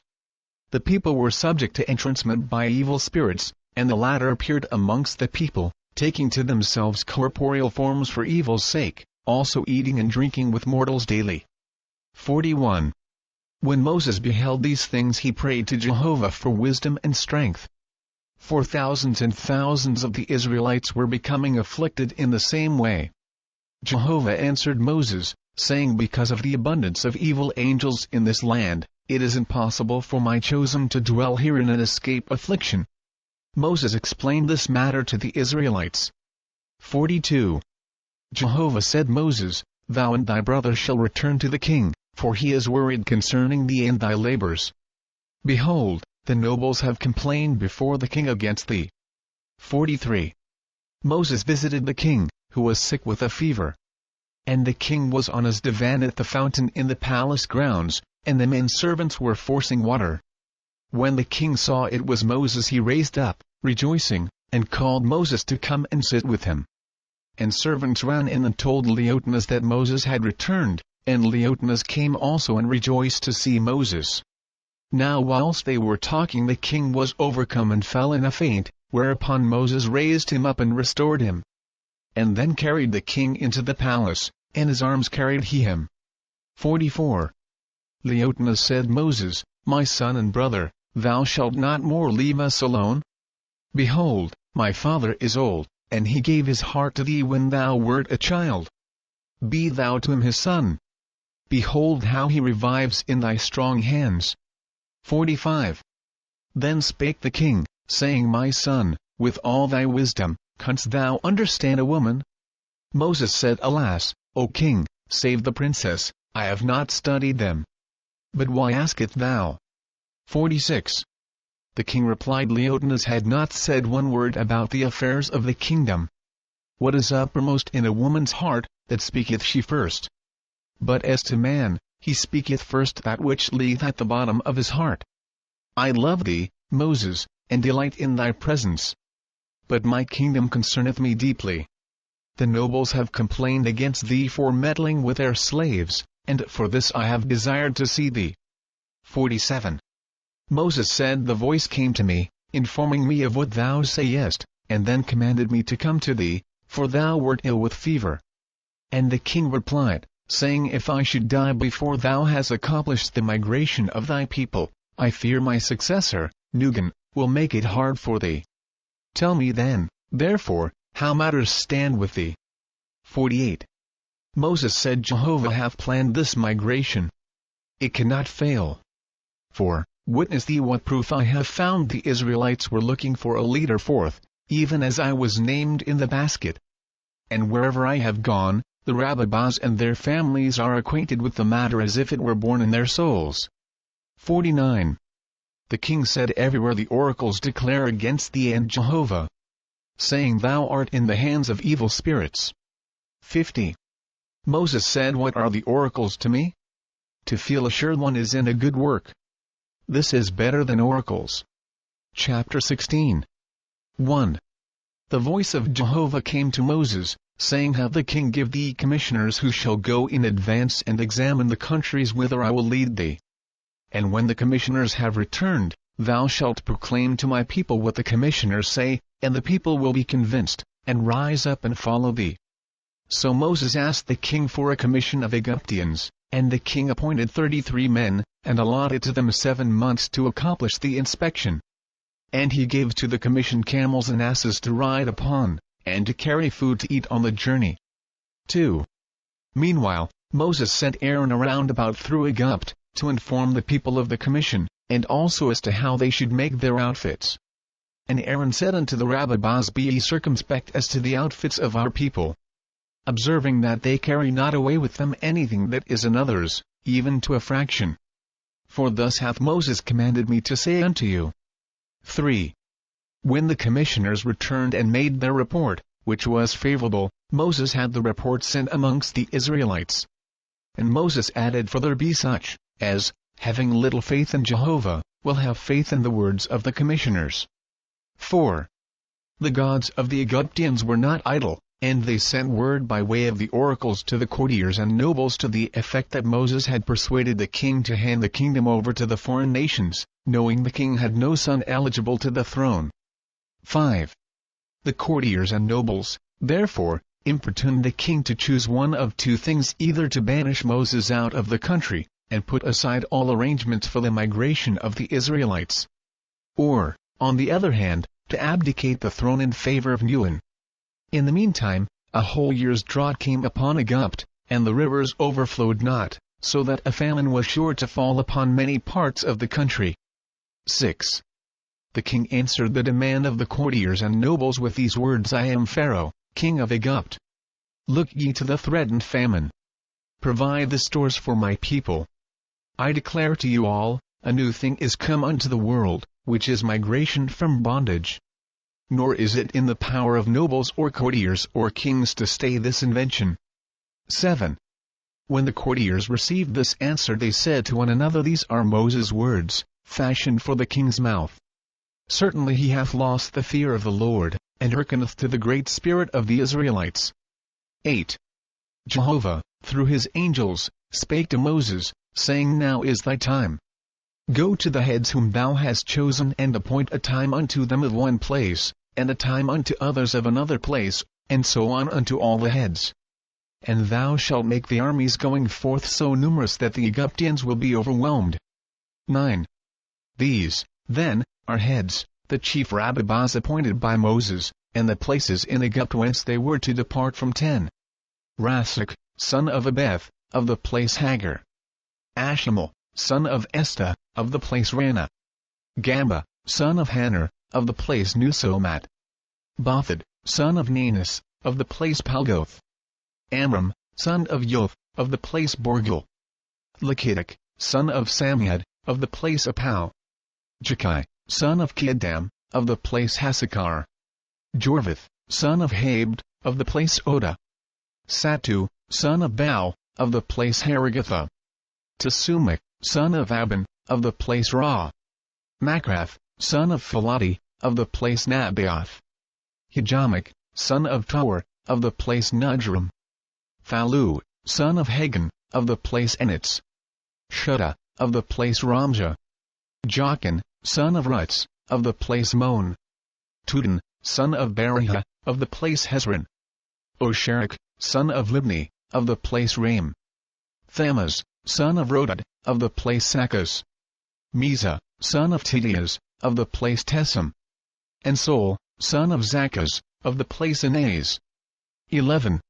The people were subject to entrancement by evil spirits, and the latter appeared amongst the people, taking to themselves corporeal forms for evil's sake, also eating and drinking with mortals daily. 41. When Moses beheld these things he prayed to Jehovah for wisdom and strength. For thousands and thousands of the Israelites were becoming afflicted in the same way. Jehovah answered Moses, saying, because of the abundance of evil angels in this land, it is impossible for my chosen to dwell herein and escape affliction. Moses explained this matter to the Israelites. 42. Jehovah said, Moses, thou and thy brother shall return to the king, for he is worried concerning thee and thy labors. Behold, the nobles have complained before the king against thee. 43. Moses visited the king, who was sick with a fever. And the king was on his divan at the fountain in the palace grounds, and the men servants were forcing water. When the king saw it was Moses he raised up, rejoicing, and called Moses to come and sit with him. And servants ran in and told Leotinas that Moses had returned, and Leotinas came also and rejoiced to see Moses. Now whilst they were talking the king was overcome and fell in a faint, whereupon Moses raised him up and restored him. And then carried the king into the palace, and his arms carried he him. 44. Leotinas said, Moses, my son and brother, thou shalt not more leave us alone? Behold, my father is old, and he gave his heart to thee when thou wert a child. Be thou to him his son. Behold how he revives in thy strong hands. 45. Then spake the king, saying, My son, with all thy wisdom, canst thou understand a woman? Moses said, Alas, O king, save the princess, I have not studied them. But why askest thou? 46. The king replied, Leotinas had not said one word about the affairs of the kingdom. What is uppermost in a woman's heart, that speaketh she first. But as to man, he speaketh first that which lieth at the bottom of his heart. I love thee, Moses, and delight in thy presence. But my kingdom concerneth me deeply. The nobles have complained against thee for meddling with their slaves, and for this I have desired to see thee. 47. Moses said, The voice came to me, informing me of what thou sayest, and then commanded me to come to thee, for thou wert ill with fever. And the king replied, saying, If I should die before thou hast accomplished the migration of thy people, I fear my successor, Nugan, will make it hard for thee. Tell me then, therefore, how matters stand with thee. 48. Moses said, Jehovah hath planned this migration. It cannot fail. For, witness thee what proof I have found. The Israelites were looking for a leader forth, even as I was named in the basket. And wherever I have gone, the Rabbis and their families are acquainted with the matter as if it were born in their souls. 49. The king said, Everywhere the oracles declare against thee and Jehovah, saying, Thou art in the hands of evil spirits. 50. Moses said, "What are the oracles to me? To feel assured one is in a good work. This is better than oracles." Chapter 16. 1. The voice of Jehovah came to Moses, saying, "Have the king give thee commissioners who shall go in advance and examine the countries whither I will lead thee. And when the commissioners have returned, thou shalt proclaim to my people what the commissioners say, and the people will be convinced, and rise up and follow thee." So Moses asked the king for a commission of Egyptians, and the king appointed 33 men, and allotted to them 7 months to accomplish the inspection. And he gave to the commission camels and asses to ride upon, and to carry food to eat on the journey. 2. Meanwhile, Moses sent Aaron around about through Egypt, to inform the people of the commission, and also as to how they should make their outfits. And Aaron said unto the Rabbis, "Be ye circumspect as to the outfits of our people, observing that they carry not away with them anything that is another's, even to a fraction. For thus hath Moses commanded me to say unto you." 3. When the commissioners returned and made their report, which was favorable, Moses had the report sent amongst the Israelites. And Moses added, "For there be such, as, having little faith in Jehovah, will have faith in the words of the commissioners." 4. The gods of the Egyptians were not idle, and they sent word by way of the oracles to the courtiers and nobles to the effect that Moses had persuaded the king to hand the kingdom over to the foreign nations, knowing the king had no son eligible to the throne. 5. The courtiers and nobles, therefore, importuned the king to choose one of 2 things: either to banish Moses out of the country, and put aside all arrangements for the migration of the Israelites, or, on the other hand, to abdicate the throne in favor of Nun. In the meantime, a whole year's drought came upon Egypt, and the rivers overflowed not, so that a famine was sure to fall upon many parts of the country. 6. The king answered the demand of the courtiers and nobles with these words: "I am Pharaoh, king of Egypt. Look ye to the threatened famine. Provide the stores for my people. I declare to you all, a new thing is come unto the world, which is migration from bondage. Nor is it in the power of nobles or courtiers or kings to stay this invention." 7. When the courtiers received this answer, they said to one another, "These are Moses' words, fashioned for the king's mouth. Certainly he hath lost the fear of the Lord, and hearkeneth to the great spirit of the Israelites." 8. Jehovah, through his angels, spake to Moses, saying, "Now is thy time. Go to the heads whom thou hast chosen, and appoint a time unto them of one place, and a time unto others of another place, and so on unto all the heads. And thou shalt make the armies going forth so numerous that the Egyptians will be overwhelmed." 9. These, then, are heads, the chief rabbis appointed by Moses, and the places in Egypt whence they were to depart from: 10. Rasach, son of Abeth, of the place Hagar. Ashemel, son of Estah, of the place Rana. Gamba, son of Hanar, of the place Nusomat. Bothad, son of Nanus, of the place Palgoth. Amram, son of Yoth, of the place Borgil. Lachitic, son of Samad, of the place Apau. Jekai, son of Kedam, of the place Hassakar. Jorvith, son of Habd, of the place Oda. Satu, son of Bao, of the place Haragatha. Tesumach, son of Aban, of the place Ra. Makrath, son of Philati, of the place Nabaioth. Hijamach, son of Tor, of the place Nudram. Phalu, son of Hagan, of the place Enitz. Shutta, of the place Ramja. Jachin, son of Rutz, of the place Mon. Tudin, son of Beriah, of the place Hezron. Osherak, son of Libni, of the place Raim. Thamaz, son of Rodad, of the place Sakkas. Misa, son of Tidias, of the place Tessim. And Sol, son of Zakkas, of the place Anais. 11.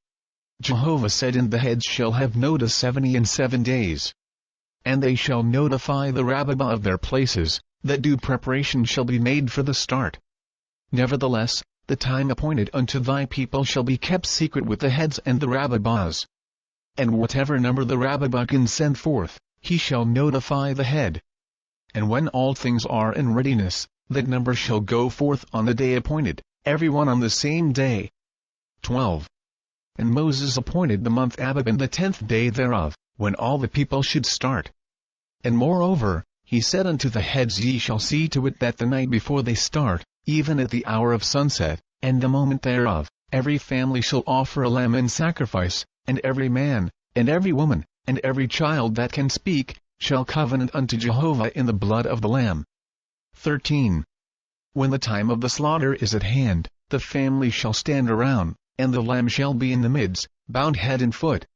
Jehovah said, "And the heads shall have notice 70 days. And they shall notify the rabbis of their places, that due preparation shall be made for the start. Nevertheless, the time appointed unto thy people shall be kept secret with the heads and the rabbis. And whatever number the rabbi can send forth, he shall notify the head. And when all things are in readiness, that number shall go forth on the day appointed, every one on the same day." 12. And Moses appointed the month Abib and the 10th day thereof, when all the people should start. And moreover, he said unto the heads, Ye shall see to it that the night before they start, even at the hour of sunset, and the moment thereof, every family shall offer a lamb in sacrifice, and every man, and every woman, and every child that can speak, shall covenant unto Jehovah in the blood of the lamb. 13. When the time of the slaughter is at hand, the family shall stand around, and the lamb shall be in the midst, bound head and foot.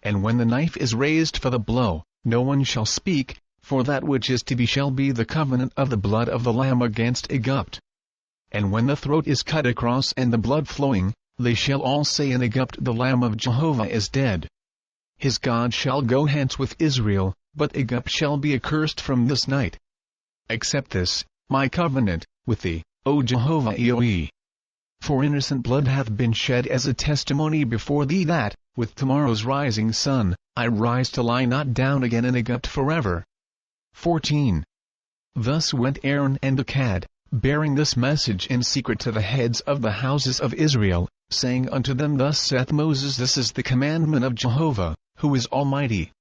And when the knife is raised for the blow, no one shall speak, for that which is to be shall be the covenant of the blood of the lamb against Egypt. And when the throat is cut across and the blood flowing, they shall all say in Egypt, The Lamb of Jehovah is dead. His God shall go hence with Israel, but Egypt shall be accursed from this night. Accept this, my covenant, with thee, O Jehovah Elohim. For innocent blood hath been shed as a testimony before thee that, with tomorrow's rising sun, I rise to lie not down again in Egypt forever. 14. Thus went Aaron and Akkad, bearing this message in secret to the heads of the houses of Israel, saying unto them, Thus saith Moses, This is the commandment of Jehovah, who is Almighty.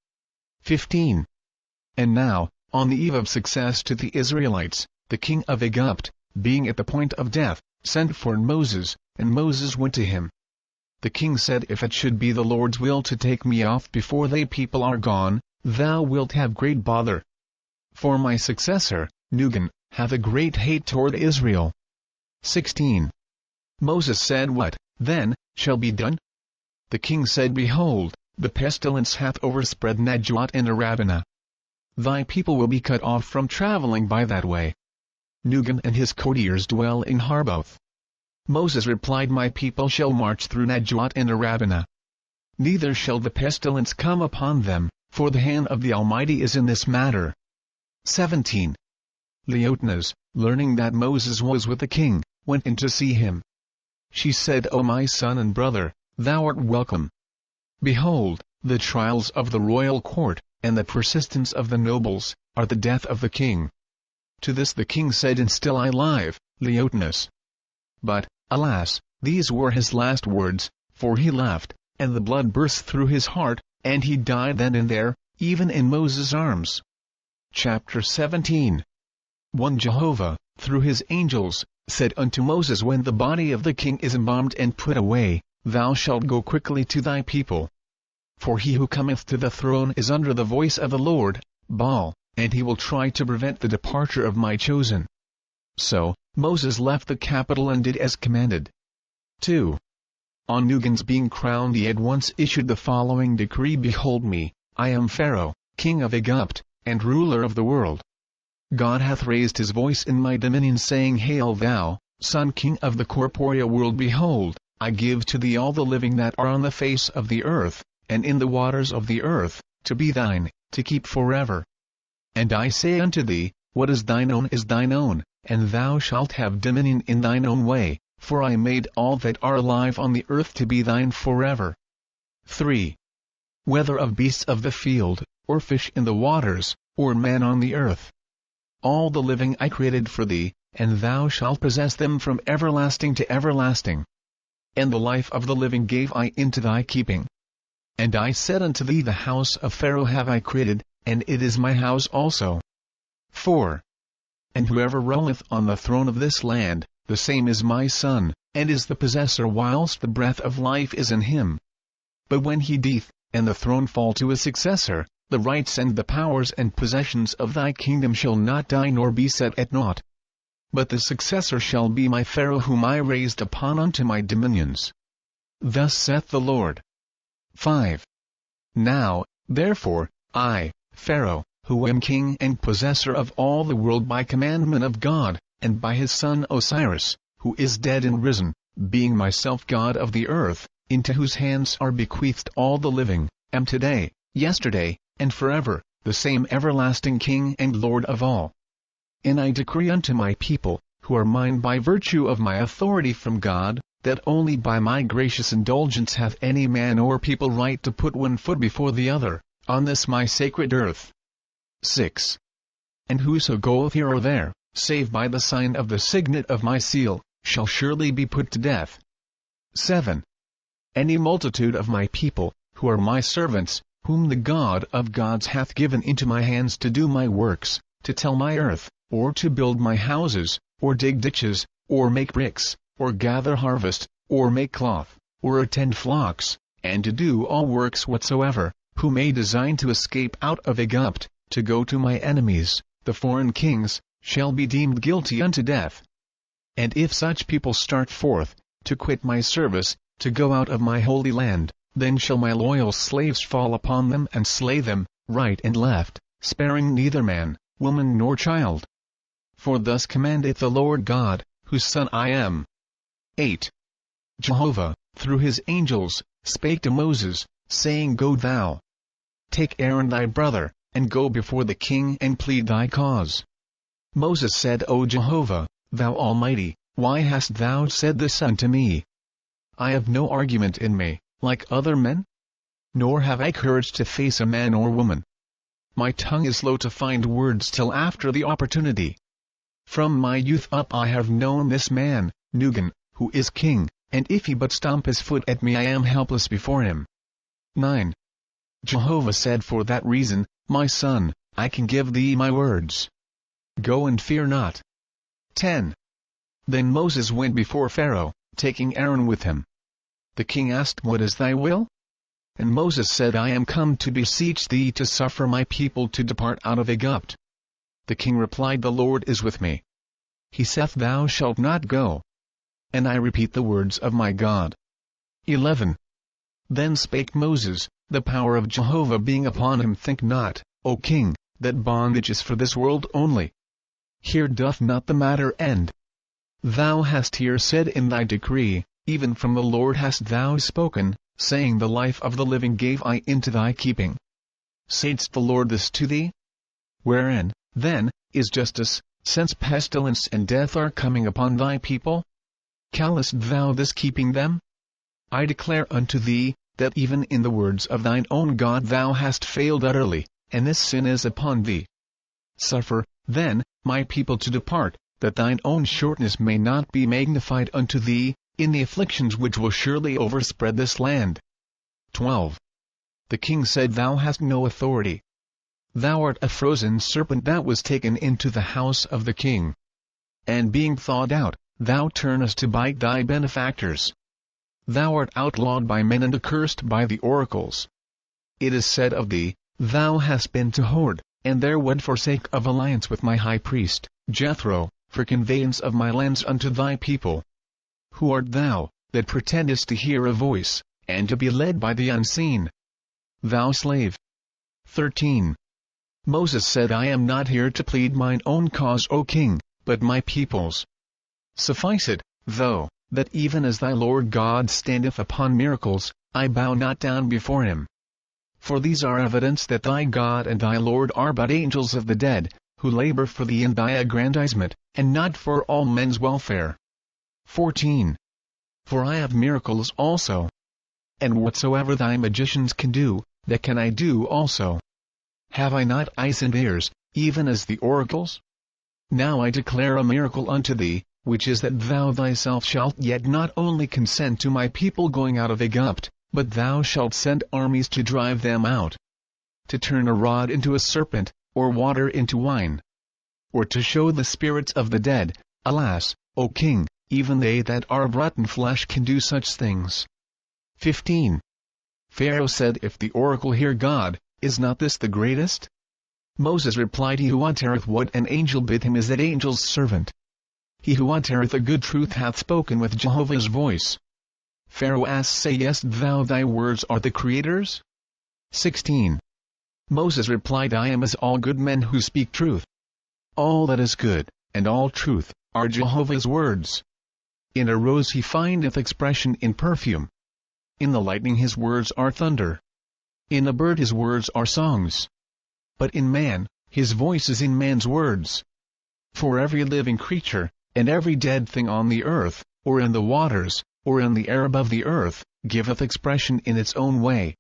15. And now, on the eve of success to the Israelites, the king of Egypt, being at the point of death, sent for Moses, and Moses went to him. The king said, If it should be the Lord's will to take me off before they people are gone, thou wilt have great bother. For my successor, Nugan, hath a great hate toward Israel. 16. Moses said, What, then, shall be done? The king said, Behold, the pestilence hath overspread Najot and Arabana. Thy people will be cut off from traveling by that way. Nugan and his courtiers dwell in Harboth. Moses replied, My people shall march through Najot and Arabana. Neither shall the pestilence come upon them, for the hand of the Almighty is in this matter. 17. Leotnas, learning that Moses was with the king, went in to see him. She said, O my son and brother, thou art welcome. Behold, the trials of the royal court, and the persistence of the nobles, are the death of the king. To this the king said, And still I live, Leotnas. But, alas, these were his last words, for he left, and the blood burst through his heart, and he died then and there, even in Moses' arms. Chapter 17. 1 Jehovah, through his angels, said unto Moses, When the body of the king is embalmed and put away, thou shalt go quickly to thy people. For he who cometh to the throne is under the voice of the Lord, Baal, and he will try to prevent the departure of my chosen. So, Moses left the capital and did as commanded. 2. On Nugan's being crowned, he at once issued the following decree, Behold me, I am Pharaoh, king of Egypt, and ruler of the world. God hath raised his voice in my dominion, saying, Hail thou, son king of the corporeal world, behold, I give to thee all the living that are on the face of the earth, and in the waters of the earth, to be thine, to keep forever. And I say unto thee, What is thine own is thine own, and thou shalt have dominion in thine own way, for I made all that are alive on the earth to be thine forever. 3. Whether of beasts of the field, or fish in the waters, or man on the earth, all the living I created for thee, and thou shalt possess them from everlasting to everlasting. And the life of the living gave I into thy keeping. And I said unto thee, The house of Pharaoh have I created, and it is my house also. 4. And whoever ruleth on the throne of this land, the same is my son, and is the possessor whilst the breath of life is in him. But when he dieth, and the throne fall to a successor, the rights and the powers and possessions of thy kingdom shall not die nor be set at naught. But the successor shall be my Pharaoh, whom I raised upon unto my dominions. Thus saith the Lord. 5. Now, therefore, I, Pharaoh, who am king and possessor of all the world by commandment of God, and by his son Osiris, who is dead and risen, being myself God of the earth, into whose hands are bequeathed all the living, am today, yesterday, and forever, the same everlasting King and Lord of all. And I decree unto my people, who are mine by virtue of my authority from God, that only by my gracious indulgence hath any man or people right to put one foot before the other, on this my sacred earth. 6. And whoso goeth here or there, save by the sign of the signet of my seal, shall surely be put to death. 7. any multitude of my people, who are my servants, whom the God of gods hath given into my hands to do my works, to till my earth, or to build my houses, or dig ditches, or make bricks, or gather harvest, or make cloth, or attend flocks, and to do all works whatsoever, who may design to escape out of Egypt, to go to my enemies, the foreign kings, shall be deemed guilty unto death. And if such people start forth, to quit my service, to go out of my holy land, then shall my loyal slaves fall upon them and slay them, right and left, sparing neither man, woman nor child. For thus commandeth the Lord God, whose son I am. 8. Jehovah, through his angels, spake to Moses, saying, Go thou, take Aaron thy brother, and go before the king and plead thy cause. Moses said, O Jehovah, thou Almighty, why hast thou said this unto me? I have no argument in me, like other men, nor have I courage to face a man or woman. My tongue is slow to find words till after the opportunity. From my youth up I have known this man, Nugan, who is king, and if he but stamp his foot at me I am helpless before him. 9. Jehovah said, For that reason, my son, I can give thee my words. Go and fear not. 10. Then Moses went before Pharaoh, taking Aaron with him. The king asked, What is thy will? And Moses said, I am come to beseech thee to suffer my people to depart out of Egypt. The king replied, The Lord is with me. He saith, Thou shalt not go. And I repeat the words of my God. 11. Then spake Moses, the power of Jehovah being upon him, Think not, O king, that bondage is for this world only. Here doth not the matter end. Thou hast here said in thy decree, even from the Lord hast thou spoken, saying, The life of the living gave I into thy keeping. Saidst the Lord this to thee? Wherein, then, is justice, since pestilence and death are coming upon thy people? Callest thou this keeping them? I declare unto thee, that even in the words of thine own God thou hast failed utterly, and this sin is upon thee. Suffer, then, my people to depart, that thine own shortness may not be magnified unto thee, in the afflictions which will surely overspread this land. 12. The king said, Thou hast no authority. Thou art a frozen serpent that was taken into the house of the king. And being thawed out, thou turnest to bite thy benefactors. Thou art outlawed by men and accursed by the oracles. It is said of thee, Thou hast been to Hord, and there went for sake of alliance with my high priest, Jethro, for conveyance of my lands unto thy people. Who art thou, that pretendest to hear a voice, and to be led by the unseen? Thou slave. 13. Moses said, I am not here to plead mine own cause, O king, but my people's. Suffice it, though, that even as thy Lord God standeth upon miracles, I bow not down before him. For these are evidence that thy God and thy Lord are but angels of the dead, who labor for thee in thy aggrandizement, and not for all men's welfare. 14. For I have miracles also. And whatsoever thy magicians can do, that can I do also. Have I not eyes and ears, even as the oracles? Now I declare a miracle unto thee, which is that thou thyself shalt yet not only consent to my people going out of Egypt, but thou shalt send armies to drive them out. To turn a rod into a serpent, or water into wine. Or to show the spirits of the dead, alas, O king, even they that are of rotten flesh can do such things. 15. Pharaoh said, If the oracle hear God, is not this the greatest? Moses replied, He who uttereth what an angel bid him is that angel's servant. He who uttereth a good truth hath spoken with Jehovah's voice. Pharaoh asked, Sayest thou thy words are the Creator's? 16. Moses replied, I am as all good men who speak truth. All that is good, and all truth, are Jehovah's words. In a rose he findeth expression in perfume. In the lightning his words are thunder. In a bird his words are songs. But in man, his voice is in man's words. For every living creature, and every dead thing on the earth, or in the waters, or in the air above the earth, giveth expression in its own way.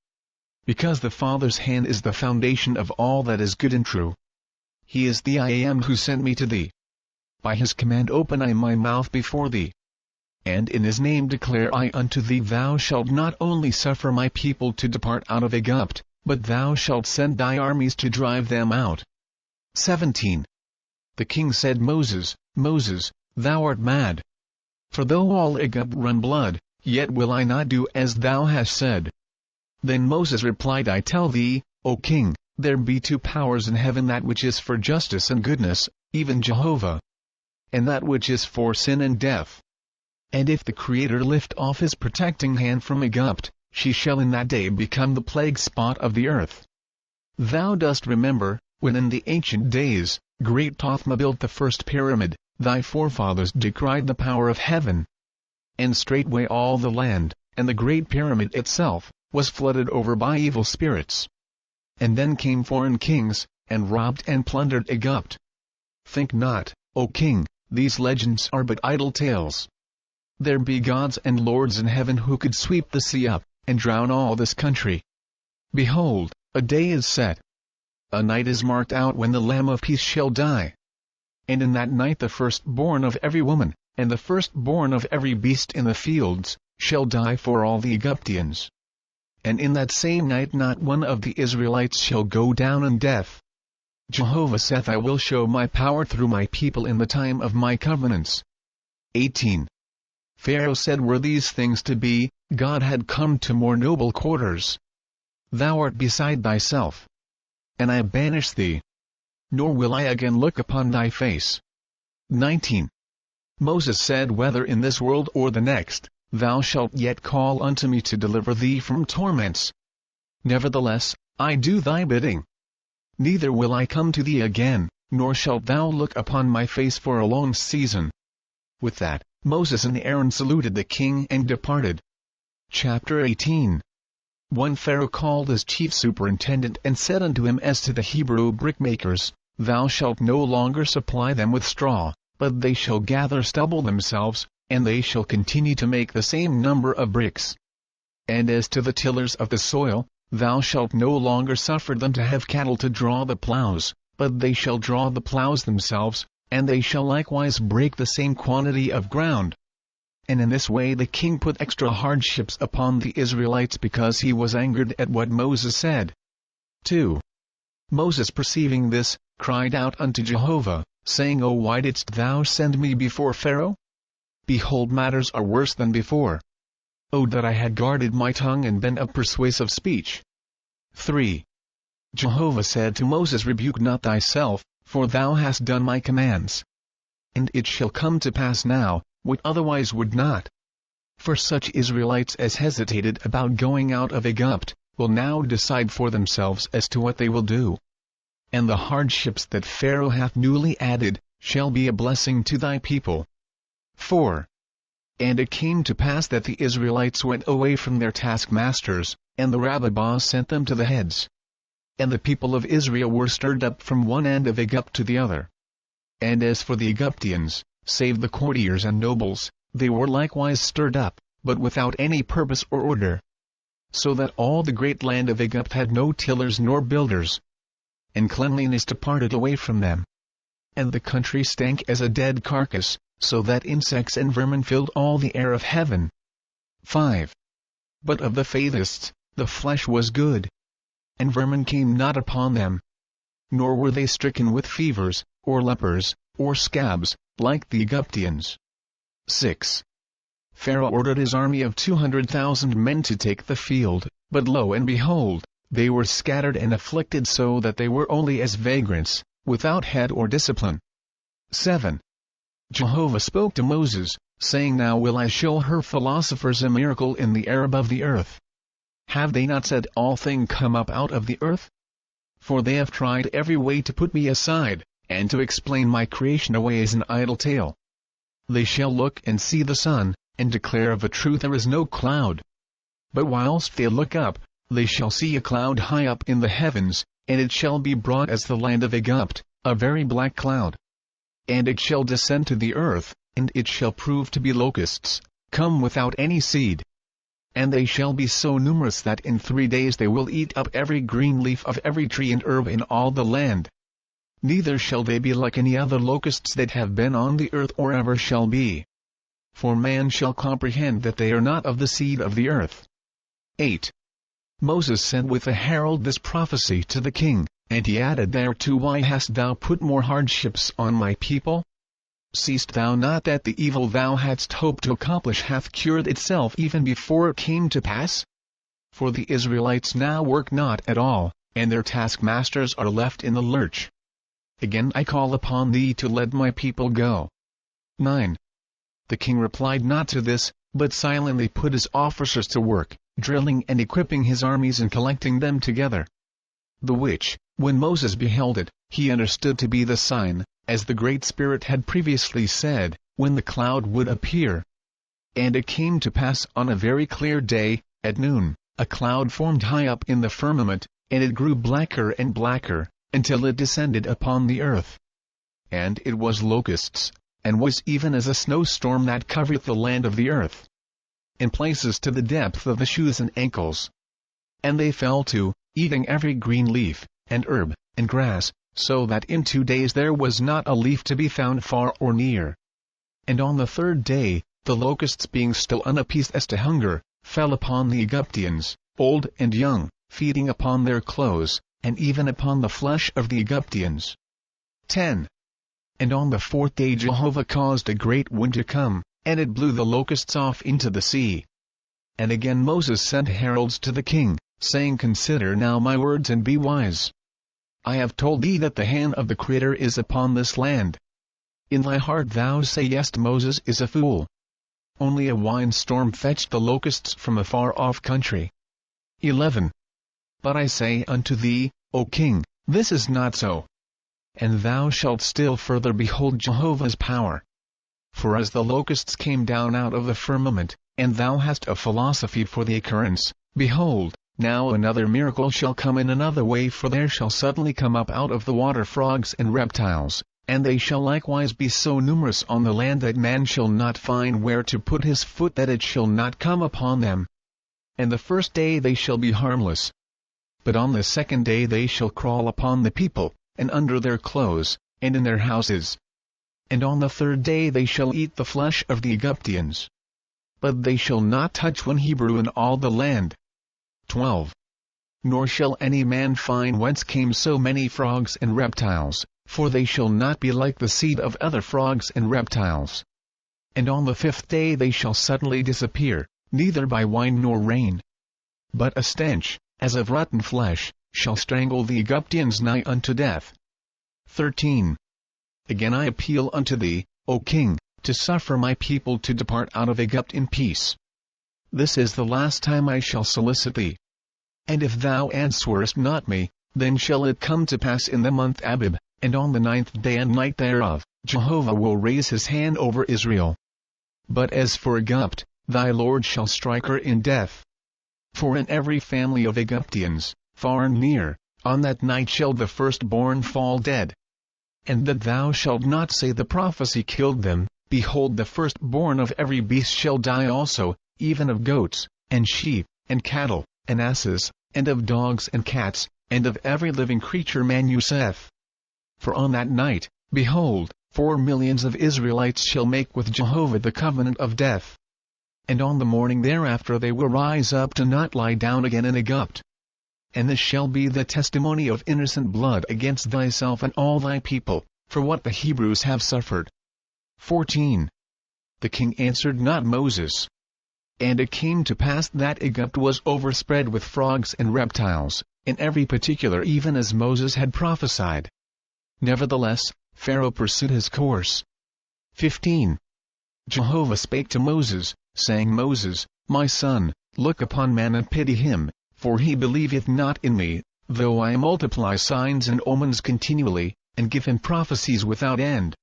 Because the Father's hand is the foundation of all that is good and true. He is the I Am who sent me to thee. By his command open I my mouth before thee. and in his name declare I unto thee, thou shalt not only suffer my people to depart out of Egypt, but thou shalt send thy armies to drive them out. 17. The king said, Moses, Moses, thou art mad. For though all Egypt run blood, yet will I not do as thou hast said. Then Moses replied, I tell thee, O king, there be two powers in heaven, that which is for justice and goodness, even Jehovah, and that which is for sin and death. And if the Creator lift off his protecting hand from Egypt, she shall in that day become the plague spot of the earth. Thou dost remember, when in the ancient days, great Tothma built the first pyramid, thy forefathers decried the power of heaven. And straightway all the land, and the great pyramid itself, was flooded over by evil spirits. And then came foreign kings, and robbed and plundered Egypt. Think not, O king, these legends are but idle tales. There be gods and lords in heaven who could sweep the sea up, and drown all this country. Behold, a day is set. A night is marked out when the Lamb of peace shall die. And in that night the firstborn of every woman, and the firstborn of every beast in the fields, shall die for all the Egyptians. And in that same night not one of the Israelites shall go down in death. Jehovah saith, I will show my power through my people in the time of my covenants. 18. Pharaoh said, were these things to be, God had come to more noble quarters. Thou art beside thyself, and I banish thee, nor will I again look upon thy face. 19. Moses said, whether in this world or the next, thou shalt yet call unto me to deliver thee from torments. Nevertheless, I do thy bidding. Neither will I come to thee again, nor shalt thou look upon my face for a long season. With that, Moses and Aaron saluted the king and departed. Chapter 18. One Pharaoh called his chief superintendent and said unto him as to the Hebrew brickmakers, Thou shalt no longer supply them with straw, but they shall gather stubble themselves, and they shall continue to make the same number of bricks. And as to the tillers of the soil, thou shalt no longer suffer them to have cattle to draw the plows, but they shall draw the plows themselves, and they shall likewise break the same quantity of ground. And in this way the king put extra hardships upon the Israelites because he was angered at what Moses said. 2. Moses perceiving this, cried out unto Jehovah, saying, O why didst thou send me before Pharaoh? Behold, matters are worse than before. O that I had guarded my tongue and been of persuasive speech. 3. Jehovah said to Moses, Rebuke not thyself, for thou hast done my commands. And it shall come to pass now, what otherwise would not. For such Israelites as hesitated about going out of Egypt, will now decide for themselves as to what they will do. And the hardships that Pharaoh hath newly added, shall be a blessing to thy people. 4. And it came to pass that the Israelites went away from their taskmasters, and the Rabbah sent them to the heads. And the people of Israel were stirred up from one end of Egypt to the other. And as for the Egyptians, save the courtiers and nobles, they were likewise stirred up, but without any purpose or order. So that all the great land of Egypt had no tillers nor builders. And cleanliness departed away from them. And the country stank as a dead carcass, so that insects and vermin filled all the air of heaven. 5. But of the Faithists, the flesh was good, and vermin came not upon them. Nor were they stricken with fevers, or lepers, or scabs, like the Egyptians. 6. Pharaoh ordered his army of 200,000 men to take the field, but lo and behold, they were scattered and afflicted so that they were only as vagrants, without head or discipline. 7. Jehovah spoke to Moses, saying, Now will I show her philosophers a miracle in the air above the earth. Have they not said, All things come up out of the earth? For they have tried every way to put me aside, and to explain my creation away as an idle tale. They shall look and see the sun, and declare of a truth there is no cloud. But whilst they look up, they shall see a cloud high up in the heavens, and it shall be broad as the land of Egypt, a very black cloud. And it shall descend to the earth, and it shall prove to be locusts, come without any seed. And they shall be so numerous that in 3 days they will eat up every green leaf of every tree and herb in all the land. Neither shall they be like any other locusts that have been on the earth or ever shall be. for man shall comprehend that they are not of the seed of the earth. 8. Moses sent with a herald this prophecy to the king, and he added thereto, Why hast thou put more hardships on my people? Seest thou not that the evil thou hadst hoped to accomplish hath cured itself even before it came to pass? For the Israelites now work not at all, and their taskmasters are left in the lurch. Again I call upon thee to let my people go. 9. The king replied not to this, but silently put his officers to work, drilling and equipping his armies and collecting them together. The which, when Moses beheld it, he understood to be the sign, as the Great Spirit had previously said, when the cloud would appear. And it came to pass on a very clear day, at noon, a cloud formed high up in the firmament, and it grew blacker and blacker, until it descended upon the earth. And it was locusts, and was even as a snowstorm that covereth the land of the earth, in places to the depth of the shoes and ankles. And they fell to, eating every green leaf, and herb, and grass, so that in 2 days there was not a leaf to be found far or near. And on the 3rd day, the locusts being still unappeased as to hunger, fell upon the Egyptians, old and young, feeding upon their clothes, and even upon the flesh of the Egyptians. 10. And on the 4th day Jehovah caused a great wind to come, and it blew the locusts off into the sea. And again Moses sent heralds to the king, saying, Consider now my words and be wise. I have told thee that the hand of the Creator is upon this land. In thy heart thou sayest, Moses is a fool. Only a windstorm fetched the locusts from a far-off country. 11. But I say unto thee, O king, this is not so. And thou shalt still further behold Jehovah's power. For as the locusts came down out of the firmament, and thou hast a philosophy for the occurrence, behold, now another miracle shall come in another way, for there shall suddenly come up out of the water frogs and reptiles, and they shall likewise be so numerous on the land that man shall not find where to put his foot, that it shall not come upon them. And the 1st day they shall be harmless. But on the 2nd day they shall crawl upon the people, and under their clothes, and in their houses. And on the 3rd day they shall eat the flesh of the Egyptians. But they shall not touch one Hebrew in all the land. 12. Nor shall any man find whence came so many frogs and reptiles, for they shall not be like the seed of other frogs and reptiles. And on the 5th day they shall suddenly disappear, neither by wine nor rain. But a stench, as of rotten flesh, shall strangle the Egyptians nigh unto death. 13. Again I appeal unto thee, O king, to suffer my people to depart out of Egypt in peace. This is the last time I shall solicit thee. And if thou answerest not me, then shall it come to pass in the month Abib, and on the 9th day and night thereof, Jehovah will raise his hand over Israel. But as for Egypt, thy Lord shall strike her in death. For in every family of Egyptians, far and near, on that night shall the firstborn fall dead. And that thou shalt not say the prophecy killed them, behold the firstborn of every beast shall die also, even of goats, and sheep, and cattle, and asses, and of dogs and cats, and of every living creature man saith. For on that night, behold, 4 millions of Israelites shall make with Jehovah the covenant of death. And on the morning thereafter they will rise up to not lie down again in Egypt. And this shall be the testimony of innocent blood against thyself and all thy people, for what the Hebrews have suffered. 14. The king answered not Moses. And it came to pass that Egypt was overspread with frogs and reptiles, in every particular even as Moses had prophesied. Nevertheless, Pharaoh pursued his course. 15. Jehovah spake to Moses, saying, Moses, my son, look upon man and pity him, for he believeth not in me, though I multiply signs and omens continually, and give him prophecies without end.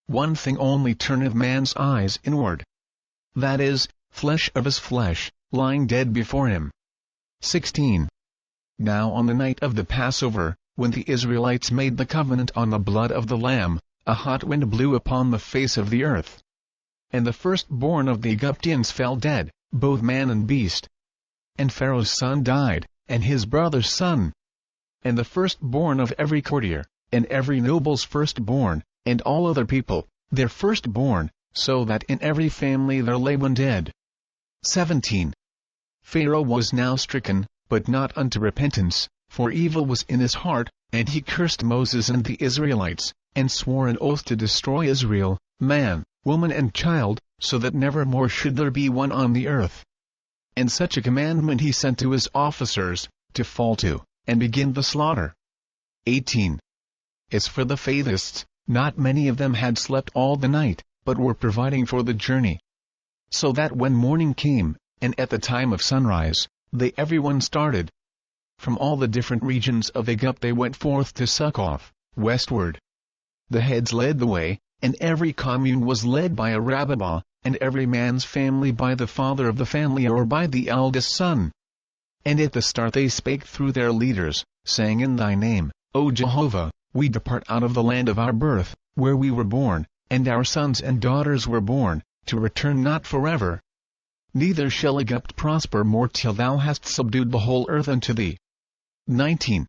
One thing only turneth man's eyes inward. That is, flesh of his flesh, lying dead before him. 16. Now on the night of the Passover, when the Israelites made the covenant on the blood of the Lamb, a hot wind blew upon the face of the earth. And the firstborn of the Egyptians fell dead, both man and beast. And Pharaoh's son died, and his brother's son. And the firstborn of every courtier, and every noble's firstborn, and all other people, their firstborn, so that in every family there lay one dead. 17. Pharaoh was now stricken, but not unto repentance, for evil was in his heart, and he cursed Moses and the Israelites, and swore an oath to destroy Israel, man, woman and child, so that never more should there be one on the earth. And such a commandment he sent to his officers, to fall to, and begin the slaughter. 18. As for the Faithists, not many of them had slept all the night, but were providing for the journey. So that when morning came, and at the time of sunrise, they everyone started. From all the different regions of Egypt they went forth to Succoth, westward. The heads led the way, and every commune was led by a rabbah, and every man's family by the father of the family or by the eldest son. And at the start they spake through their leaders, saying, In thy name, O Jehovah, we depart out of the land of our birth, where we were born, and our sons and daughters were born, to return not forever. Neither shall Egypt prosper more till thou hast subdued the whole earth unto thee. 19.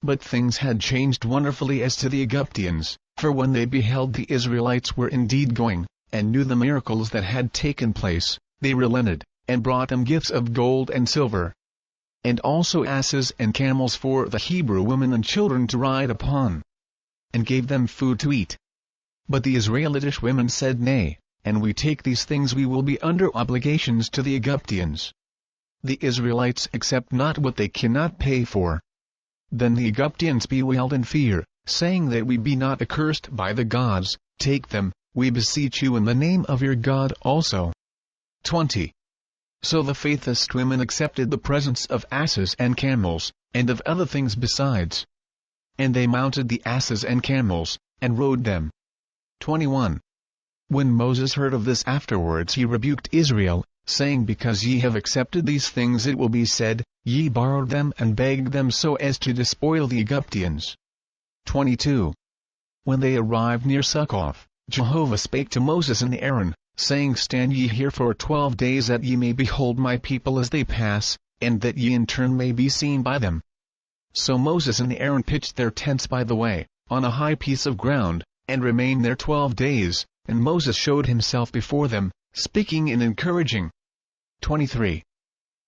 But things had changed wonderfully as to the Egyptians, for when they beheld the Israelites were indeed going, and knew the miracles that had taken place, they relented, and brought them gifts of gold and silver, and also asses and camels for the Hebrew women and children to ride upon, and gave them food to eat. But the Israelitish women said, Nay, and we take these things we will be under obligations to the Egyptians. The Israelites accept not what they cannot pay for. Then the Egyptians bewailed in fear, saying that we be not accursed by the gods, take them, we beseech you in the name of your God also. 20. So the Faithist women accepted the presents of asses and camels, and of other things besides. And they mounted the asses and camels, and rode them. 21. When Moses heard of this afterwards he rebuked Israel, saying, Because ye have accepted these things it will be said, Ye borrowed them and begged them so as to despoil the Egyptians. 22. When they arrived near Succoth, Jehovah spake to Moses and Aaron, saying, Stand ye here for 12 days that ye may behold my people as they pass, and that ye in turn may be seen by them. So Moses and Aaron pitched their tents by the way, on a high piece of ground, and remained there 12 days, and Moses showed himself before them, speaking and encouraging. 23.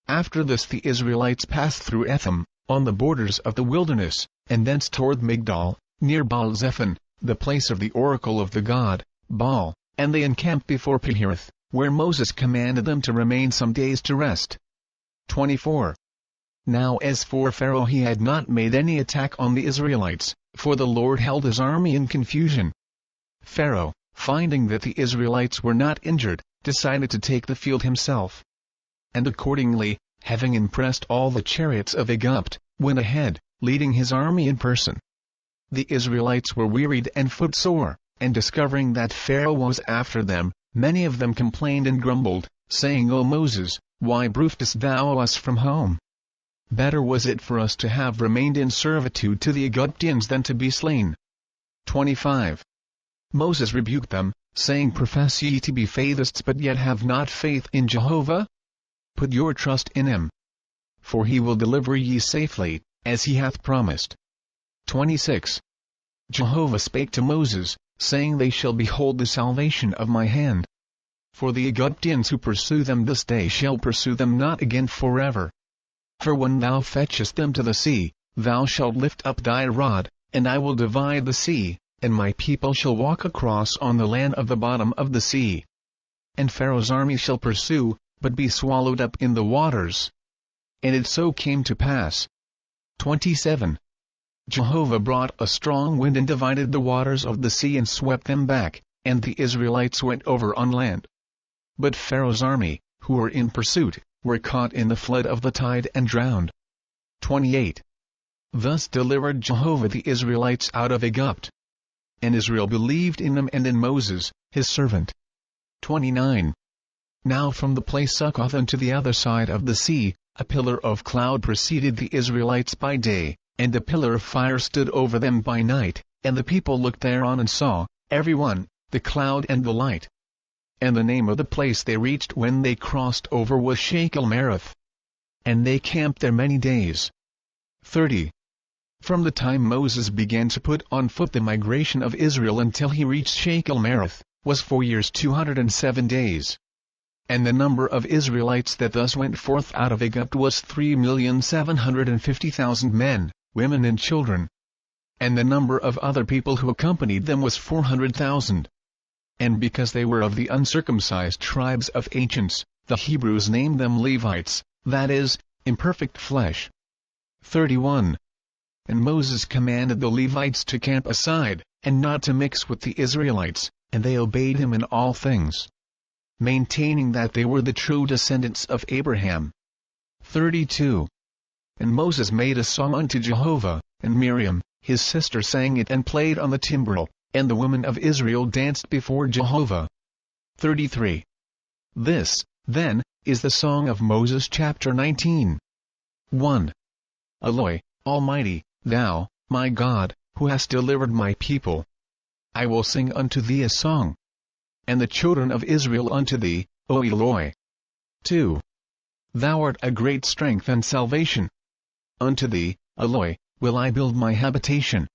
After this the Israelites passed through Etham, on the borders of the wilderness, and thence toward Migdol, near Baal-zephon, the place of the oracle of the god, Baal, and they encamped before Pihirith, where Moses commanded them to remain some days to rest. 24. Now as for Pharaoh he had not made any attack on the Israelites, for the Lord held his army in confusion. Pharaoh, finding that the Israelites were not injured, decided to take the field himself. And accordingly, having impressed all the chariots of Egypt, went ahead, leading his army in person. The Israelites were wearied and footsore, and discovering that Pharaoh was after them, many of them complained and grumbled, saying, O Moses, why broughtest thou us from home? Better was it for us to have remained in servitude to the Egyptians than to be slain. 25. Moses rebuked them, saying, Profess ye to be Faithists but yet have not faith in Jehovah? Put your trust in him. For he will deliver ye safely, as he hath promised. 26. Jehovah spake to Moses, saying, They shall behold the salvation of my hand. For the Egyptians who pursue them this day shall pursue them not again forever. For when thou fetchest them to the sea, thou shalt lift up thy rod, and I will divide the sea, and my people shall walk across on the land of the bottom of the sea. And Pharaoh's army shall pursue, but be swallowed up in the waters. And it so came to pass. 27. Jehovah brought a strong wind and divided the waters of the sea and swept them back, and the Israelites went over on land. But Pharaoh's army, who were in pursuit, were caught in the flood of the tide and drowned. 28. Thus delivered Jehovah the Israelites out of Egypt. And Israel believed in him and in Moses, his servant. 29. Now from the place Succoth unto the other side of the sea, a pillar of cloud preceded the Israelites by day, and a pillar of fire stood over them by night, and the people looked thereon and saw, every one, the cloud and the light. And the name of the place they reached when they crossed over was Shechelmerith. And they camped there many days. 30. From the time Moses began to put on foot the migration of Israel until he reached Shechelmerith, was 4 years 207 days. And the number of Israelites that thus went forth out of Egypt was 3,750,000 men, women and children. And the number of other people who accompanied them was 400,000. And because they were of the uncircumcised tribes of ancients, the Hebrews named them Levites, that is, imperfect flesh. 31. And Moses commanded the Levites to camp aside, and not to mix with the Israelites, and they obeyed him in all things, maintaining that they were the true descendants of Abraham. 32. And Moses made a song unto Jehovah, and Miriam, his sister, sang it and played on the timbrel, and the women of Israel danced before Jehovah. 33. This, then, is the song of Moses chapter 19. 1. Eloi, Almighty, Thou, my God, who hast delivered my people. I will sing unto thee a song, and the children of Israel unto thee, O Eloi. 2. Thou art a great strength and salvation. Unto thee, Eloi, will I build my habitation.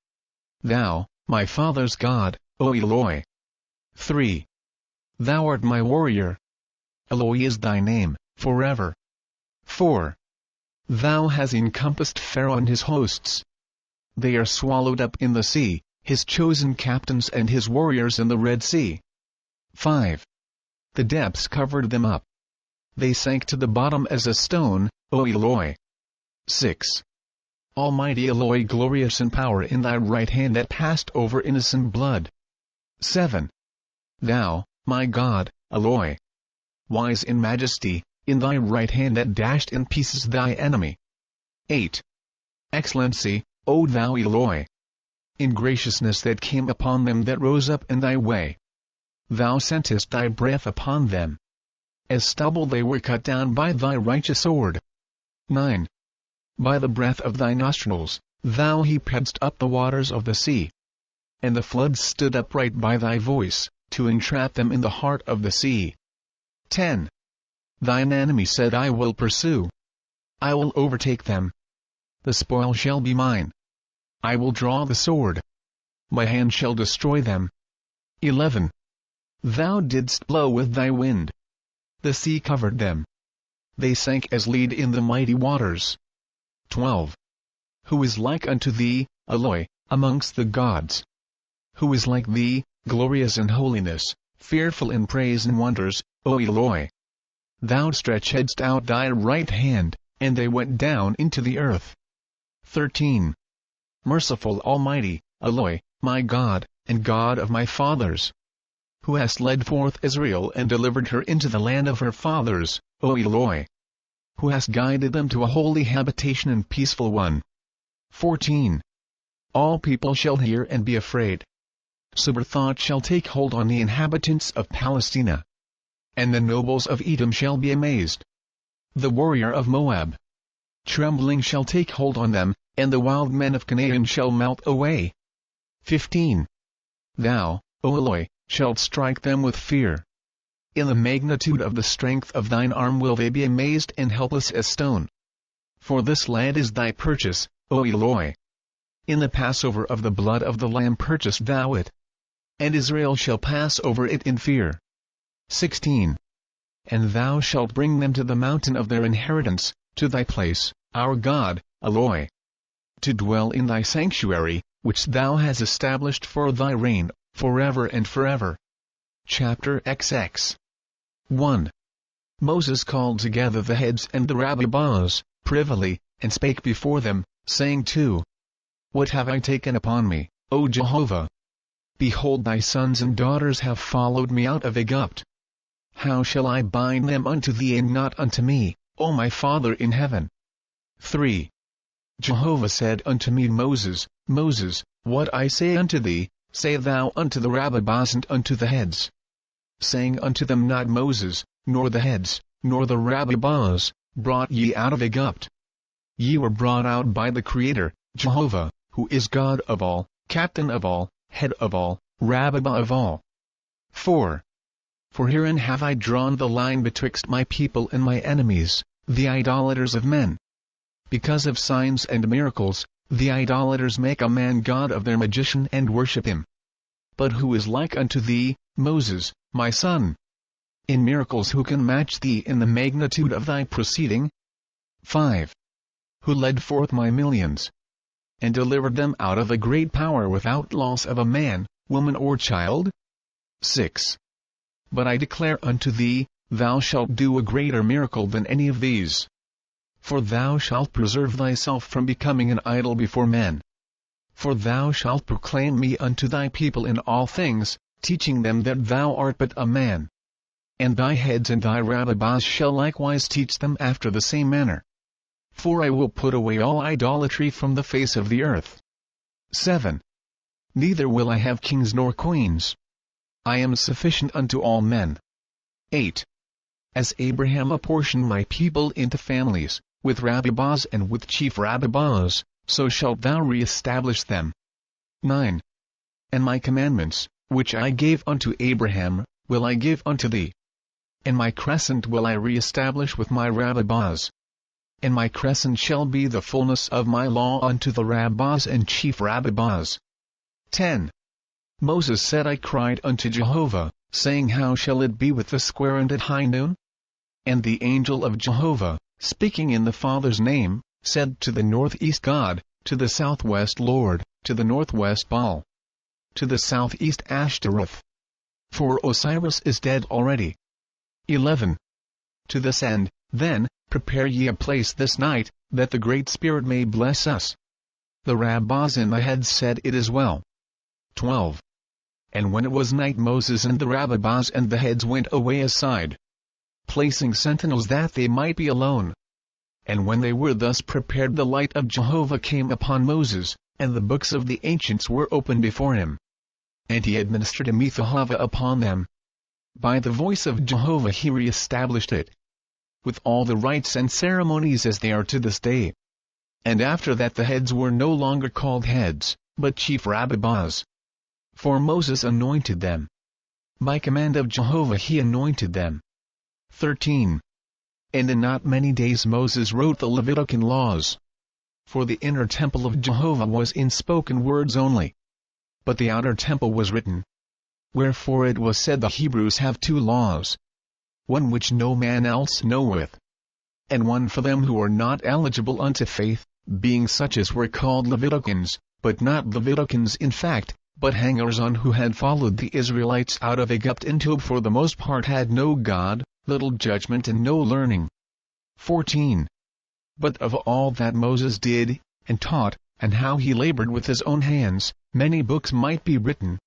Thou, my father's God, O Eloi. 3. Thou art my warrior. Eloi is thy name, forever. 4. Thou hast encompassed Pharaoh and his hosts. They are swallowed up in the sea, his chosen captains and his warriors in the Red Sea. 5. The depths covered them up. They sank to the bottom as a stone, O Eloi. 6. Almighty Eloi, glorious in power in thy right hand that passed over innocent blood. 7. Thou, my God, Eloi, wise in majesty, in thy right hand that dashed in pieces thy enemy. 8. Excellency, O thou Eloi, in graciousness that came upon them that rose up in thy way. Thou sentest thy breath upon them. As stubble they were cut down by thy righteous sword. 9. By the breath of thy nostrils, thou heapedst up the waters of the sea. And the floods stood upright by thy voice, to entrap them in the heart of the sea. 10. Thine enemy said, I will pursue. I will overtake them. The spoil shall be mine. I will draw the sword. My hand shall destroy them. 11. Thou didst blow with thy wind. The sea covered them. They sank as lead in the mighty waters. 12. Who is like unto thee, Eloi, amongst the gods? Who is like thee, glorious in holiness, fearful in praise and wonders, O Eloi? Thou stretchedst out thy right hand, and they went down into the earth. 13. Merciful Almighty, Eloi, my God, and God of my fathers, who hast led forth Israel and delivered her into the land of her fathers, O Eloi, who hast guided them to a holy habitation and peaceful one. 14. All people shall hear and be afraid. Sober thought shall take hold on the inhabitants of Palestina. And the nobles of Edom shall be amazed. The warrior of Moab. Trembling shall take hold on them, and the wild men of Canaan shall melt away. 15. Thou, O Eloi, shalt strike them with fear. In the magnitude of the strength of thine arm will they be amazed and helpless as stone. For this land is thy purchase, O Eloi. In the Passover of the blood of the Lamb purchased thou it. And Israel shall pass over it in fear. 16. And thou shalt bring them to the mountain of their inheritance, to thy place, our God, Eloi, to dwell in thy sanctuary, which thou hast established for thy reign, forever and forever. Chapter XX. 1. Moses called together the heads and the rabbis, privily, and spake before them, saying 2. What have I taken upon me, O Jehovah? Behold, thy sons and daughters have followed me out of Egypt. How shall I bind them unto thee and not unto me, O my Father in heaven? 3. Jehovah said unto me, Moses, Moses, what I say unto thee, say thou unto the rabbis and unto the heads. Saying unto them, not Moses, nor the heads, nor the rabbis, brought ye out of Egypt. Ye were brought out by the Creator, Jehovah, who is God of all, Captain of all, Head of all, Rabbi of all. 4. For herein have I drawn the line betwixt my people and my enemies, the idolaters of men. Because of signs and miracles, the idolaters make a man god of their magician and worship him. but who is like unto thee, Moses, my son? In miracles who can match thee in the magnitude of thy proceeding? 5. Who led forth my millions, and delivered them out of a great power without loss of a man, woman or child? 6. But I declare unto thee, thou shalt do a greater miracle than any of these. For thou shalt preserve thyself from becoming an idol before men. For thou shalt proclaim me unto thy people in all things, teaching them that thou art but a man. And thy heads and thy rabbis shall likewise teach them after the same manner. For I will put away all idolatry from the face of the earth. 7. Neither will I have kings nor queens. I am sufficient unto all men. 8. As Abraham apportioned my people into families, with rabbis and with chief rabbis, so shalt thou re-establish them. 9. And my commandments, which I gave unto Abraham, will I give unto thee. And my crescent will I re-establish with my rabbis. And my crescent shall be the fullness of my law unto the rabbis and chief rabbis. 10. Moses said, I cried unto Jehovah, saying, how shall it be with the square and at high noon? And the angel of Jehovah, speaking in the Father's name, said to the northeast God, to the southwest Lord, to the northwest Baal, to the southeast Ashtaroth. For Osiris is dead already. 11. To this end, then, prepare ye a place this night, that the Great Spirit may bless us. The rabbis and the heads said, it is well. 12. And when it was night, Moses and the rabbis and the heads went away aside, placing sentinels that they might be alone. And when they were thus prepared, the light of Jehovah came upon Moses, and the books of the ancients were opened before him. And he administered a Jehovah upon them. By the voice of Jehovah he re-established it, with all the rites and ceremonies as they are to this day. And after that the heads were no longer called heads, but chief rabbis. For Moses anointed them. By command of Jehovah he anointed them. 13. And in not many days Moses wrote the Levitican laws. For the inner temple of Jehovah was in spoken words only, but the outer temple was written. Wherefore it was said, the Hebrews have two laws, one which no man else knoweth, and one for them who are not eligible unto faith, being such as were called Leviticans, but not Leviticans in fact, but hangers-on who had followed the Israelites out of Egypt, and who for the most part had no God, little judgment and no learning. 14. But of all that Moses did, and taught, and how he labored with his own hands, many books might be written.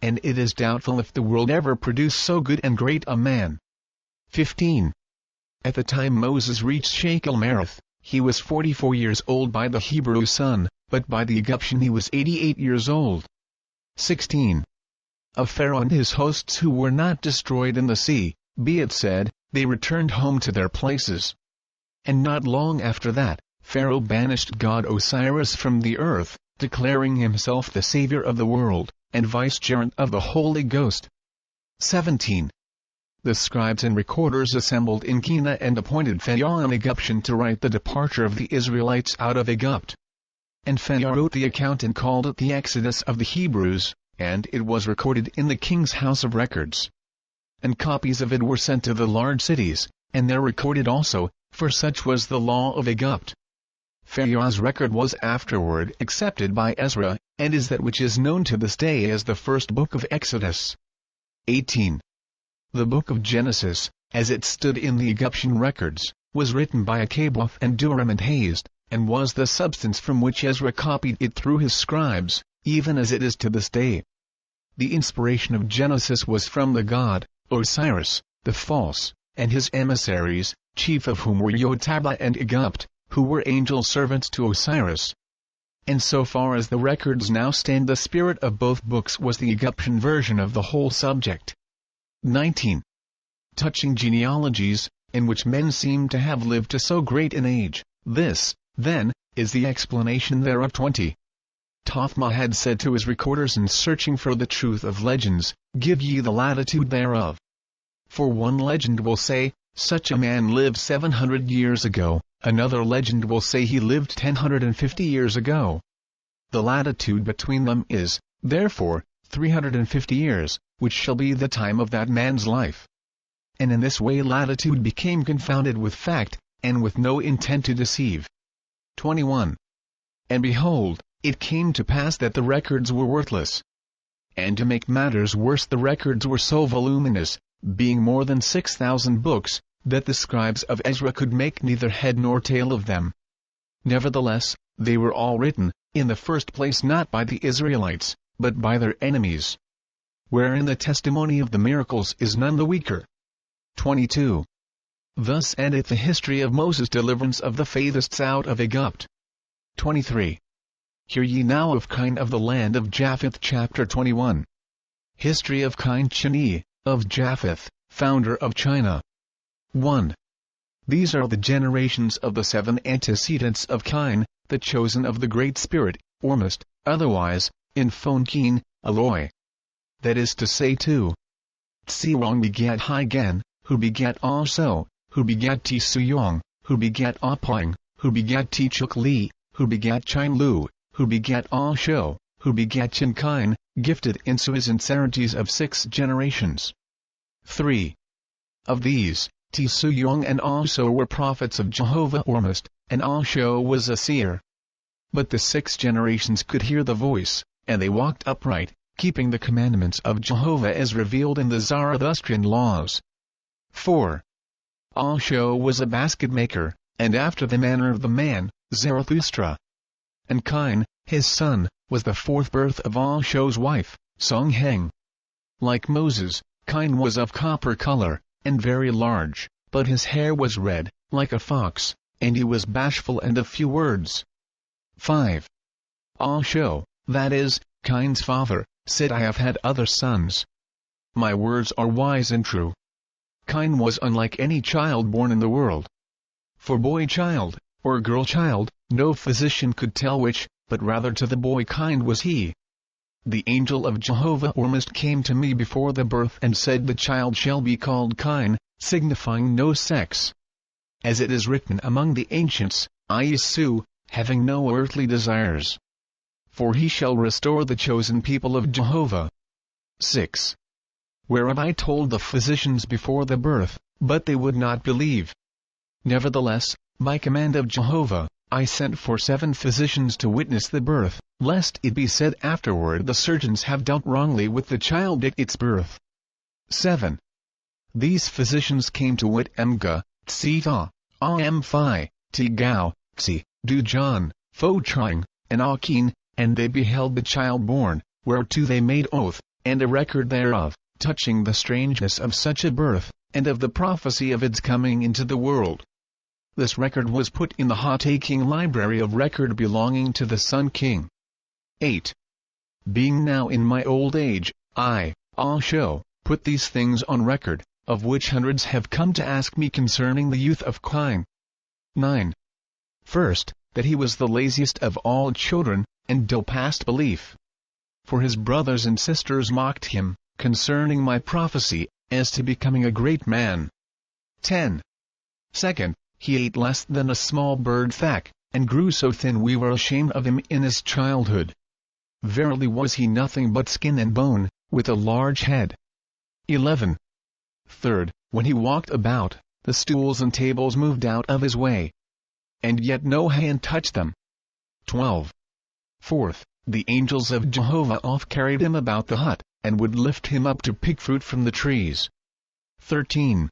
And it is doubtful if the world ever produced so good and great a man. 15. At the time Moses reached Shechem-Marath, he was 44 years old by the Hebrew sun, but by the Egyptian he was 88 years old. 16. Of Pharaoh and his hosts who were not destroyed in the sea, be it said, they returned home to their places. And not long after that, Pharaoh banished god Osiris from the earth, declaring himself the Savior of the world, and vicegerent of the Holy Ghost. 17. The scribes and recorders assembled in Chine and appointed Pharaoh an Egyptian to write the departure of the Israelites out of Egypt. And Pharaoh wrote the account and called it the Exodus of the Hebrews, and it was recorded in the king's house of records. And copies of it were sent to the large cities, and there recorded also, for such was the law of Egypt. Pharaoh's record was afterward accepted by Ezra, and is that which is known to this day as the first book of Exodus. 18. The book of Genesis, as it stood in the Egyptian records, was written by Akaboth and Duram and Hazed, and was the substance from which Ezra copied it through his scribes, even as it is to this day. The inspiration of Genesis was from the god Osiris, the false, and his emissaries, chief of whom were Yotabah and Egypt, who were angel servants to Osiris. And so far as the records now stand, the spirit of both books was the Egyptian version of the whole subject. 19. Touching genealogies, in which men seem to have lived to so great an age, this, then, is the explanation thereof. 20. Tophma had said to his recorders in searching for the truth of legends, give ye the latitude thereof. For one legend will say, such a man lived 700 years ago, another legend will say he lived 1050 years ago. The latitude between them is, therefore, 350 years, which shall be the time of that man's life. And in this way latitude became confounded with fact, and with no intent to deceive. 21. And behold, it came to pass that the records were worthless. And to make matters worse, the records were so voluminous, being more than 6,000 books, that the scribes of Ezra could make neither head nor tail of them. Nevertheless, they were all written, in the first place not by the Israelites, but by their enemies. Wherein the testimony of the miracles is none the weaker. 22. Thus endeth the history of Moses' deliverance of the Faithists out of Egypt. 23. Hear ye now of Chine of the land of Japheth. Chapter 21. History of Chine, of Japheth, founder of China. 1. These are the generations of the 7 antecedents of Chine, the chosen of the Great Spirit, Oahspe, otherwise, in Phonkin, Eloi. That is to say 2. Tsewang begat Higan, who begat Oahspe, who begat Tsuyong, who begat Oahping, who begat Tchukli, who begat Chinlu, who begat Oahspe, who begat Chinkine, gifted in sincerities of 6 generations. 3. Of these, Tsuyong and Oahspe were prophets of Jehovah Oahspe, and Oahspe was a seer. But the 6 generations could hear the voice, and they walked upright, keeping the commandments of Jehovah as revealed in the Zarathustrian laws. 4. Oahspe was a basket maker, and after the manner of the man, Zarathustra. And Chine, his son, was the 4th birth of Oahspe's wife, Songheng. Like Moses, Chine was of copper color, and very large, but his hair was red, like a fox, and he was bashful and of few words. 5. Oahspe, that is, Chine's father, said, I have had other sons. My words are wise and true. Chine was unlike any child born in the world. For boy-child, or girl-child, no physician could tell which, but rather to the boy kind was he. The angel of Jehovah Oahspe came to me before the birth and said, the child shall be called Chine, signifying no sex. As it is written among the ancients, Iesu, having no earthly desires. For he shall restore the chosen people of Jehovah. 6. Whereof I told the physicians before the birth, but they would not believe. Nevertheless, by command of Jehovah, I sent for 7 physicians to witness the birth, lest it be said afterward the surgeons have dealt wrongly with the child at its birth. 7. These physicians came to wit Emga, Tsita, Amphi, Tigao, Xi, Dujan, Photring, and Akin, and they beheld the child born, whereto they made oath, and a record thereof, touching the strangeness of such a birth, and of the prophecy of its coming into the world. This record was put in the hot-taking library of record belonging to the Sun King. 8. Being now in my old age, I, Oahspe, put these things on record, of which hundreds have come to ask me concerning the youth of Chine. 9. First, that he was the laziest of all children, and dull past belief. For his brothers and sisters mocked him, concerning my prophecy, as to becoming a great man. 10. Second, he ate less than a small bird thack, and grew so thin we were ashamed of him in his childhood. Verily was he nothing but skin and bone, with a large head. 11. Third, when he walked about, the stools and tables moved out of his way, and yet no hand touched them. 12. Fourth, the angels of Jehovah oft carried him about the hut, and would lift him up to pick fruit from the trees. 13.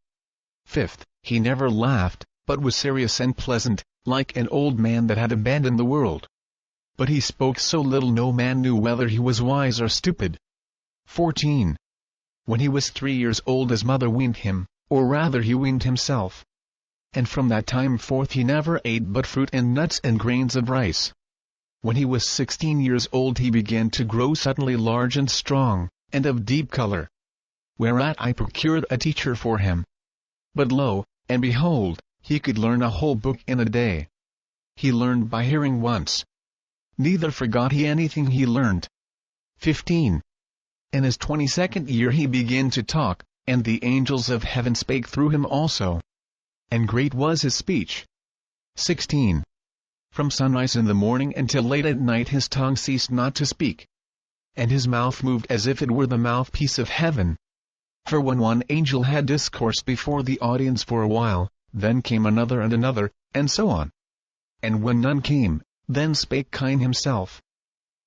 Fifth, he never laughed, but was serious and pleasant, like an old man that had abandoned the world. But he spoke so little no man knew whether he was wise or stupid. 14. When he was 3 years old his mother weaned him, or rather he weaned himself. And from that time forth he never ate but fruit and nuts and grains of rice. When he was 16 years old he began to grow suddenly large and strong, and of deep color. Whereat I procured a teacher for him. But lo, and behold, he could learn a whole book in a day. He learned by hearing once. Neither forgot he anything he learned. 15. In his 22nd year he began to talk, and the angels of heaven spake through him also. And great was his speech. 16. From sunrise in the morning until late at night his tongue ceased not to speak. and his mouth moved as if it were the mouthpiece of heaven. For when one angel had discoursed before the audience for a while, then came another, and so on. And when none came, then spake Chine himself.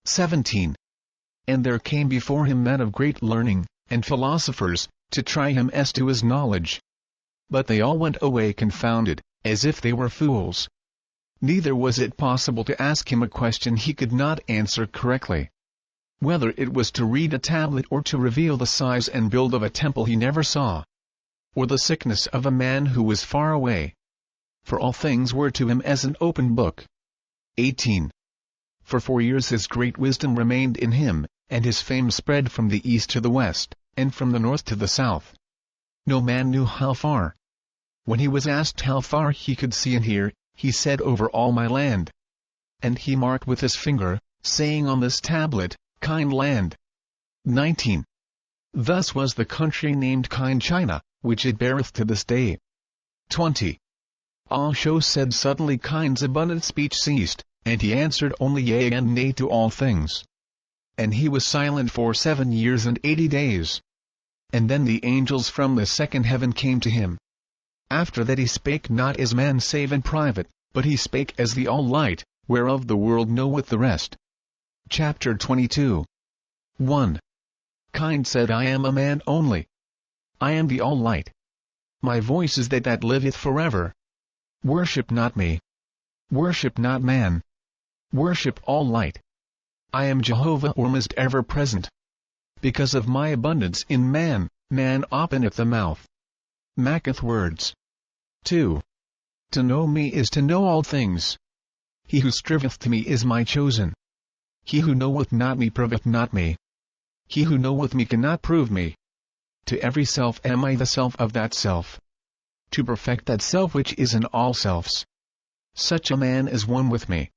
17. And there came before him men of great learning, and philosophers, to try him as to his knowledge. But they all went away confounded, as if they were fools. Neither was it possible to ask him a question he could not answer correctly. Whether it was to read a tablet or to reveal the size and build of a temple he never saw, or the sickness of a man who was far away. For all things were to him as an open book. 18. For 4 years his great wisdom remained in him, and his fame spread from the east to the west, and from the north to the south. No man knew how far. When he was asked how far he could see and hear, he said, over all my land. And he marked with his finger, saying on this tablet, Chine land. 19. Thus was the country named Chine China, which it beareth to this day. 20. Oahspe said suddenly Chine's abundant speech ceased, and he answered only yea and nay to all things. And he was silent for 7 years and 80 days. And then the angels from the second heaven came to him. After that he spake not as man save in private, but he spake as the All-Light, whereof the world knoweth the rest. Chapter 22. 1. Chine said, I am a man only. I am the All-Light. My voice is that liveth forever. Worship not me. Worship not man. Worship All-Light. I am Jehovah almost ever present. Because of my abundance in man, man openeth the mouth. Maketh words. 2. To know me is to know all things. He who striveth to me is my chosen. He who knoweth not me proveth not me. He who knoweth me cannot prove me. To every self am I the self of that self. To perfect that self which is in all selves. Such a man is one with me.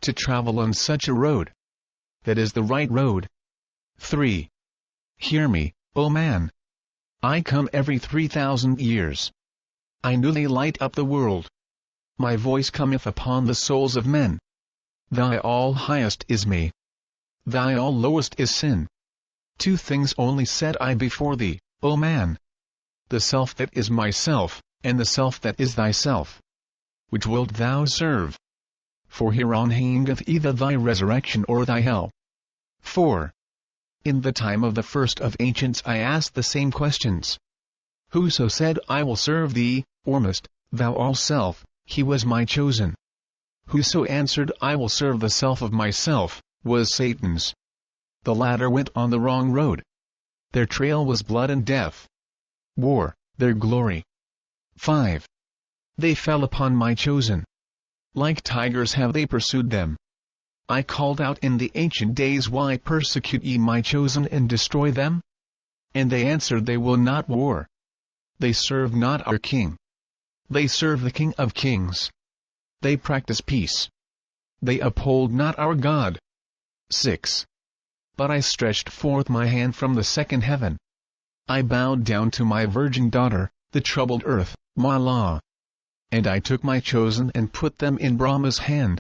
To travel on such a road. That is the right road. 3. Hear me, O man. I come every 3,000 years. I newly light up the world. My voice cometh upon the souls of men. Thy all highest is me. Thy all lowest is sin. 2 things only set I before thee, O man. The self that is myself, and the self that is thyself. Which wilt thou serve? For hereon hangeth either thy resurrection or thy hell. 4. In the time of the first of ancients I asked the same questions. Whoso said, I will serve thee, Ormust, thou all self, he was my chosen. Whoso answered, I will serve the self of myself, was Satan's. The latter went on the wrong road. Their trail was blood and death. War, their glory. 5. They fell upon my chosen. Like tigers have they pursued them. I called out in the ancient days, why persecute ye my chosen and destroy them? And they answered, they will not war. They serve not our king. They serve the King of kings. They practice peace. They uphold not our God. 6. But I stretched forth my hand from the second heaven. I bowed down to my virgin daughter, the troubled earth, my law. And I took my chosen and put them in Brahma's hand.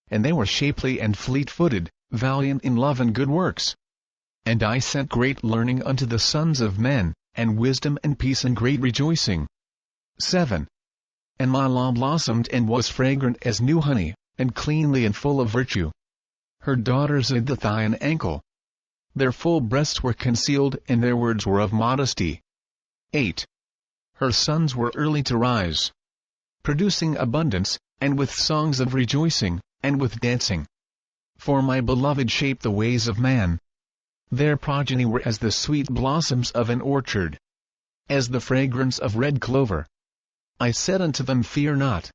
And they were shapely and fleet-footed, valiant in love and good works. And I sent great learning unto the sons of men, and wisdom and peace and great rejoicing. 7. And my law blossomed and was fragrant as new honey, and cleanly and full of virtue. Her daughters hid the thigh and ankle. Their full breasts were concealed, and their words were of modesty. 8. Her sons were early to rise, producing abundance, and with songs of rejoicing, and with dancing. For my beloved shaped the ways of man. Their progeny were as the sweet blossoms of an orchard, as the fragrance of red clover. I said unto them, fear not.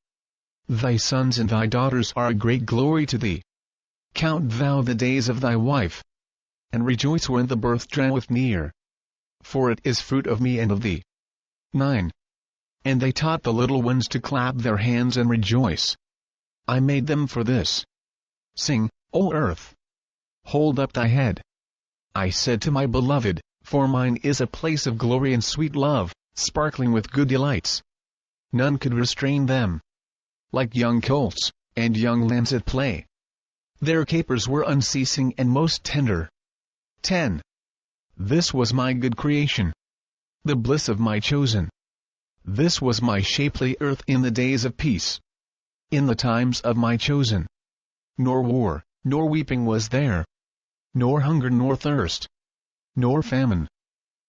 Thy sons and thy daughters are a great glory to thee. Count thou the days of thy wife, and rejoice when the birth draweth near. For it is fruit of me and of thee. 9. And they taught the little ones to clap their hands and rejoice. I made them for this. Sing, O earth! Hold up thy head. I said to my beloved, for mine is a place of glory and sweet love, sparkling with good delights. None could restrain them. Like young colts, and young lambs at play. Their capers were unceasing and most tender. 10. This was my good creation, the bliss of my chosen. This was my shapely earth in the days of peace, in the times of my chosen. Nor war, nor weeping was there, nor hunger nor thirst, nor famine,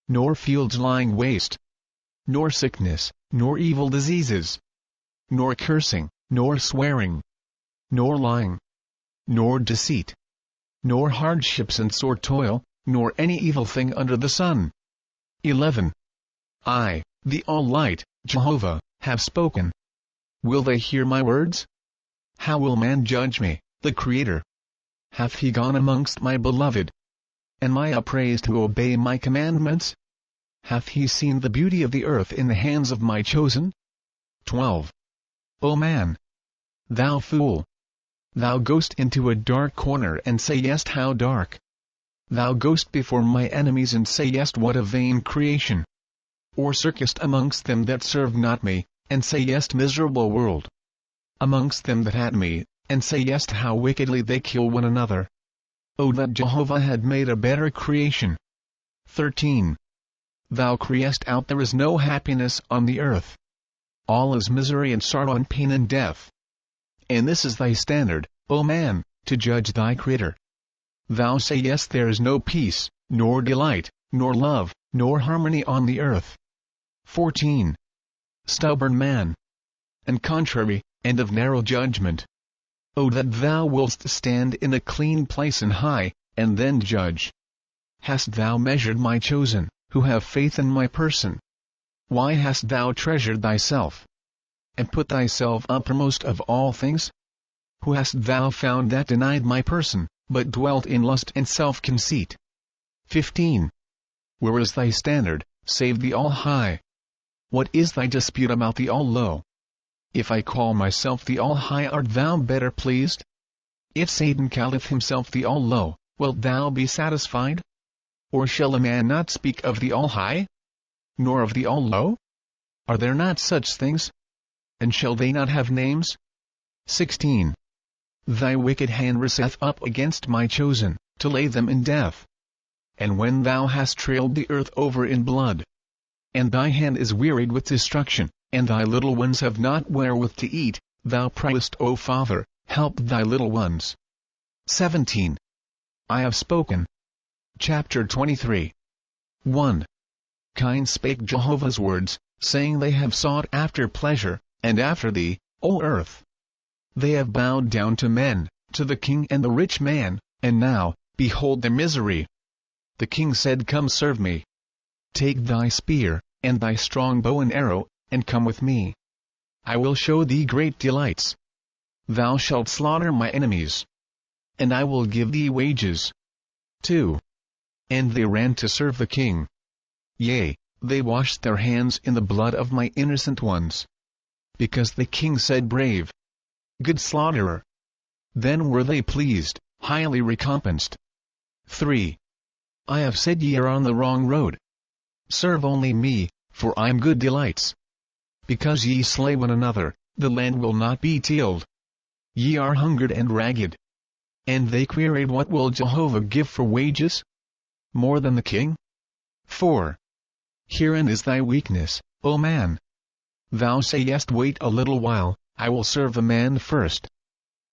nor fields lying waste, nor sickness, nor evil diseases, nor cursing, nor swearing, nor lying, nor deceit, nor hardships and sore toil, nor any evil thing under the sun. 11. I, the All-Light, Jehovah, have spoken. Will they hear my words? How will man judge me, the Creator? Hath he gone amongst my beloved? Am I upraised to obey my commandments? Hath he seen the beauty of the earth in the hands of my chosen? 12. O man! Thou fool! Thou goest into a dark corner and sayest how dark. Thou goest before my enemies and sayest what a vain creation. Or circest amongst them that serve not me, and sayest miserable world. Amongst them that hate me, and sayest how wickedly they kill one another. O that Jehovah had made a better creation. 13. Thou criest out, there is no happiness on the earth. All is misery and sorrow and pain and death. And this is thy standard, O man, to judge thy Creator. Thou sayest there is no peace, nor delight, nor love, nor harmony on the earth. 14. Stubborn man! And contrary, and of narrow judgment. O that thou wouldst stand in a clean place and high, and then judge. Hast thou measured my chosen, who have faith in my person? Why hast thou treasured thyself, and put thyself uppermost of all things? Who hast thou found that denied my person, but dwelt in lust and self-conceit? 15. Where is thy standard, save the All-High? What is thy dispute about the All-Low? If I call myself the All-High, art thou better pleased? If Satan calleth himself the All-Low, wilt thou be satisfied? Or shall a man not speak of the All-High? Nor of the All-Low? Are there not such things? And shall they not have names? 16. Thy wicked hand riseth up against my chosen, to lay them in death. And when thou hast trailed the earth over in blood, and thy hand is wearied with destruction, and thy little ones have not wherewith to eat, thou priest, O Father, help thy little ones. 17. I have spoken. Chapter 23. 1. Chine spake Jehovah's words, saying, they have sought after pleasure, and after thee, O earth. They have bowed down to men, to the king and the rich man, and now, behold their misery. The king said, come serve me. Take thy spear, and thy strong bow and arrow, and come with me. I will show thee great delights. Thou shalt slaughter my enemies, and I will give thee wages. 2. And they ran to serve the king. Yea, they washed their hands in the blood of my innocent ones. Because the king said, brave, good slaughterer. Then were they pleased, highly recompensed. 3. I have said, ye are on the wrong road. Serve only me, for I am good delights. Because ye slay one another, the land will not be tilled. Ye are hungered and ragged. And they queried, what will Jehovah give for wages? More than the king? 4. Herein is thy weakness, O man. Thou sayest, wait a little while, I will serve the man first,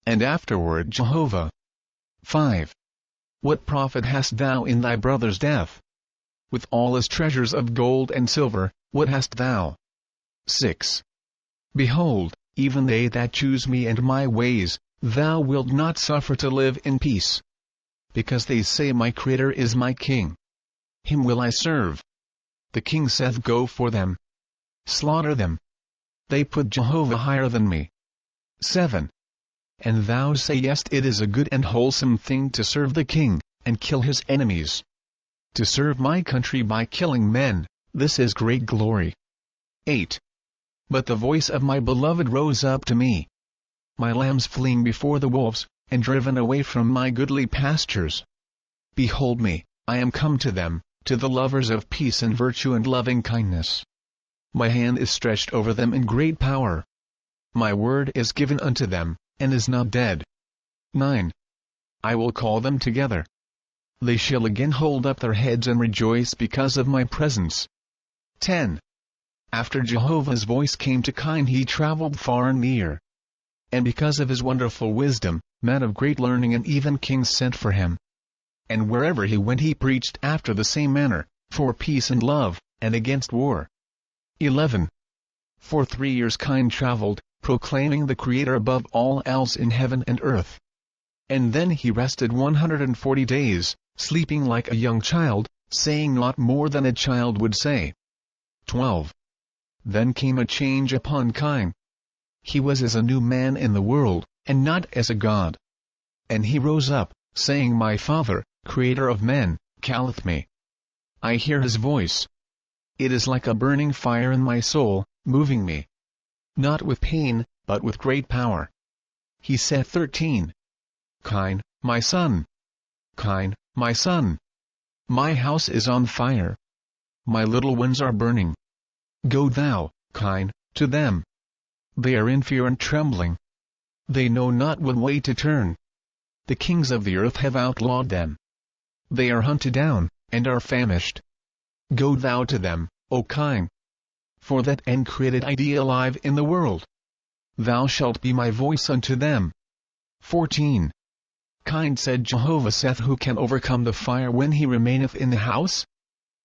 and afterward Jehovah. 5. What profit hast thou in thy brother's death? With all his treasures of gold and silver, what hast thou? 6. Behold, even they that choose me and my ways, thou wilt not suffer to live in peace. Because they say, my Creator is my king. Him will I serve. The king saith, go for them. Slaughter them. They put Jehovah higher than me. 7. And thou sayest, it is a good and wholesome thing to serve the king, and kill his enemies. To serve my country by killing men, this is great glory. 8. But the voice of my beloved rose up to me. My lambs fleeing before the wolves, and driven away from my goodly pastures. Behold me, I am come to them, to the lovers of peace and virtue and loving kindness. My hand is stretched over them in great power. My word is given unto them, and is not dead. 9. I will call them together. they shall again hold up their heads and rejoice because of my presence. 10. After Jehovah's voice came to Chine, he traveled far and near. And because of his wonderful wisdom, men of great learning and even kings sent for him. And wherever he went he preached after the same manner, for peace and love, and against war. 11. For 3 years Chine traveled, proclaiming the Creator above all else in heaven and earth. And then he rested 140 days, sleeping like a young child, saying not more than a child would say. 12. Then came a change upon Chine. He was as a new man in the world, and not as a god. And he rose up, saying, My Father, Creator of men, calleth me. I hear his voice. It is like a burning fire in my soul, moving me. Not with pain, but with great power. He said 13. Chine, my son. Chine, my son. My house is on fire. My little ones are burning. Go thou, Chine, to them. They are in fear and trembling. They know not what way to turn. The kings of the earth have outlawed them. They are hunted down, and are famished. Go thou to them, O Chine. For that end created I thee alive in the world. Thou shalt be my voice unto them. 14. Chine said, Jehovah saith, Who can overcome the fire when he remaineth in the house?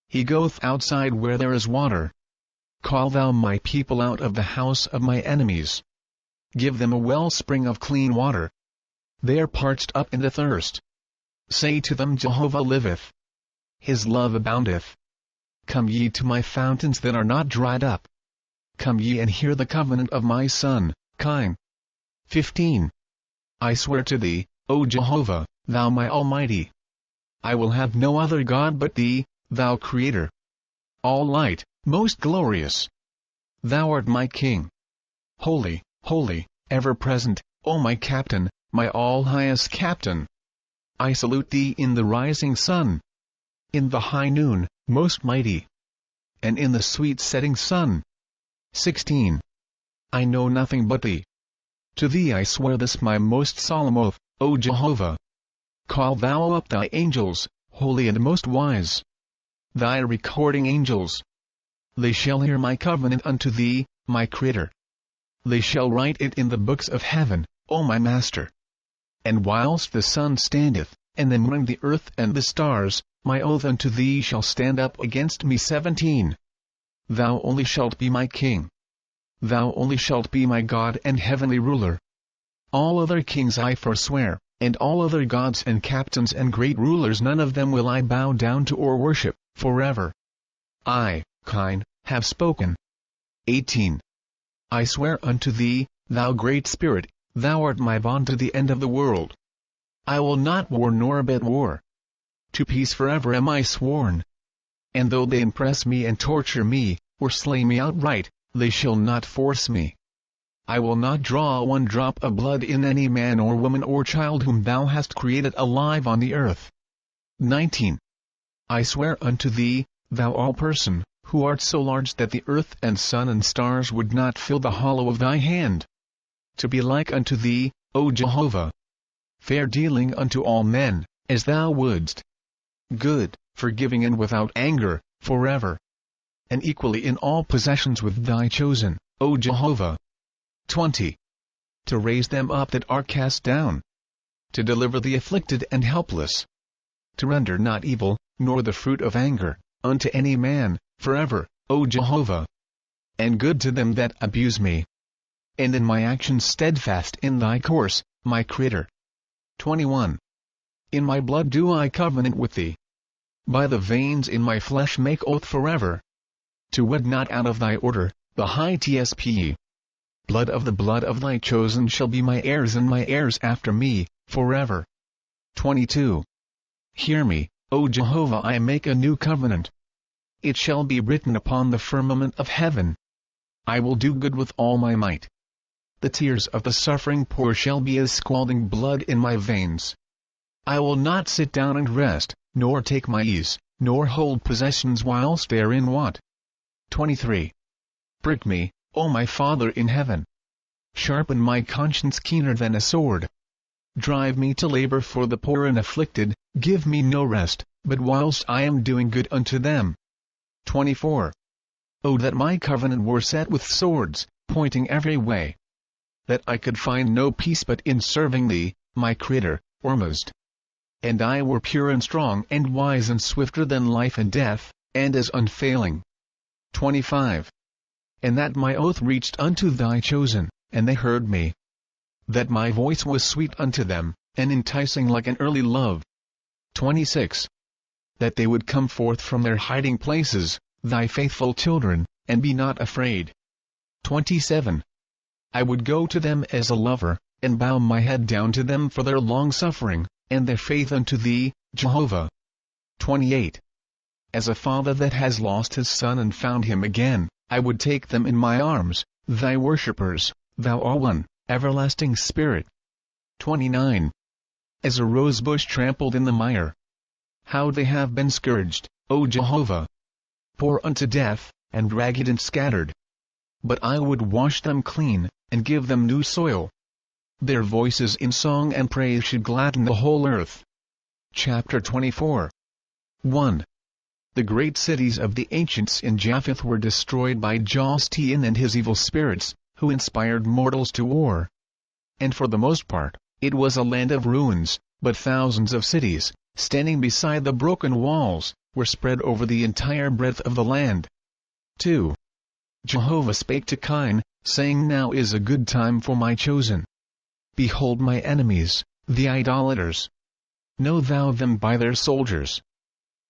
He goeth outside where there is water. Call thou my people out of the house of my enemies. Give them a wellspring of clean water. They are parched up in the thirst. Say to them, Jehovah liveth. His love aboundeth. Come ye to my fountains that are not dried up. Come ye and hear the covenant of my son, Chine. 15. I swear to thee, O Jehovah, thou my Almighty. I will have no other God but thee, thou Creator. All light, most glorious. Thou art my King. Holy, holy, ever-present, O my Captain, my all-highest Captain. I salute thee in the rising sun. In the high noon, most mighty. And in the sweet setting sun. 16. I know nothing but thee. To thee I swear this my most solemn oath, O Jehovah. Call thou up thy angels, holy and most wise. Thy recording angels. They shall hear my covenant unto thee, my Creator. They shall write it in the books of heaven, O my Master. And whilst the sun standeth, and the moon, the earth, and the stars, my oath unto thee shall stand up against me. 17. Thou only shalt be my King. Thou only shalt be my God and heavenly ruler. All other kings I forswear, and all other gods and captains and great rulers, none of them will I bow down to or worship, forever. I, Chine, have spoken. 18. I swear unto thee, thou great Spirit, thou art my bond to the end of the world. I will not war nor abet war. To peace forever am I sworn. And though they impress me and torture me, or slay me outright, they shall not force me. I will not draw one drop of blood in any man or woman or child whom thou hast created alive on the earth. 19. I swear unto thee, thou all-person, who art so large that the earth and sun and stars would not fill the hollow of thy hand. To be like unto thee, O Jehovah. Fair dealing unto all men, as thou wouldst. Good, forgiving and without anger, forever. And equally in all possessions with thy chosen, O Jehovah. 20. To raise them up that are cast down. To deliver the afflicted and helpless. To render not evil, nor the fruit of anger, unto any man, forever, O Jehovah. And good to them that abuse me. And in my actions steadfast in thy course, my Creator. 21. In my blood do I covenant with thee. By the veins in my flesh make oath forever. To wed not out of thy order, the high tspe. Blood of thy chosen shall be my heirs and my heirs after me, forever. 22. Hear me, O Jehovah, I make a new covenant. It shall be written upon the firmament of heaven. I will do good with all my might. The tears of the suffering poor shall be as scalding blood in my veins. I will not sit down and rest, nor take my ease, nor hold possessions whilst they are in want. 23. Prick me, O my Father in heaven. Sharpen my conscience keener than a sword. Drive me to labor for the poor and afflicted, give me no rest, but whilst I am doing good unto them. 24. O that my covenant were set with swords, pointing every way, that I could find no peace but in serving thee, my Creator, Ormuzd. And I were pure and strong and wise and swifter than life and death, and as unfailing. 25. And that my oath reached unto thy chosen, and they heard me. That my voice was sweet unto them, and enticing like an early love. 26. That they would come forth from their hiding places, thy faithful children, and be not afraid. 27. I would go to them as a lover, and bow my head down to them for their long-suffering, and their faith unto thee, Jehovah. 28. As a father that has lost his son and found him again, I would take them in my arms, thy worshippers, thou art one, everlasting Spirit. 29. As a rosebush trampled in the mire, how they have been scourged, O Jehovah! Poor unto death, and ragged and scattered. But I would wash them clean, and give them new soil. Their voices in song and praise should gladden the whole earth. Chapter 24. 1. The great cities of the ancients in Japheth were destroyed by Jehovih and his evil spirits, who inspired mortals to war. And for the most part, it was a land of ruins, but thousands of cities, standing beside the broken walls, were spread over the entire breadth of the land. 2. Jehovah spake to Chine, saying, Now is a good time for my chosen. Behold my enemies, the idolaters. Know thou them by their soldiers.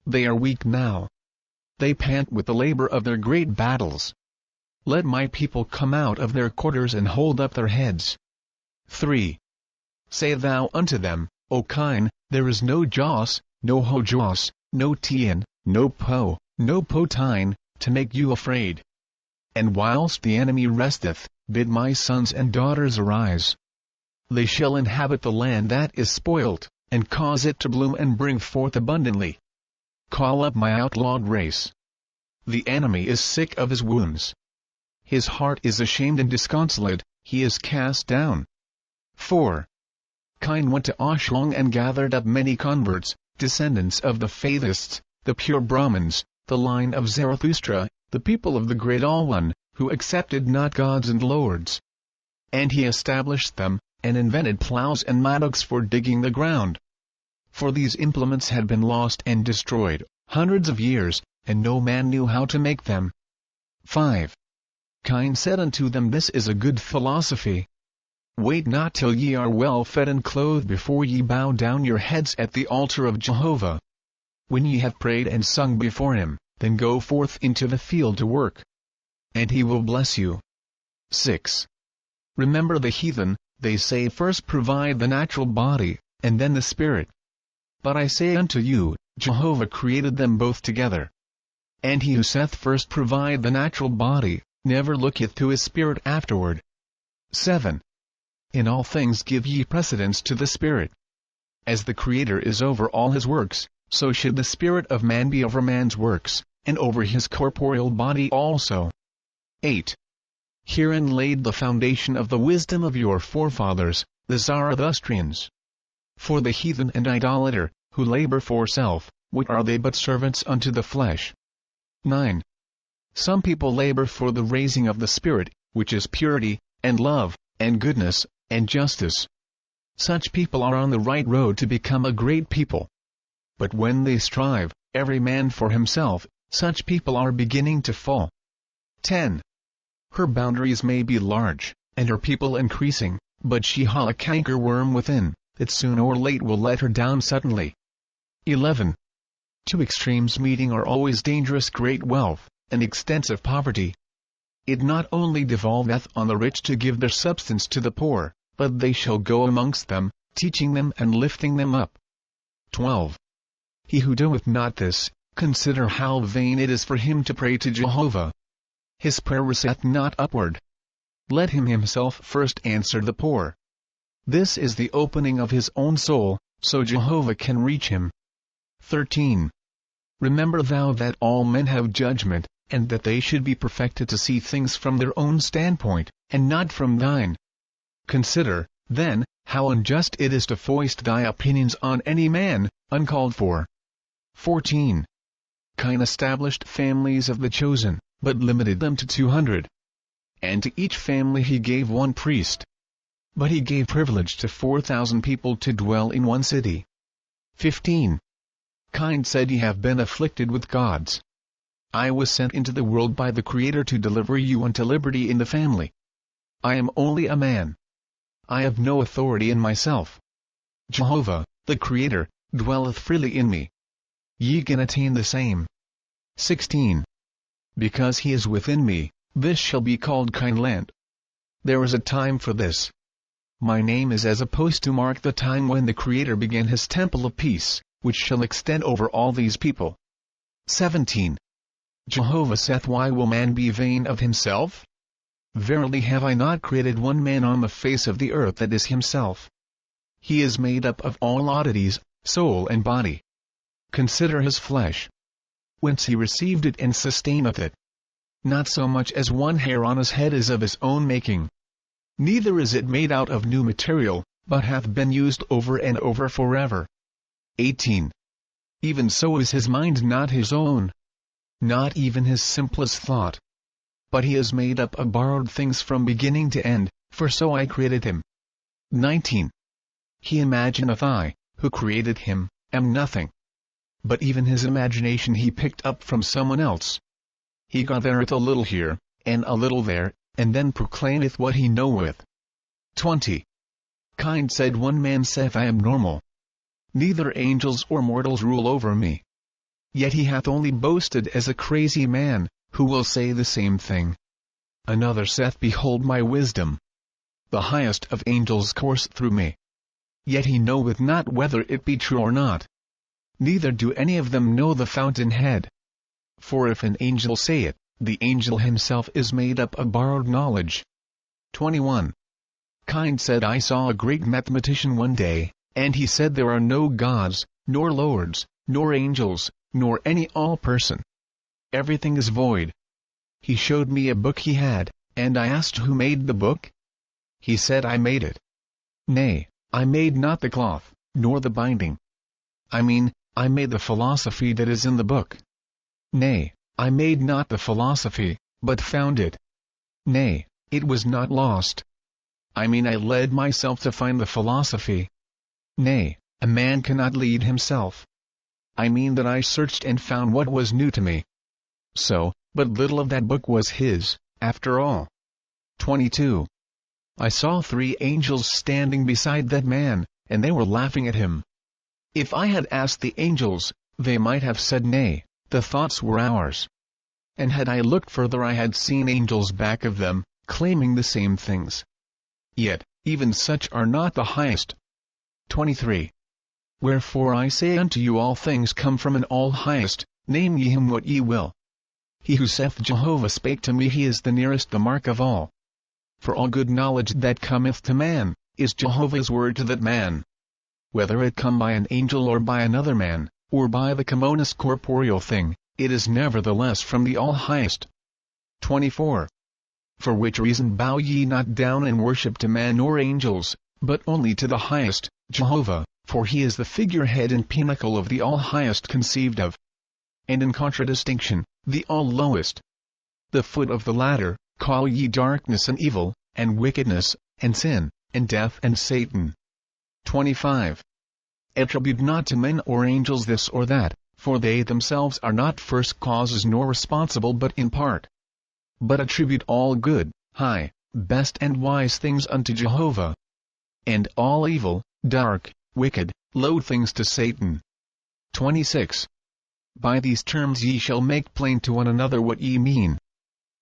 They are weak now. They pant with the labor of their great battles. Let my people come out of their quarters and hold up their heads. 3. Say thou unto them, O Chine, there is no Jos, no Hojos, no Tien, no Po, no Potine, to make you afraid. And whilst the enemy resteth, bid my sons and daughters arise. They shall inhabit the land that is spoilt, and cause it to bloom and bring forth abundantly. Call up my outlawed race. The enemy is sick of his wounds. His heart is ashamed and disconsolate, he is cast down. 4. Chine went to Oahspe and gathered up many converts, descendants of the Faithists, the pure Brahmins, the line of Zarathustra, the people of the Great All One, who accepted not gods and lords. And he established them, and invented plows and mattocks for digging the ground. For these implements had been lost and destroyed, hundreds of years, and no man knew how to make them. 5. Chine said unto them, This is a good philosophy. Wait not till ye are well fed and clothed before ye bow down your heads at the altar of Jehovah. When ye have prayed and sung before him, then go forth into the field to work. And he will bless you. 6. Remember the heathen, they say first provide the natural body, and then the spirit. But I say unto you, Jehovah created them both together. And he who saith first provide the natural body, never looketh to his spirit afterward. 7. In all things give ye precedence to the Spirit. As the Creator is over all his works, so should the spirit of man be over man's works, and over his corporeal body also. 8. Herein laid the foundation of the wisdom of your forefathers, the Zarathustrians. For the heathen and idolater, who labor for self, what are they but servants unto the flesh? 9. Some people labor for the raising of the Spirit, which is purity, and love, and goodness, and justice. Such people are on the right road to become a great people. But when they strive, every man for himself, such people are beginning to fall. 10. Her boundaries may be large, and her people increasing, but she hath a cankerworm within, that soon or late will let her down suddenly. 11. Two extremes meeting are always dangerous: great wealth, and extensive poverty. It not only devolveth on the rich to give their substance to the poor, but they shall go amongst them, teaching them and lifting them up. 12. He who doeth not this, consider how vain it is for him to pray to Jehovah. His prayer riseth not upward. Let him himself first answer the poor. This is the opening of his own soul, so Jehovah can reach him. 13. Remember thou that all men have judgment, and that they should be perfected to see things from their own standpoint, and not from thine. Consider, Then, how unjust it is to foist thy opinions on any man, uncalled for. 14. Chine established families of the chosen, but limited them to 200. And to each family he gave one priest. But he gave privilege to 4,000 people to dwell in one city. 15. Chine said, ye have been afflicted with gods. I was sent into the world by the Creator to deliver you unto liberty in the family. I am only a man. I have no authority in myself. Jehovah, the Creator, dwelleth freely in me. Ye can attain the same. 16. Because he is within me, this shall be called Chine land. There is a time for this. My name is as a post to mark the time when the Creator began his temple of peace, which shall extend over all these people. 17. Jehovah saith, why will man be vain of himself? Verily have I not created one man on the face of the earth that is himself. He is made up of all oddities, soul and body. Consider his flesh. Whence he received it and sustaineth it. Not so much as one hair on his head is of his own making. Neither is it made out of new material, but hath been used over and over forever. 18. Even so is his mind not his own. Not even his simplest thought. But he is made up of borrowed things from beginning to end, for so I created him. 19. He imagineth I, who created him, am nothing. But even his imagination he picked up from someone else. He gathereth a little here, and a little there, and then proclaimeth what he knoweth. 20. Chine said, one man saith, I am normal. Neither angels or mortals rule over me. Yet he hath only boasted as a crazy man, who will say the same thing. Another saith, behold my wisdom. The highest of angels course through me. Yet he knoweth not whether it be true or not. Neither do any of them know the fountainhead. For if an angel say it, the angel himself is made up of borrowed knowledge. 21. Chine said, I saw a great mathematician one day, and he said, there are no gods, nor lords, nor angels, nor any all person. Everything is void. He showed me a book he had, and I asked, who made the book? He said, I made it. Nay, I made not the cloth, nor the binding. I mean, I made the philosophy that is in the book. Nay, I made not the philosophy, but found it. Nay, it was not lost. I mean, I led myself to find the philosophy. Nay, a man cannot lead himself. I mean that I searched and found what was new to me. So, but little of that book was his, after all. 22. I saw 3 angels standing beside that man, and they were laughing at him. If I had asked the angels, they might have said, nay, the thoughts were ours. And had I looked further, I had seen angels back of them, claiming the same things. Yet, even such are not the highest. 23. Wherefore I say unto you, all things come from an all highest, name ye him what ye will. He who saith, Jehovah spake to me, he is the nearest the mark of all. For all good knowledge that cometh to man, is Jehovah's word to that man. Whether it come by an angel or by another man, or by the commonest corporeal thing, it is nevertheless from the all-highest. 24. For which reason bow ye not down and worship to man nor angels, but only to the highest, Jehovah, for he is the figurehead and pinnacle of the all-highest conceived of. And in contradistinction, the all-lowest. The foot of the ladder, call ye darkness and evil, and wickedness, and sin, and death and Satan. 25. Attribute not to men or angels this or that, for they themselves are not first causes nor responsible but in part. But attribute all good, high, best and wise things unto Jehovah. And all evil, dark, wicked, low things to Satan. 26. By these terms ye shall make plain to one another what ye mean.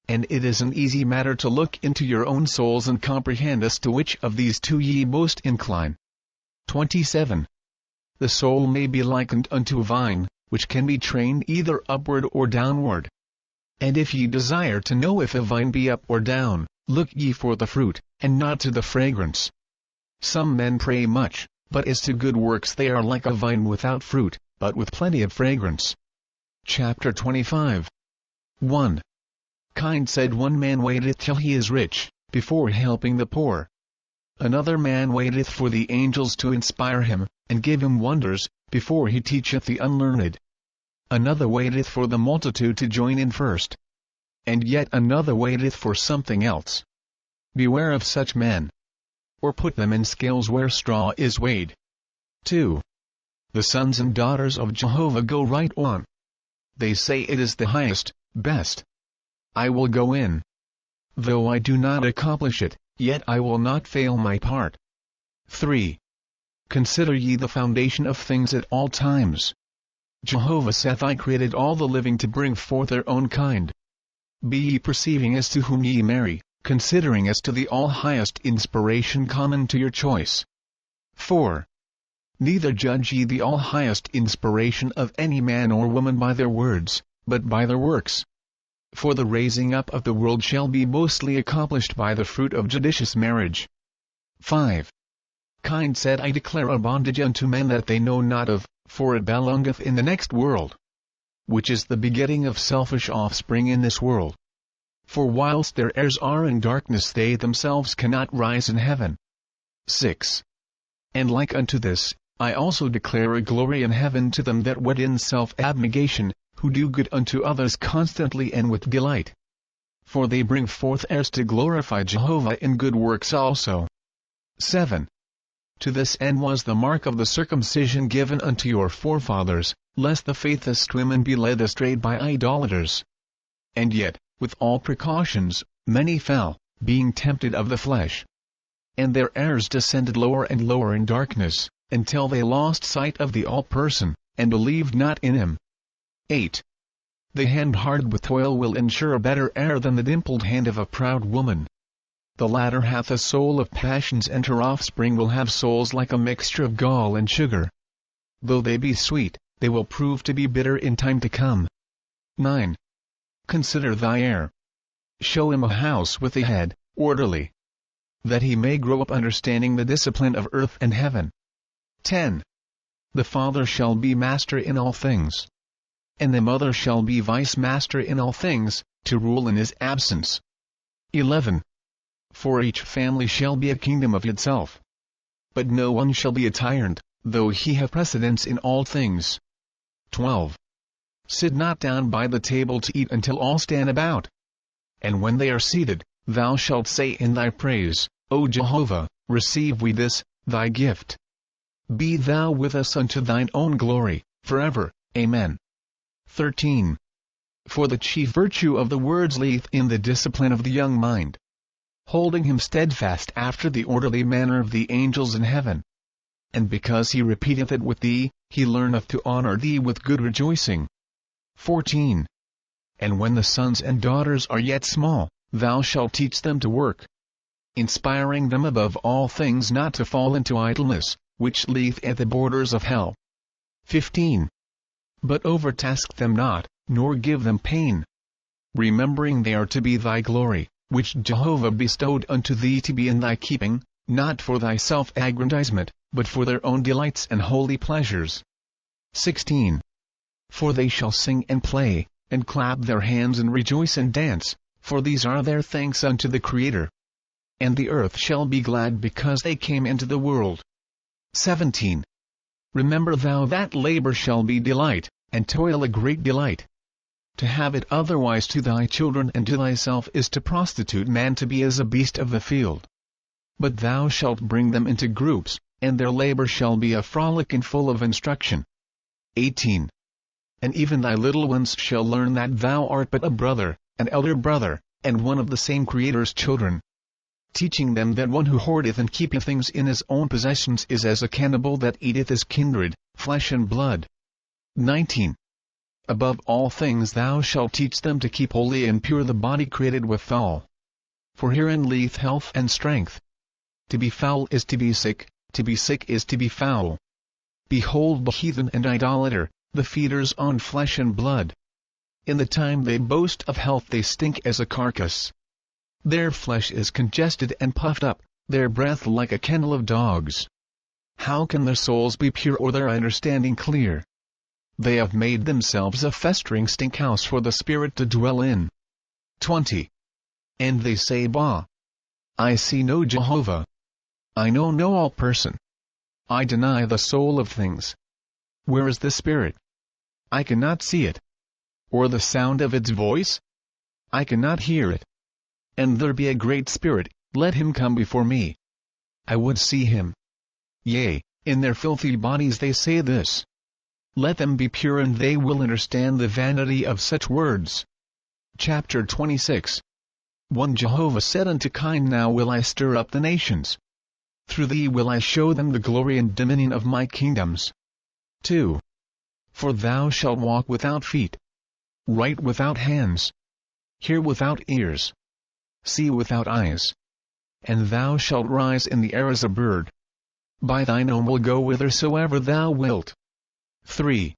And it is an easy matter to look into your own souls and comprehend as to which of these two ye most incline. 27. The soul may be likened unto a vine, which can be trained either upward or downward. And if ye desire to know if a vine be up or down, look ye for the fruit, and not to the fragrance. Some men pray much, but as to good works they are like a vine without fruit, but with plenty of fragrance. Chapter 25. 1. Chine said, one man waiteth till he is rich, before helping the poor. Another man waiteth for the angels to inspire him, and give him wonders, before he teacheth the unlearned. Another waiteth for the multitude to join in first. And yet another waiteth for something else. Beware of such men. Or put them in scales where straw is weighed. 2. The sons and daughters of Jehovah go right on. They say it is the highest, best. I will go in. Though I do not accomplish it, yet I will not fail my part. 3. Consider ye the foundation of things at all times. Jehovah saith, I created all the living to bring forth their own kind. Be ye perceiving as to whom ye marry, considering as to the all-highest inspiration common to your choice. 4. Neither judge ye the all-highest inspiration of any man or woman by their words, but by their works. For the raising up of the world shall be mostly accomplished by the fruit of judicious marriage. 5. Kind said, I declare a bondage unto men that they know not of, for it belongeth in the next world. Which is the begetting of selfish offspring in this world. For whilst their heirs are in darkness, they themselves cannot rise in heaven. 6. And like unto this, I also declare a glory in heaven to them that wed in self-abnegation, who do good unto others constantly and with delight. For they bring forth heirs to glorify Jehovah in good works also. 7. To this end was the mark of the circumcision given unto your forefathers, lest the faithist women be led astray by idolaters. And yet, with all precautions, many fell, being tempted of the flesh. And their heirs descended lower and lower in darkness, until they lost sight of the all-person, and believed not in him. 8. The hand hard with toil will ensure a better heir than the dimpled hand of a proud woman. The latter hath a soul of passions, and her offspring will have souls like a mixture of gall and sugar. Though they be sweet, they will prove to be bitter in time to come. 9. Consider thy heir. Show him a house with a head, orderly, that he may grow up understanding the discipline of earth and heaven. 10. The father shall be master in all things, and the mother shall be vice-master in all things, to rule in his absence. 11. For each family shall be a kingdom of itself. But no one shall be a tyrant, though he have precedence in all things. 12. Sit not down by the table to eat until all stand about. And when they are seated, thou shalt say in thy praise, O Jehovah, receive we this, thy gift. Be thou with us unto thine own glory, forever. Amen. 13. For the chief virtue of the words lieth in the discipline of the young mind, holding him steadfast after the orderly manner of the angels in heaven. And because he repeateth it with thee, he learneth to honor thee with good rejoicing. 14. And when the sons and daughters are yet small, thou shalt teach them to work, inspiring them above all things not to fall into idleness, which lieth at the borders of hell. 15. But overtask them not, nor give them pain, remembering they are to be thy glory, which Jehovah bestowed unto thee to be in thy keeping, not for thy self-aggrandizement, but for their own delights and holy pleasures. 16. For they shall sing and play, and clap their hands and rejoice and dance, for these are their thanks unto the Creator. And the earth shall be glad because they came into the world. 17. Remember thou that labor shall be delight, and toil a great delight. To have it otherwise to thy children and to thyself is to prostitute man to be as a beast of the field. But thou shalt bring them into groups, and their labor shall be a frolic and full of instruction. 18. And even thy little ones shall learn that thou art but a brother, an elder brother, and one of the same Creator's children, teaching them that one who hoardeth and keepeth things in his own possessions is as a cannibal that eateth his kindred, flesh and blood. 19. Above all things thou shalt teach them to keep holy and pure the body created withal. For herein lieth health and strength. To be foul is to be sick is to be foul. Behold the heathen and idolater, the feeders on flesh and blood. In the time they boast of health they stink as a carcass. Their flesh is congested and puffed up, their breath like a kennel of dogs. How can their souls be pure or their understanding clear? They have made themselves a festering stinkhouse for the spirit to dwell in. 20. And they say, Bah! I see no Jehovah. I know no all person. I deny the soul of things. Where is the spirit? I cannot see it. Or the sound of its voice? I cannot hear it. And there be a great spirit, let him come before me. I would see him. Yea, in their filthy bodies they say this. Let them be pure and they will understand the vanity of such words. Chapter 26. 1 Jehovah said unto Chine, Now will I stir up the nations. Through thee will I show them the glory and dominion of my kingdoms. 2. For thou shalt walk without feet, write without hands, hear without ears, see without eyes. And thou shalt rise in the air as a bird. By thine own will go whithersoever thou wilt. 3.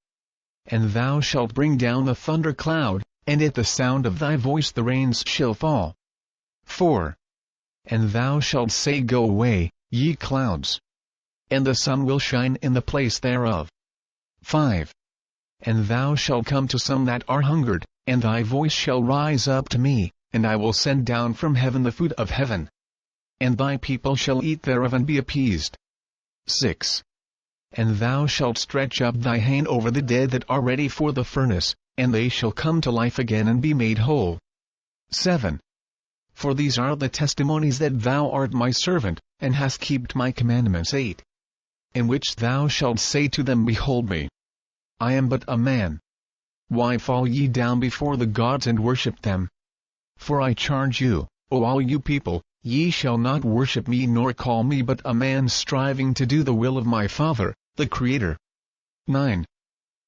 And thou shalt bring down the thunder cloud, and at the sound of thy voice the rains shall fall. 4. And thou shalt say, Go away, ye clouds. And the sun will shine in the place thereof. 5. And thou shalt come to some that are hungered, and thy voice shall rise up to me, and I will send down from heaven the food of heaven. And thy people shall eat thereof and be appeased. 6. And thou shalt stretch up thy hand over the dead that are ready for the furnace, and they shall come to life again and be made whole. 7. For these are the testimonies that thou art my servant, and hast kept my commandments. 8. In which thou shalt say to them, Behold me. I am but a man. Why fall ye down before the gods and worship them? For I charge you, O all you people, ye shall not worship me nor call me but a man striving to do the will of my Father, the Creator. 9.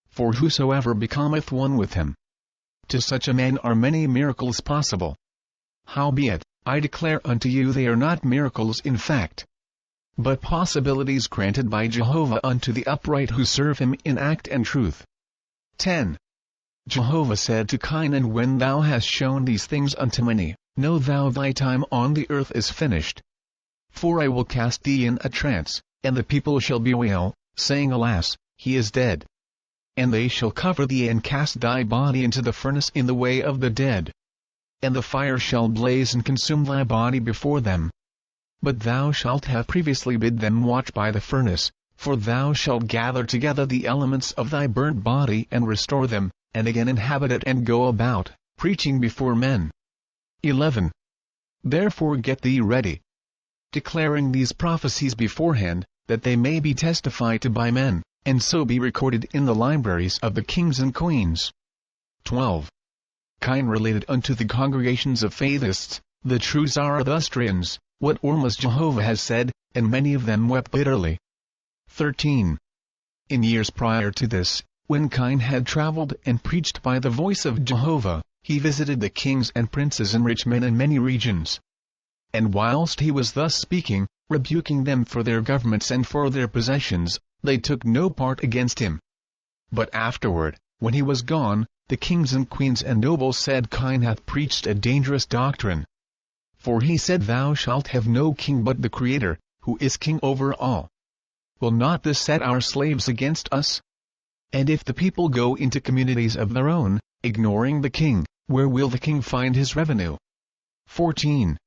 For whosoever becometh one with him, to such a man are many miracles possible. Howbeit, I declare unto you they are not miracles in fact, but possibilities granted by Jehovah unto the upright who serve him in act and truth. 10. Jehovah said to Chine, And when thou hast shown these things unto many, know thou thy time on the earth is finished. For I will cast thee in a trance, and the people shall bewail, saying, Alas, he is dead. And they shall cover thee and cast thy body into the furnace in the way of the dead. And the fire shall blaze and consume thy body before them. But thou shalt have previously bid them watch by the furnace, for thou shalt gather together the elements of thy burnt body and restore them, and again inhabit it and go about, preaching before men. 11. Therefore get thee ready, declaring these prophecies beforehand, that they may be testified to by men, and so be recorded in the libraries of the kings and queens. 12. Chine related unto the congregations of Faithists, the true Zarathustrians, what almost Jehovah has said, and many of them wept bitterly. 13. In years prior to this, when Chine had traveled and preached by the voice of Jehovah, he visited the kings and princes and rich men in many regions. And whilst he was thus speaking, rebuking them for their governments and for their possessions, they took no part against him. But afterward, when he was gone, the kings and queens and nobles said, Chine hath preached a dangerous doctrine. For he said, Thou shalt have no king but the Creator, who is king over all. Will not this set our slaves against us? And if the people go into communities of their own, ignoring the king, where will the king find his revenue? 14.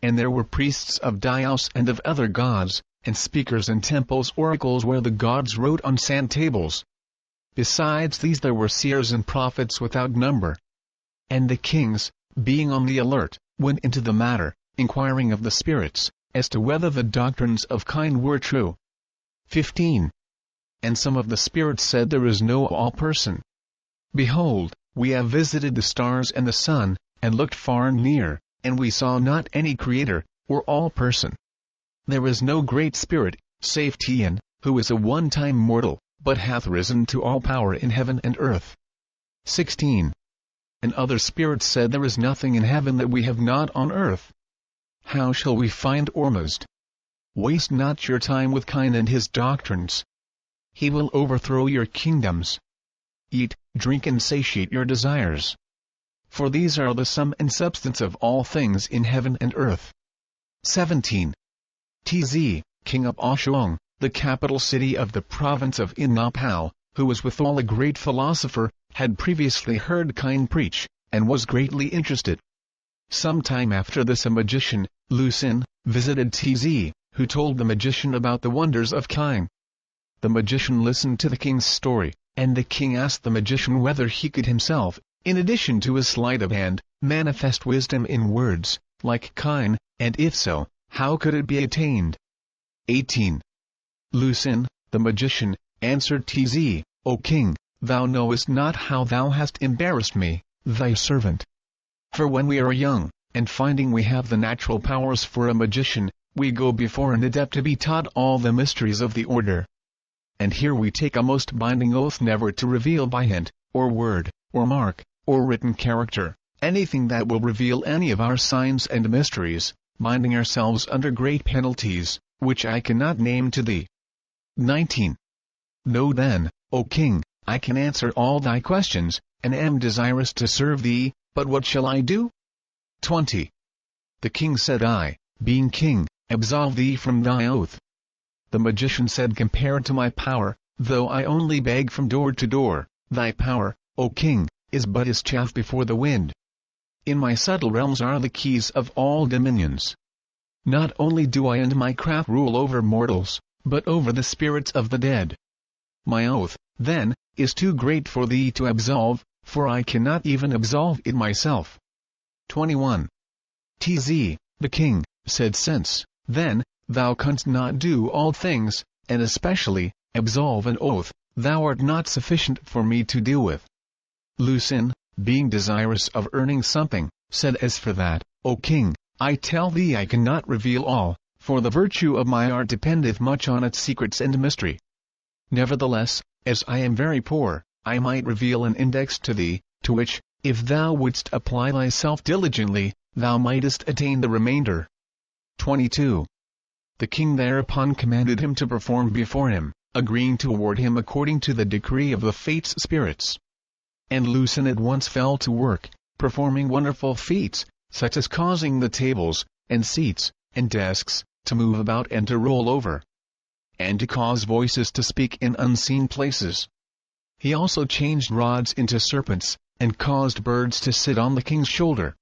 And there were priests of Dios and of other gods, and speakers in temples, oracles where the gods wrote on sand tables. Besides these there were seers and prophets without number. And the kings, being on the alert, went into the matter, inquiring of the spirits, as to whether the doctrines of Chine were true. 15. And some of the spirits said, There is no all person. Behold, we have visited the stars and the sun, and looked far and near, and we saw not any creator, or all person. There is no great spirit, save Tian, who is a one-time mortal, but hath risen to all power in heaven and earth. 16. And other spirits said, There is nothing in heaven that we have not on earth. How shall we find Ormuzd? Waste not your time with Chine and his doctrines. He will overthrow your kingdoms. Eat, drink and satiate your desires. For these are the sum and substance of all things in heaven and earth. 17. Tz, king of Oahspe, the capital city of the province of Innapao, who was withal a great philosopher, had previously heard Chine preach, and was greatly interested. Some time after this a magician, Lucin, visited Tz, who told the magician about the wonders of Chine. The magician listened to the king's story, and the king asked the magician whether he could himself, in addition to his sleight of hand, manifest wisdom in words, like Chine, and if so, how could it be attained? 18. Lucin, the magician, answered Tz, O king, thou knowest not how thou hast embarrassed me, thy servant. For when we are young, and finding we have the natural powers for a magician, we go before an adept to be taught all the mysteries of the order. And here we take a most binding oath never to reveal by hint, or word, or mark, or written character, anything that will reveal any of our signs and mysteries, binding ourselves under great penalties, which I cannot name to thee. 19. Know then, O king, I can answer all thy questions, and am desirous to serve thee, but what shall I do? 20. The king said, I, being king, absolve thee from thy oath. The magician said, compared to my power, though I only beg from door to door, thy power, O king, is but as chaff before the wind. In my subtle realms are the keys of all dominions. Not only do I and my craft rule over mortals, but over the spirits of the dead. My oath, then, is too great for thee to absolve, for I cannot even absolve it myself. 21. Tz, the king, said, since, then, thou canst not do all things, and especially, absolve an oath, thou art not sufficient for me to deal with. Lucin, being desirous of earning something, said, as for that, O king, I tell thee I cannot reveal all, for the virtue of my art dependeth much on its secrets and mystery. Nevertheless, as I am very poor, I might reveal an index to thee, to which, if thou wouldst apply thyself diligently, thou mightest attain the remainder. 22. The king thereupon commanded him to perform before him, agreeing to award him according to the decree of the fates spirits. And Lucin at once fell to work, performing wonderful feats, such as causing the tables, and seats, and desks, to move about and to roll over, and to cause voices to speak in unseen places. He also changed rods into serpents, and caused birds to sit on the king's shoulder.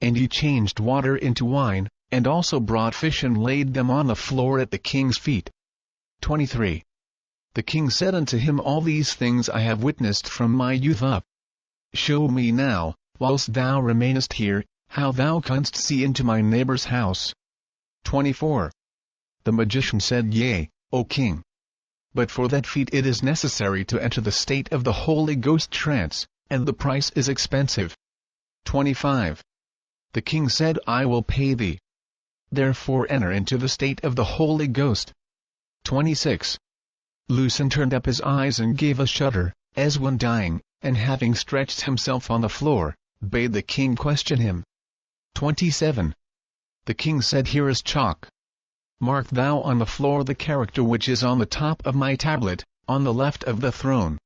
And he changed water into wine, and also brought fish and laid them on the floor at the king's feet. 23. The king said unto him, all these things I have witnessed from my youth up. Show me now, whilst thou remainest here, how thou canst see into my neighbor's house. 24. The magician said, Yea, O king. But for that feat it is necessary to enter the state of the Holy Ghost trance, and the price is expensive. 25. The king said, I will pay thee. Therefore enter into the state of the Holy Ghost. 26. Lucin turned up his eyes and gave a shudder, as one dying, and having stretched himself on the floor, bade the king question him. 27. The king said, Here is chalk. Mark thou on the floor the character which is on the top of my tablet, on the left of the throne.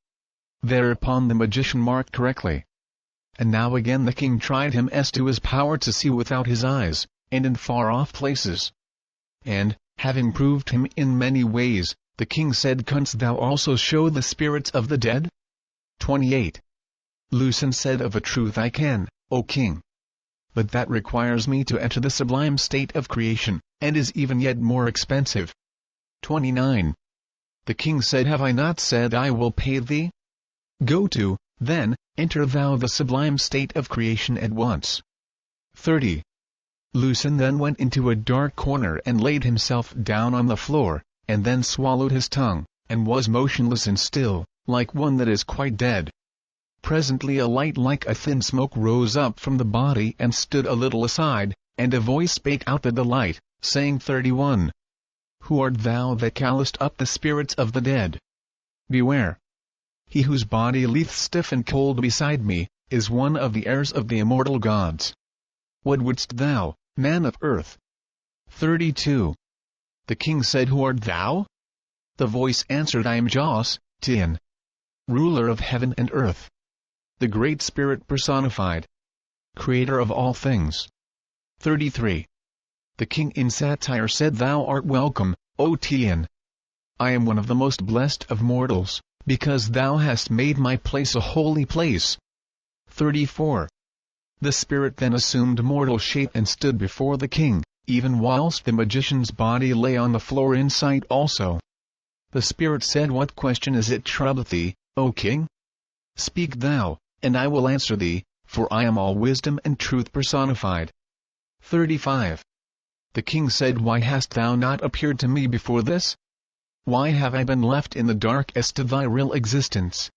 Thereupon the magician marked correctly. And now again the king tried him as to his power to see without his eyes, and in far-off places. And, having proved him in many ways, the king said, Canst thou also show the spirits of the dead? 28. Lucin said, Of a truth I can, O king. But that requires me to enter the sublime state of creation, and is even yet more expensive. 29. The king said, Have I not said I will pay thee? Go to, then, enter thou the sublime state of creation at once. 30. Lucin then went into a dark corner and laid himself down on the floor, and then swallowed his tongue, and was motionless and still, like one that is quite dead. Presently a light like a thin smoke rose up from the body and stood a little aside, and a voice spake out of the light, saying, 31. Who art thou that callest up the spirits of the dead? Beware. He whose body lieth stiff and cold beside me, is one of the heirs of the immortal gods. What wouldst thou, man of earth? 32. The king said, Who art thou? The voice answered, I am Oahspe, ruler of heaven and earth, the great spirit personified, creator of all things. 33. The king in satire said, Thou art welcome, O Tien. I am one of the most blessed of mortals, because thou hast made my place a holy place. 34. The spirit then assumed mortal shape and stood before the king, even whilst the magician's body lay on the floor in sight also. The spirit said, What question is it troubleth thee, O king? Speak thou, and I will answer thee, for I am all wisdom and truth personified. 35. The king said, Why hast thou not appeared to me before this? Why have I been left in the dark as to thy real existence?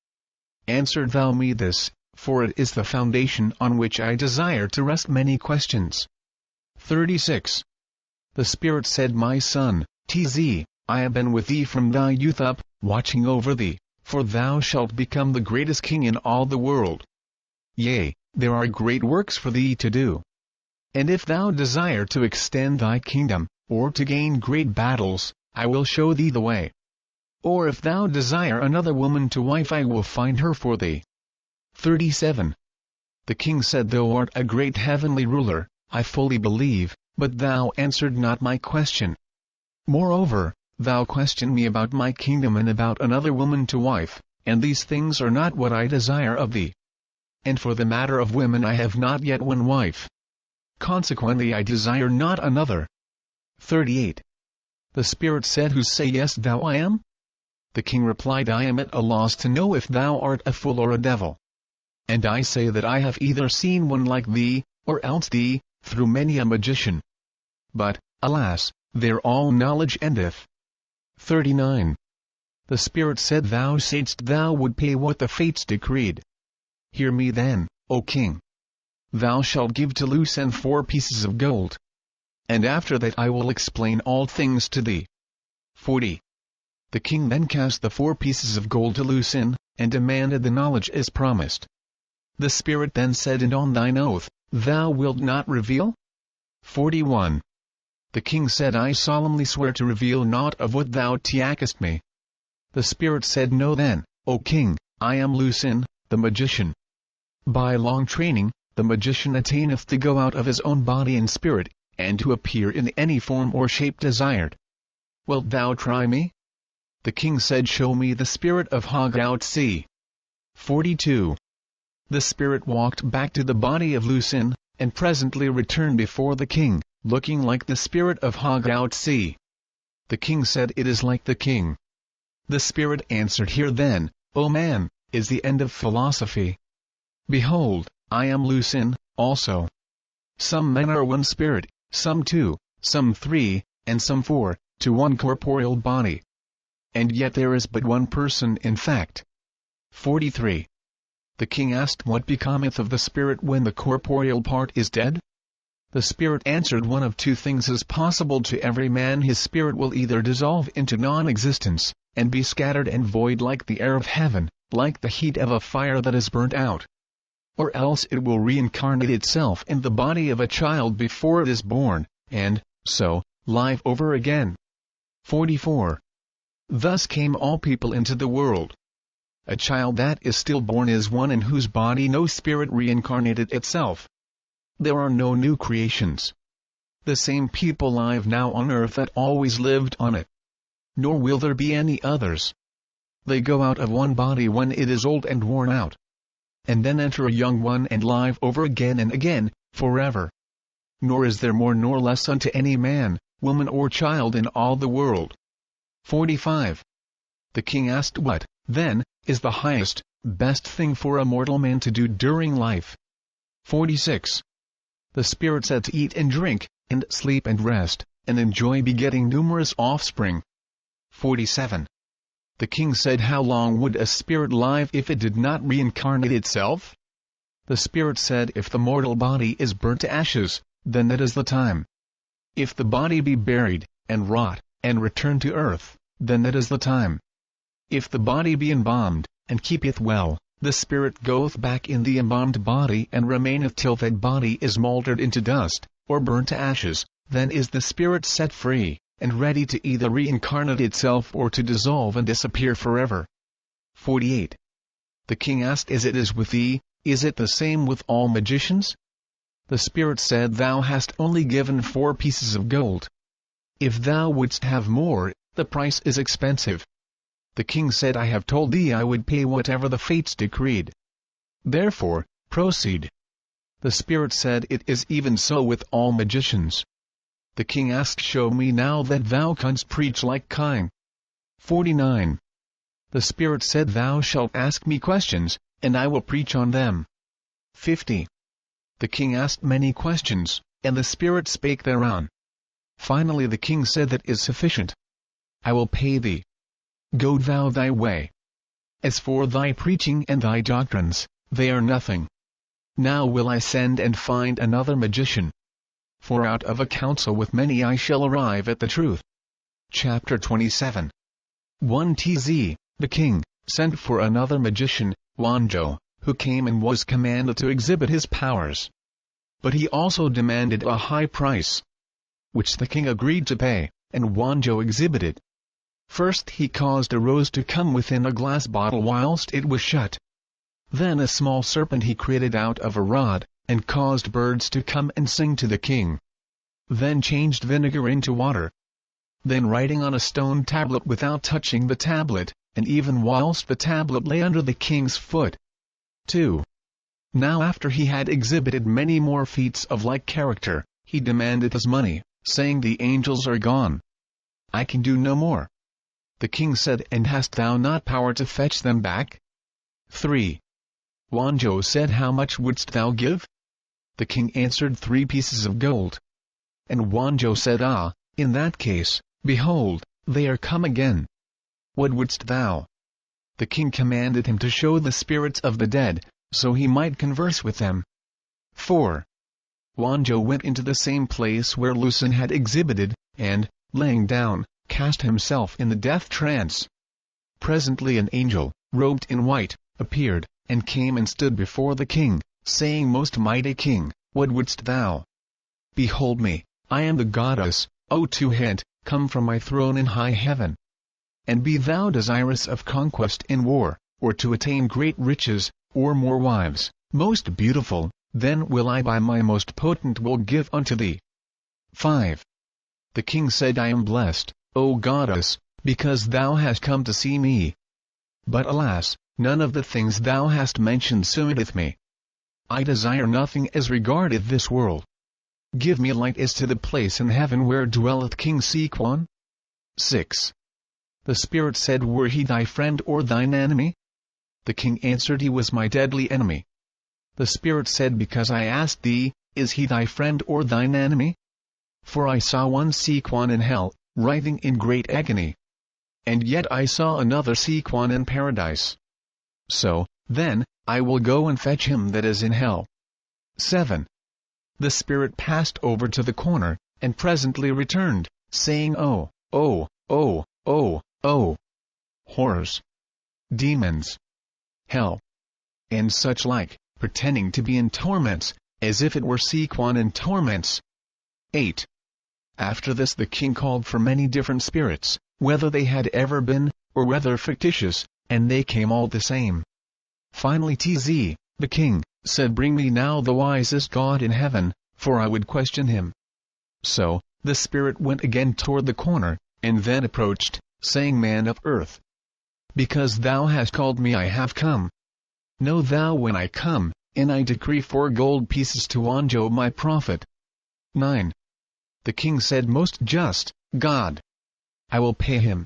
Answer thou me this, for it is the foundation on which I desire to rest many questions. 36. The spirit said, My son, Tz, I have been with thee from thy youth up, watching over thee, for thou shalt become the greatest king in all the world. Yea, there are great works for thee to do. And if thou desire to extend thy kingdom, or to gain great battles, I will show thee the way. Or if thou desire another woman to wife, I will find her for thee. 37. The king said, Thou art a great heavenly ruler, I fully believe, but thou answered not my question. Moreover, thou questioned me about my kingdom and about another woman to wife, and these things are not what I desire of thee. And for the matter of women, I have not yet one wife. Consequently I desire not another. 38. The spirit said, Who sayest thou I am? The king replied, I am at a loss to know if thou art a fool or a devil. And I say that I have either seen one like thee, or else thee, through many a magician. But, alas, there all knowledge endeth. 39. The spirit said, Thou saidst thou would pay what the fates decreed. Hear me then, O king. Thou shalt give to Lucen 4 pieces of gold. And after that I will explain all things to thee. 40. The king then cast the 4 pieces of gold to Lucen, and demanded the knowledge as promised. The spirit then said, And on thine oath, thou wilt not reveal? 41. The king said, I solemnly swear to reveal naught of what thou takest me. The spirit said, Know then, O king, I am Lucen, the magician. By long training, the magician attaineth to go out of his own body and spirit, and to appear in any form or shape desired. Wilt thou try me? The king said, Show me the spirit of Oahspe. 42. The spirit walked back to the body of Lucen, and presently returned before the king, looking like the spirit of Oahspe. The king said, It is like the king. The spirit answered, Here then, O man, is the end of philosophy. Behold, I am Lucen, also. Some men are one spirit, some 2, some 3, and some 4, to one corporeal body. And yet there is but one person in fact. 43. The king asked, What becometh of the spirit when the corporeal part is dead? The spirit answered, One of 2 things is possible to every man: his spirit will either dissolve into non-existence, and be scattered and void like the air of heaven, like the heat of a fire that is burnt out. Or else it will reincarnate itself in the body of a child before it is born, and, so, live over again. 44. Thus came all people into the world. A child that is stillborn is one in whose body no spirit reincarnated itself. There are no new creations. The same people live now on earth that always lived on it. Nor will there be any others. They go out of one body when it is old and worn out, and then enter a young one and live over again and again, forever. Nor is there more nor less unto any man, woman or child in all the world. 45. The king asked, What, then, is the highest, best thing for a mortal man to do during life? 46. The spirit said, To eat and drink, and sleep and rest, and enjoy begetting numerous offspring. 47. The king said, How long would a spirit live if it did not reincarnate itself? The spirit said, If the mortal body is burnt to ashes, then that is the time. If the body be buried, and rot, and return to earth, then that is the time. If the body be embalmed, and keepeth well, the spirit goeth back in the embalmed body and remaineth till that body is mouldered into dust, or burnt to ashes, then is the spirit set free, and ready to either reincarnate itself or to dissolve and disappear forever. 48. The king asked, As it is with thee, is it the same with all magicians? The spirit said, Thou hast only given 4 pieces of gold. If thou wouldst have more, the price is expensive. The king said, I have told thee I would pay whatever the fates decreed. Therefore, proceed. The spirit said, It is even so with all magicians. The king asked, "Show me now that thou canst preach like Chine." 49. The Spirit said, "Thou shalt ask me questions, and I will preach on them." 50. The king asked many questions, and the Spirit spake thereon. Finally the king said, "That is sufficient. I will pay thee. Go thou thy way. As for thy preaching and thy doctrines, they are nothing. Now will I send and find another magician. For out of a council with many I shall arrive at the truth." Chapter 27. 1 TZ, the king sent for another magician, Wanjo, who came and was commanded to exhibit his powers. But he also demanded a high price, which the king agreed to pay, and Wanjo exhibited. First he caused a rose to come within a glass bottle whilst it was shut. Then a small serpent he created out of a rod, and caused birds to come and sing to the king. Then changed vinegar into water. Then writing on a stone tablet without touching the tablet, and even whilst the tablet lay under the king's foot. 2. Now after he had exhibited many more feats of like character, he demanded his money, saying, "The angels are gone. I can do no more." The king said, "And hast thou not power to fetch them back?" 3. Wanjo said, "How much wouldst thou give?" The king answered, 3 pieces of gold. And Wanjo said, "Ah, in that case, behold, they are come again. What wouldst thou?" The king commanded him to show the spirits of the dead, so he might converse with them. 4. Wanjo went into the same place where Lucin had exhibited, and, laying down, cast himself in the death trance. Presently an angel, robed in white, appeared, and came and stood before the king, saying, "Most mighty king, what wouldst thou?" "Behold me, I am the goddess, O two-head, come from my throne in high heaven. And be thou desirous of conquest in war, or to attain great riches, or more wives, most beautiful, then will I by my most potent will give unto thee." 5. The king said, "I am blessed, O goddess, because thou hast come to see me. But alas, none of the things thou hast mentioned suiteth me. I desire nothing as regardeth this world. Give me light as to the place in heaven where dwelleth King Sequan." 6. The Spirit said, "Were he thy friend or thine enemy?" The king answered, "He was my deadly enemy." The Spirit said, "Because I asked thee, is he thy friend or thine enemy? For I saw one Sequan in hell, writhing in great agony. And yet I saw another Sequan in paradise. So, then, I will go and fetch him that is in hell." 7. The Spirit passed over to the corner, and presently returned, saying, "Oh, oh, oh, oh, oh! Horrors! Demons! Hell! And such like, pretending to be in torments, as if it were Sequan in torments." 8. After this the king called for many different spirits, whether they had ever been, or whether fictitious, and they came all the same. Finally TZ, the king, said, "Bring me now the wisest god in heaven, for I would question him." So, the spirit went again toward the corner, and then approached, saying, "Man of earth, because thou hast called me I have come. Know thou when I come, and I decree 4 gold pieces to Wanjo my prophet." 9. The king said, "Most just God, I will pay him.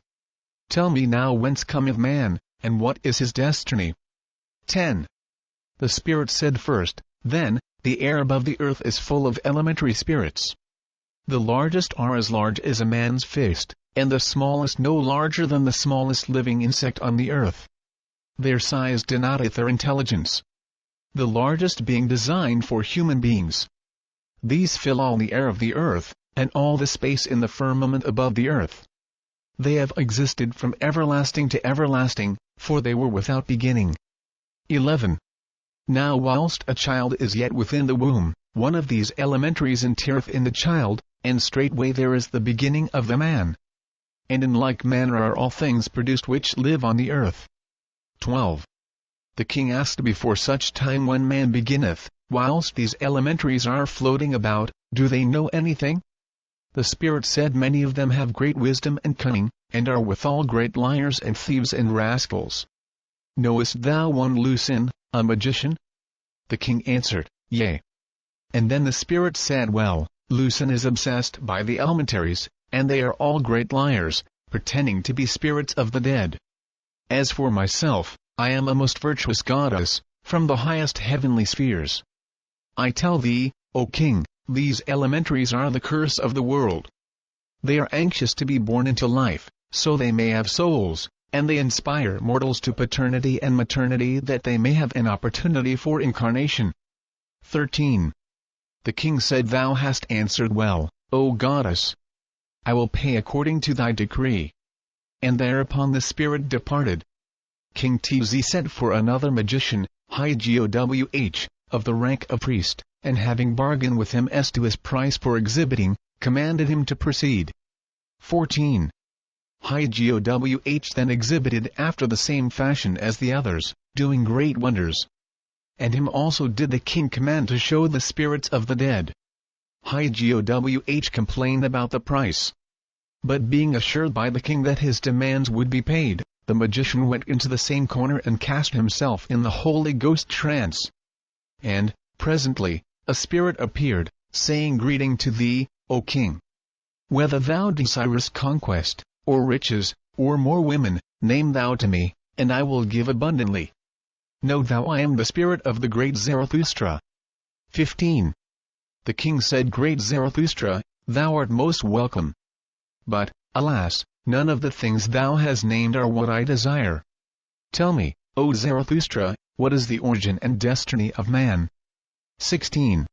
Tell me now whence cometh man, and what is his destiny?" 10. The Spirit said, "First, then, the air above the earth is full of elementary spirits. The largest are as large as a man's fist, and the smallest no larger than the smallest living insect on the earth. Their size denoteth their intelligence. The largest being designed for human beings. These fill all the air of the earth, and all the space in the firmament above the earth. They have existed from everlasting to everlasting, for they were without beginning." 11. Now whilst a child is yet within the womb, one of these elementaries entereth in the child, and straightway there is the beginning of the man. And in like manner are all things produced which live on the earth. 12. The king asked, "Before such time when man beginneth, whilst these elementaries are floating about, do they know anything?" The Spirit said, "Many of them have great wisdom and cunning, and are withal great liars and thieves and rascals. Knowest thou one Lucin, a magician?" The king answered, "Yea." And then the Spirit said, "Well, Lucen is obsessed by the elementaries, and they are all great liars, pretending to be spirits of the dead. As for myself, I am a most virtuous goddess, from the highest heavenly spheres. I tell thee, O king, these elementaries are the curse of the world. They are anxious to be born into life, so they may have souls, and they inspire mortals to paternity and maternity that they may have an opportunity for incarnation. 13. The king said, Thou hast answered well, O goddess. I will pay according to thy decree. And thereupon the spirit departed. King Tz sent for another magician, Jehovh, of the rank of priest, and having bargained with him as to his price for exhibiting, commanded him to proceed. 14. Jehovh then exhibited after the same fashion as the others, doing great wonders. And him also did the king command to show the spirits of the dead. Jehovh complained about the price. But being assured by the king that his demands would be paid, the magician went into the same corner and cast himself in the Holy Ghost trance. And, presently, a spirit appeared, saying, Greeting to thee, O king. Whether thou desirest conquest, or riches, or more women, name thou to me, and I will give abundantly. Know thou I am the spirit of the great Zarathustra. 15. The king said, Great Zarathustra, thou art most welcome. But, alas, none of the things thou hast named are what I desire. Tell me, O Zarathustra, what is the origin and destiny of man? 16.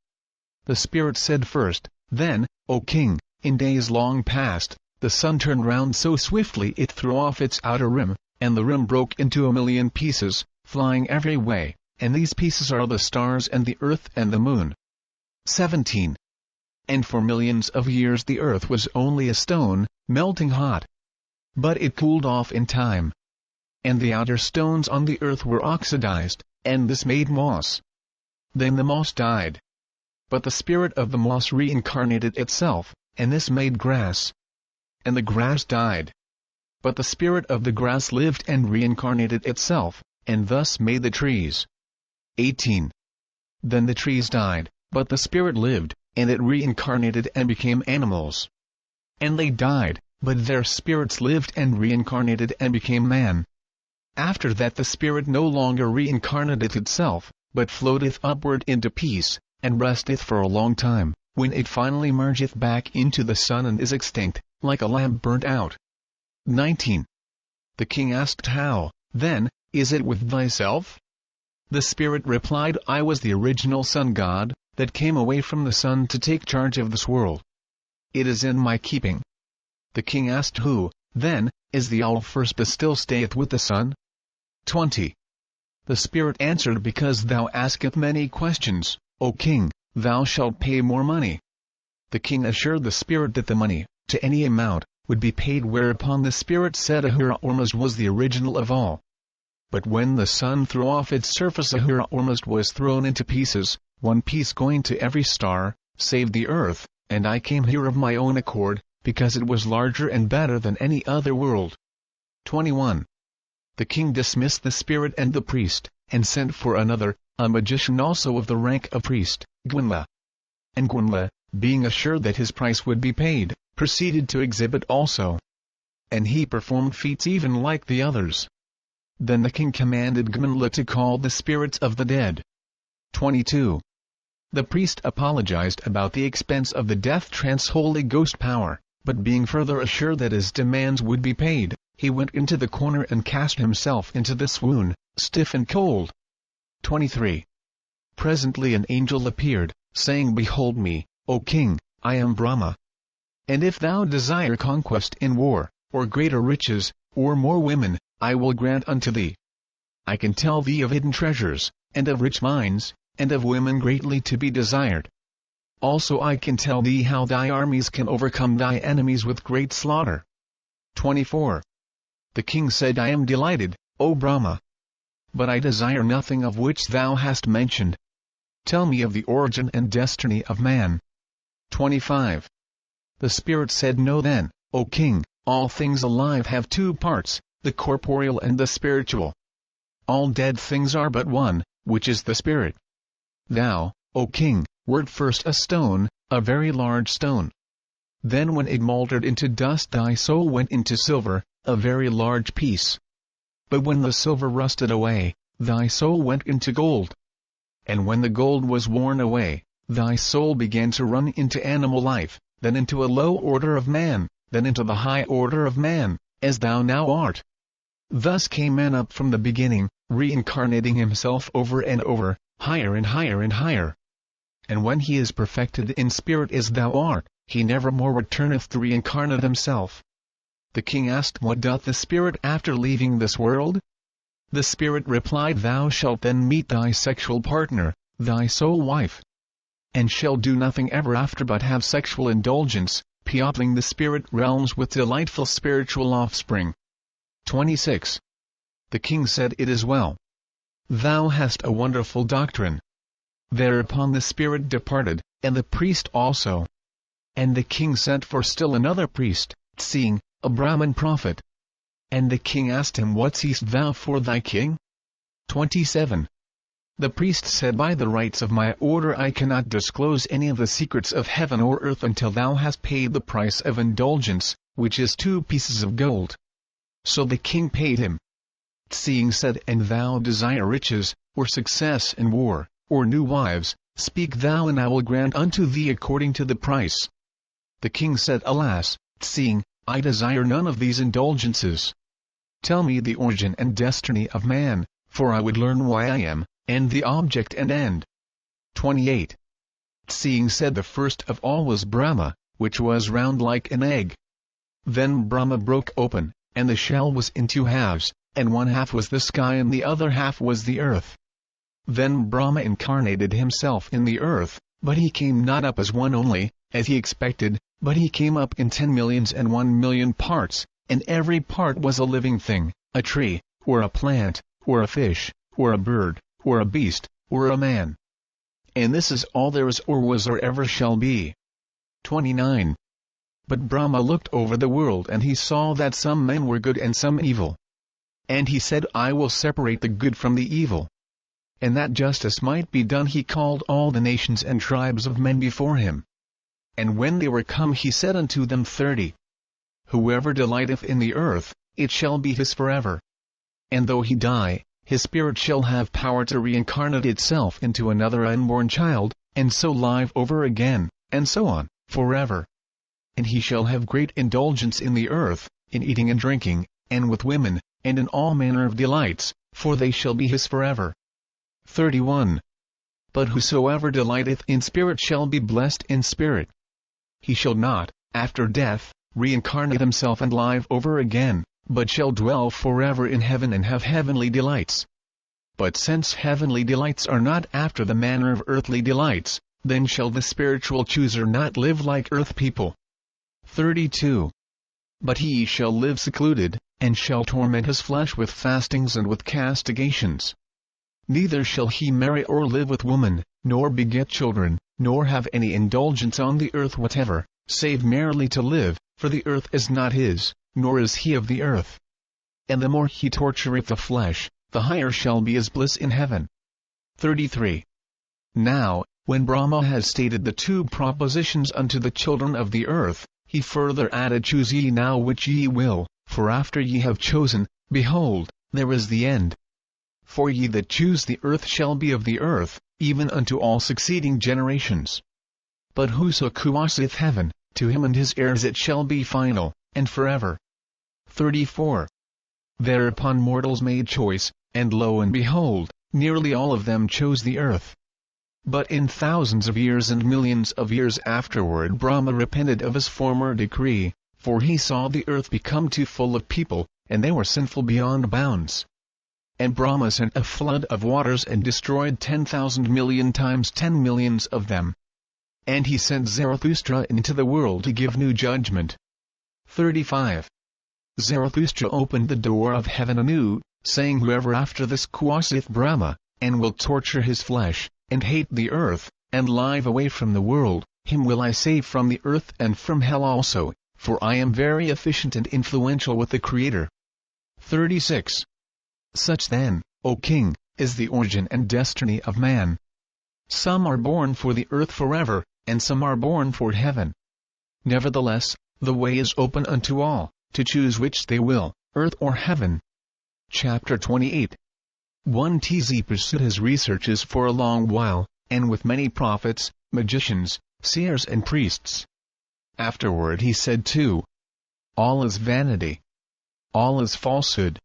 The spirit said first, Then, O king, in days long past, the sun turned round so swiftly it threw off its outer rim, and the rim broke into 1,000,000 pieces, flying every way, and these pieces are the stars and the earth and the moon. 17. And for millions of years the earth was only a stone, melting hot. But it cooled off in time. And the outer stones on the earth were oxidized, and this made moss. Then the moss died. But the spirit of the moss reincarnated itself, and this made grass. And the grass died. But the spirit of the grass lived and reincarnated itself, and thus made the trees. 18. Then the trees died, but the spirit lived, and it reincarnated and became animals. And they died, but their spirits lived and reincarnated and became man. After that the spirit no longer reincarnateth itself, but floateth upward into peace, and resteth for a long time, when it finally mergeth back into the sun and is extinct, like a lamp burnt out. 19. The king asked, How, then, is it with thyself? The spirit replied, I was the original sun god, that came away from the sun to take charge of this world. It is in my keeping. The king asked, Who, then, is the owl first that still stayeth with the sun? 20. The spirit answered, Because thou asketh many questions, O king, thou shalt pay more money. The king assured the spirit that the money, to any amount, would be paid, whereupon the spirit said Ahura Ormuzd was the original of all. But when the sun threw off its surface, Ahura Ormuzd was thrown into pieces, one piece going to every star, save the earth, and I came here of my own accord, because it was larger and better than any other world. 21. The king dismissed the spirit and the priest, and sent for another, a magician also of the rank of priest, Gwynla. And Gwynla, being assured that his price would be paid, proceeded to exhibit also. And he performed feats even like the others. Then the king commanded Gwynla to call the spirits of the dead. 22. The priest apologized about the expense of the death trance Holy Ghost power, but being further assured that his demands would be paid, he went into the corner and cast himself into the swoon, stiff and cold. 23. Presently an angel appeared, saying, Behold me, O king, I am Brahma. And if thou desire conquest in war, or greater riches, or more women, I will grant unto thee. I can tell thee of hidden treasures, and of rich mines, and of women greatly to be desired. Also I can tell thee how thy armies can overcome thy enemies with great slaughter. 24. The king said, I am delighted, O Brahma. But I desire nothing of which thou hast mentioned. Tell me of the origin and destiny of man. 25. The spirit said, Know then, O king, all things alive have two parts, the corporeal and the spiritual. All dead things are but one, which is the spirit. Thou, O king, wert first a stone, a very large stone. Then when it mouldered into dust thy soul went into silver, a very large piece. But when the silver rusted away, thy soul went into gold. And when the gold was worn away, thy soul began to run into animal life, then into a low order of man, then into the high order of man, as thou now art. Thus came man up from the beginning, reincarnating himself over and over, higher and higher and higher. And when he is perfected in spirit as thou art, he never more returneth to reincarnate himself. The king asked, what doth the spirit after leaving this world? The spirit replied, thou shalt then meet thy sexual partner, thy soul wife, and shall do nothing ever after but have sexual indulgence, peopling the spirit realms with delightful spiritual offspring. 26. The king said, it is well. Thou hast a wonderful doctrine. Thereupon the spirit departed, and the priest also. And the king sent for still another priest, seeing, a Brahmin prophet. And the king asked him, what seest thou for thy king? 27. The priest said, by the rights of my order I cannot disclose any of the secrets of heaven or earth until thou hast paid the price of indulgence, which is 2 pieces of gold. So the king paid him. Seeing said, and thou desire riches, or success in war, or new wives, speak thou and I will grant unto thee according to the price. The king said, alas, seeing, I desire none of these indulgences. Tell me the origin and destiny of man, for I would learn why I am, and the object and end. 28. Seeing said, the first of all was Brahma, which was round like an egg. Then Brahma broke open, and the shell was in 2 halves, and 1 half was the sky and the other half was the earth. Then Brahma incarnated himself in the earth, but he came not up as one only, as he expected, but he came up in 10 millions and 1 million parts, and every part was a living thing, a tree, or a plant, or a fish, or a bird, or a beast, or a man. And this is all there is or was or ever shall be. 29. But Brahma looked over the world and he saw that some men were good and some evil. And he said, I will separate the good from the evil. And that justice might be done, he called all the nations and tribes of men before him. And when they were come, he said unto them, 30. Whoever delighteth in the earth, it shall be his forever. And though he die, his spirit shall have power to reincarnate itself into another unborn child, and so live over again, and so on, forever. And he shall have great indulgence in the earth, in eating and drinking, and with women, and in all manner of delights, for they shall be his forever. 31. But whosoever delighteth in spirit shall be blessed in spirit. He shall not, after death, reincarnate himself and live over again, but shall dwell forever in heaven and have heavenly delights. But since heavenly delights are not after the manner of earthly delights, then shall the spiritual chooser not live like earth people. 32. But he shall live secluded, and shall torment his flesh with fastings and with castigations. Neither shall he marry or live with woman, nor beget children, nor have any indulgence on the earth whatever, save merely to live, for the earth is not his, nor is he of the earth. And the more he tortureth the flesh, the higher shall be his bliss in heaven. 33. Now, when Brahma has stated the 2 propositions unto the children of the earth, he further added, choose ye now which ye will, for after ye have chosen, behold, there is the end. For ye that choose the earth shall be of the earth, even unto all succeeding generations. But whoso chooseth heaven, to him and his heirs it shall be final, and forever. 34. Thereupon mortals made choice, and lo and behold, nearly all of them chose the earth. But in thousands of years and millions of years afterward Brahma repented of his former decree, for he saw the earth become too full of people, and they were sinful beyond bounds. And Brahma sent a flood of waters and destroyed 10,000 million times 10 millions of them. And he sent Zarathustra into the world to give new judgment. 35. Zarathustra opened the door of heaven anew, saying, whoever after this quaseth Brahma, and will torture his flesh, and hate the earth, and live away from the world, him will I save from the earth and from hell also, for I am very efficient and influential with the Creator. 36. Such then, O king, is the origin and destiny of man. Some are born for the earth forever, and some are born for heaven. Nevertheless, the way is open unto all, to choose which they will, earth or heaven. Chapter 28. 1 TZ pursued his researches for a long while, and with many prophets, magicians, seers and priests. Afterward he said too, all is vanity. All is falsehood.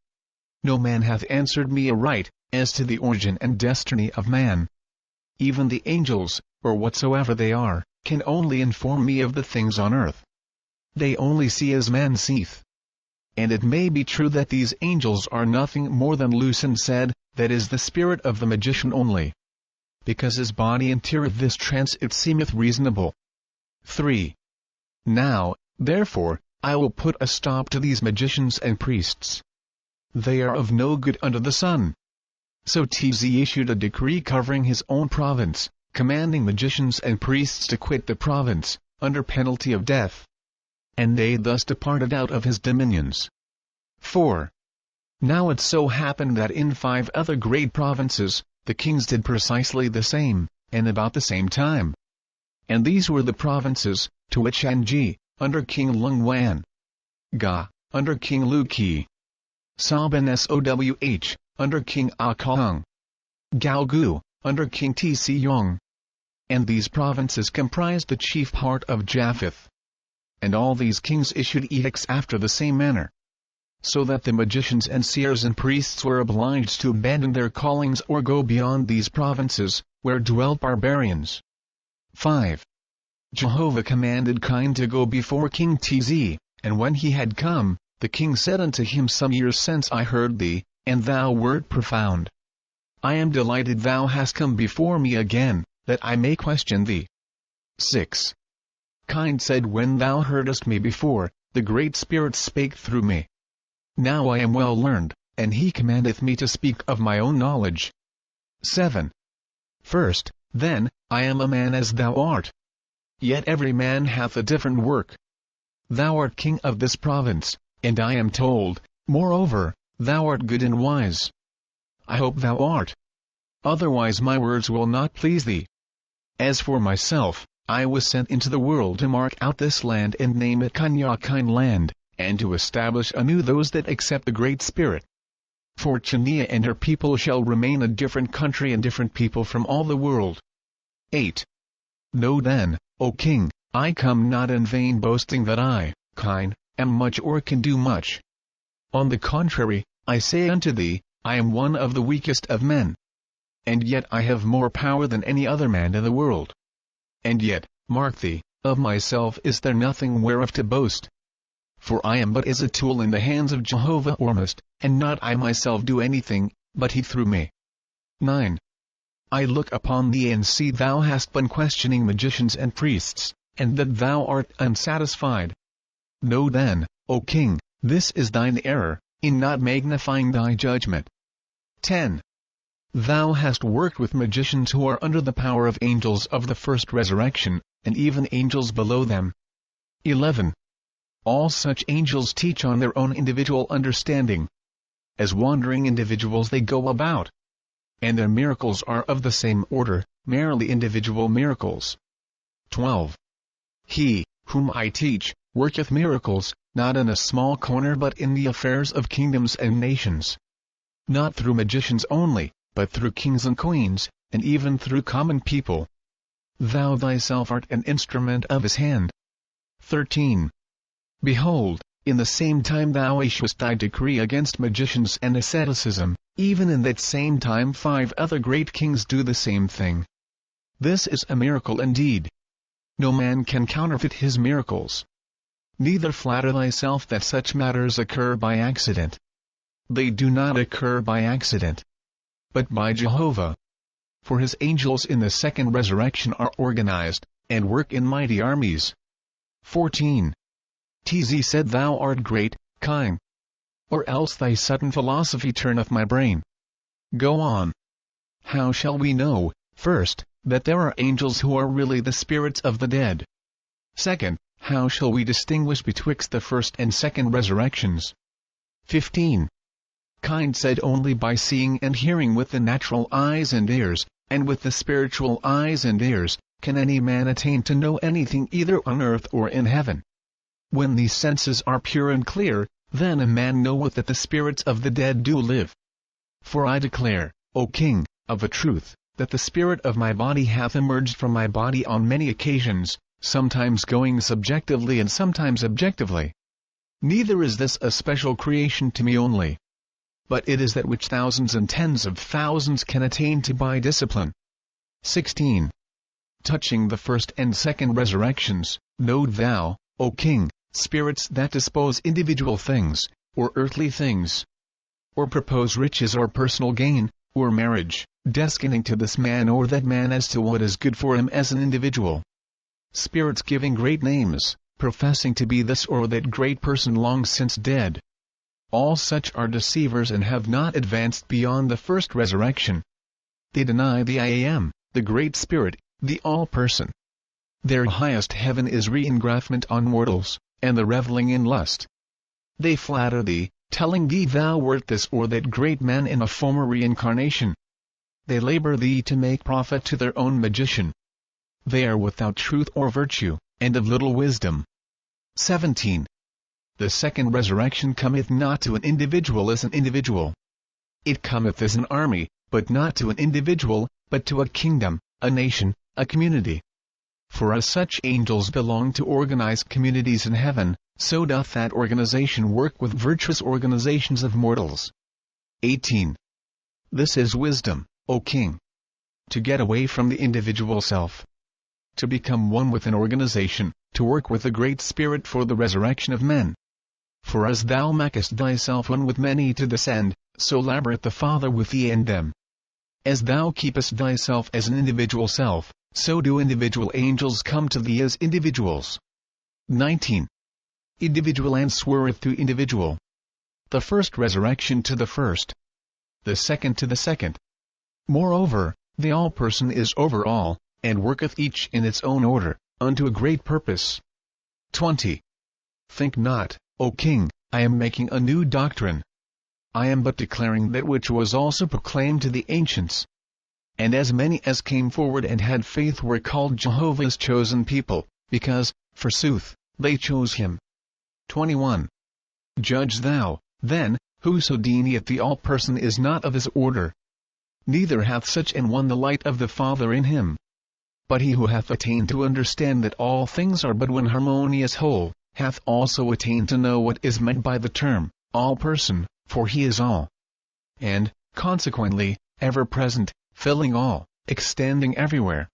No man hath answered me aright, as to the origin and destiny of man. Even the angels, or whatsoever they are, can only inform me of the things on earth. They only see as man seeth. And it may be true that these angels are nothing more than loose and said, that is the spirit of the magician only. Because his body entereth this trance it seemeth reasonable. 3. Now, therefore, I will put a stop to these magicians and priests. They are of no good under the sun. So TZ issued a decree covering his own province, commanding magicians and priests to quit the province, under penalty of death. And they thus departed out of his dominions. 4. Now it so happened that in 5 other great provinces, the kings did precisely the same, and about the same time. And these were the provinces, to which Anji, under King Lung Wan; Ga, under King Lu Qi; Saban Sowh, under King Ah Kong; Gaogu, under King Tc Yong. And these provinces comprised the chief part of Japheth. And all these kings issued edicts after the same manner. So that the magicians and seers and priests were obliged to abandon their callings or go beyond these provinces, where dwelt barbarians. 5. Jehovah commanded Chine to go before King Tz, and when he had come, the king said unto him, some years since I heard thee, and thou wert profound. I am delighted thou hast come before me again, that I may question thee. 6. Chine said, when thou heardest me before, the Great Spirit spake through me. Now I am well learned, and he commandeth me to speak of my own knowledge. 7. First, then, I am a man as thou art. Yet every man hath a different work. Thou art king of this province, and I am told, moreover, thou art good and wise. I hope thou art. Otherwise my words will not please thee. As for myself, I was sent into the world to mark out this land and name it Chine land, and to establish anew those that accept the Great Spirit. For Chine and her people shall remain a different country and different people from all the world. 8. Know then, O king, I come not in vain boasting that I, Chine, am much or can do much. On the contrary, I say unto thee, I am one of the weakest of men. And yet I have more power than any other man in the world. And yet, mark thee, of myself is there nothing whereof to boast. For I am but as a tool in the hands of Jehovah Oahspe, and not I myself do anything, but he through me. 9. I look upon thee and see thou hast been questioning magicians and priests, and that thou art unsatisfied. Know then, O king, this is thine error, in not magnifying thy judgment. 10. Thou hast worked with magicians who are under the power of angels of the first resurrection, and even angels below them. 11. All such angels teach on their own individual understanding. As wandering individuals they go about. And their miracles are of the same order, merely individual miracles. 12. He, whom I teach, worketh miracles, not in a small corner but in the affairs of kingdoms and nations. Not through magicians only, but through kings and queens, and even through common people. Thou thyself art an instrument of his hand. 13. Behold, in the same time thou issuest thy decree against magicians and asceticism, even in that same time 5 other great kings do the same thing. This is a miracle indeed. No man can counterfeit his miracles. Neither flatter thyself that such matters occur by accident. They do not occur by accident, but by Jehovah. For his angels in the second resurrection are organized, and work in mighty armies. 14. Tz said, thou art great, Chine. Or else thy sudden philosophy turneth my brain. Go on. How shall we know, first, that there are angels who are really the spirits of the dead? Second, how shall we distinguish betwixt the first and second resurrections? 15. Chine said, only by seeing and hearing with the natural eyes and ears, And with the spiritual eyes and ears, can any man attain to know anything either on earth or in heaven? When these senses are pure and clear, then a man knoweth that the spirits of the dead do live. For I declare, O King, of a truth, that the spirit of my body hath emerged from my body on many occasions, sometimes going subjectively and sometimes objectively. Neither is this a special creation to me only, but it is that which thousands and tens of thousands can attain to by discipline. 16. Touching the first and second resurrections, know thou, O King, spirits that dispose individual things, or earthly things, or propose riches or personal gain, or marriage, destining to this man or that man as to what is good for him as an individual. Spirits giving great names, professing to be this or that great person long since dead. All such are deceivers and have not advanced beyond the first resurrection. They deny the I Am, the Great Spirit, the All-Person. Their highest heaven is re-engraftment on mortals, and the reveling in lust. They flatter thee, telling thee thou wert this or that great man in a former reincarnation. They labor thee to make profit to their own magician. They are without truth or virtue, and of little wisdom. 17. The second resurrection cometh not to an individual as an individual. It cometh as an army, but not to an individual, but to a kingdom, a nation, a community. For as such angels belong to organized communities in heaven, so doth that organization work with virtuous organizations of mortals. 18. This is wisdom, O King. To get away from the individual self. To become one with an organization, to work with the Great Spirit for the resurrection of men. For as thou makest thyself one with many to this end, so laboreth the Father with thee and them. As thou keepest thyself as an individual self, so do individual angels come to thee as individuals. 19. Individual answereth to individual. The first resurrection to the first. The second to the second. Moreover, the All-Person is over all, and worketh each in its own order, unto a great purpose. 20. Think not, O King, I am making a new doctrine. I am but declaring that which was also proclaimed to the ancients. And as many as came forward and had faith were called Jehovah's chosen people, because, forsooth, they chose him. 21. Judge thou, then, whoso denieth the All-Person is not of his order. Neither hath such an one the light of the Father in him. But he who hath attained to understand that all things are but one harmonious whole, hath also attained to know what is meant by the term, All-Person, for he is all. And, consequently, ever present, filling all, extending everywhere.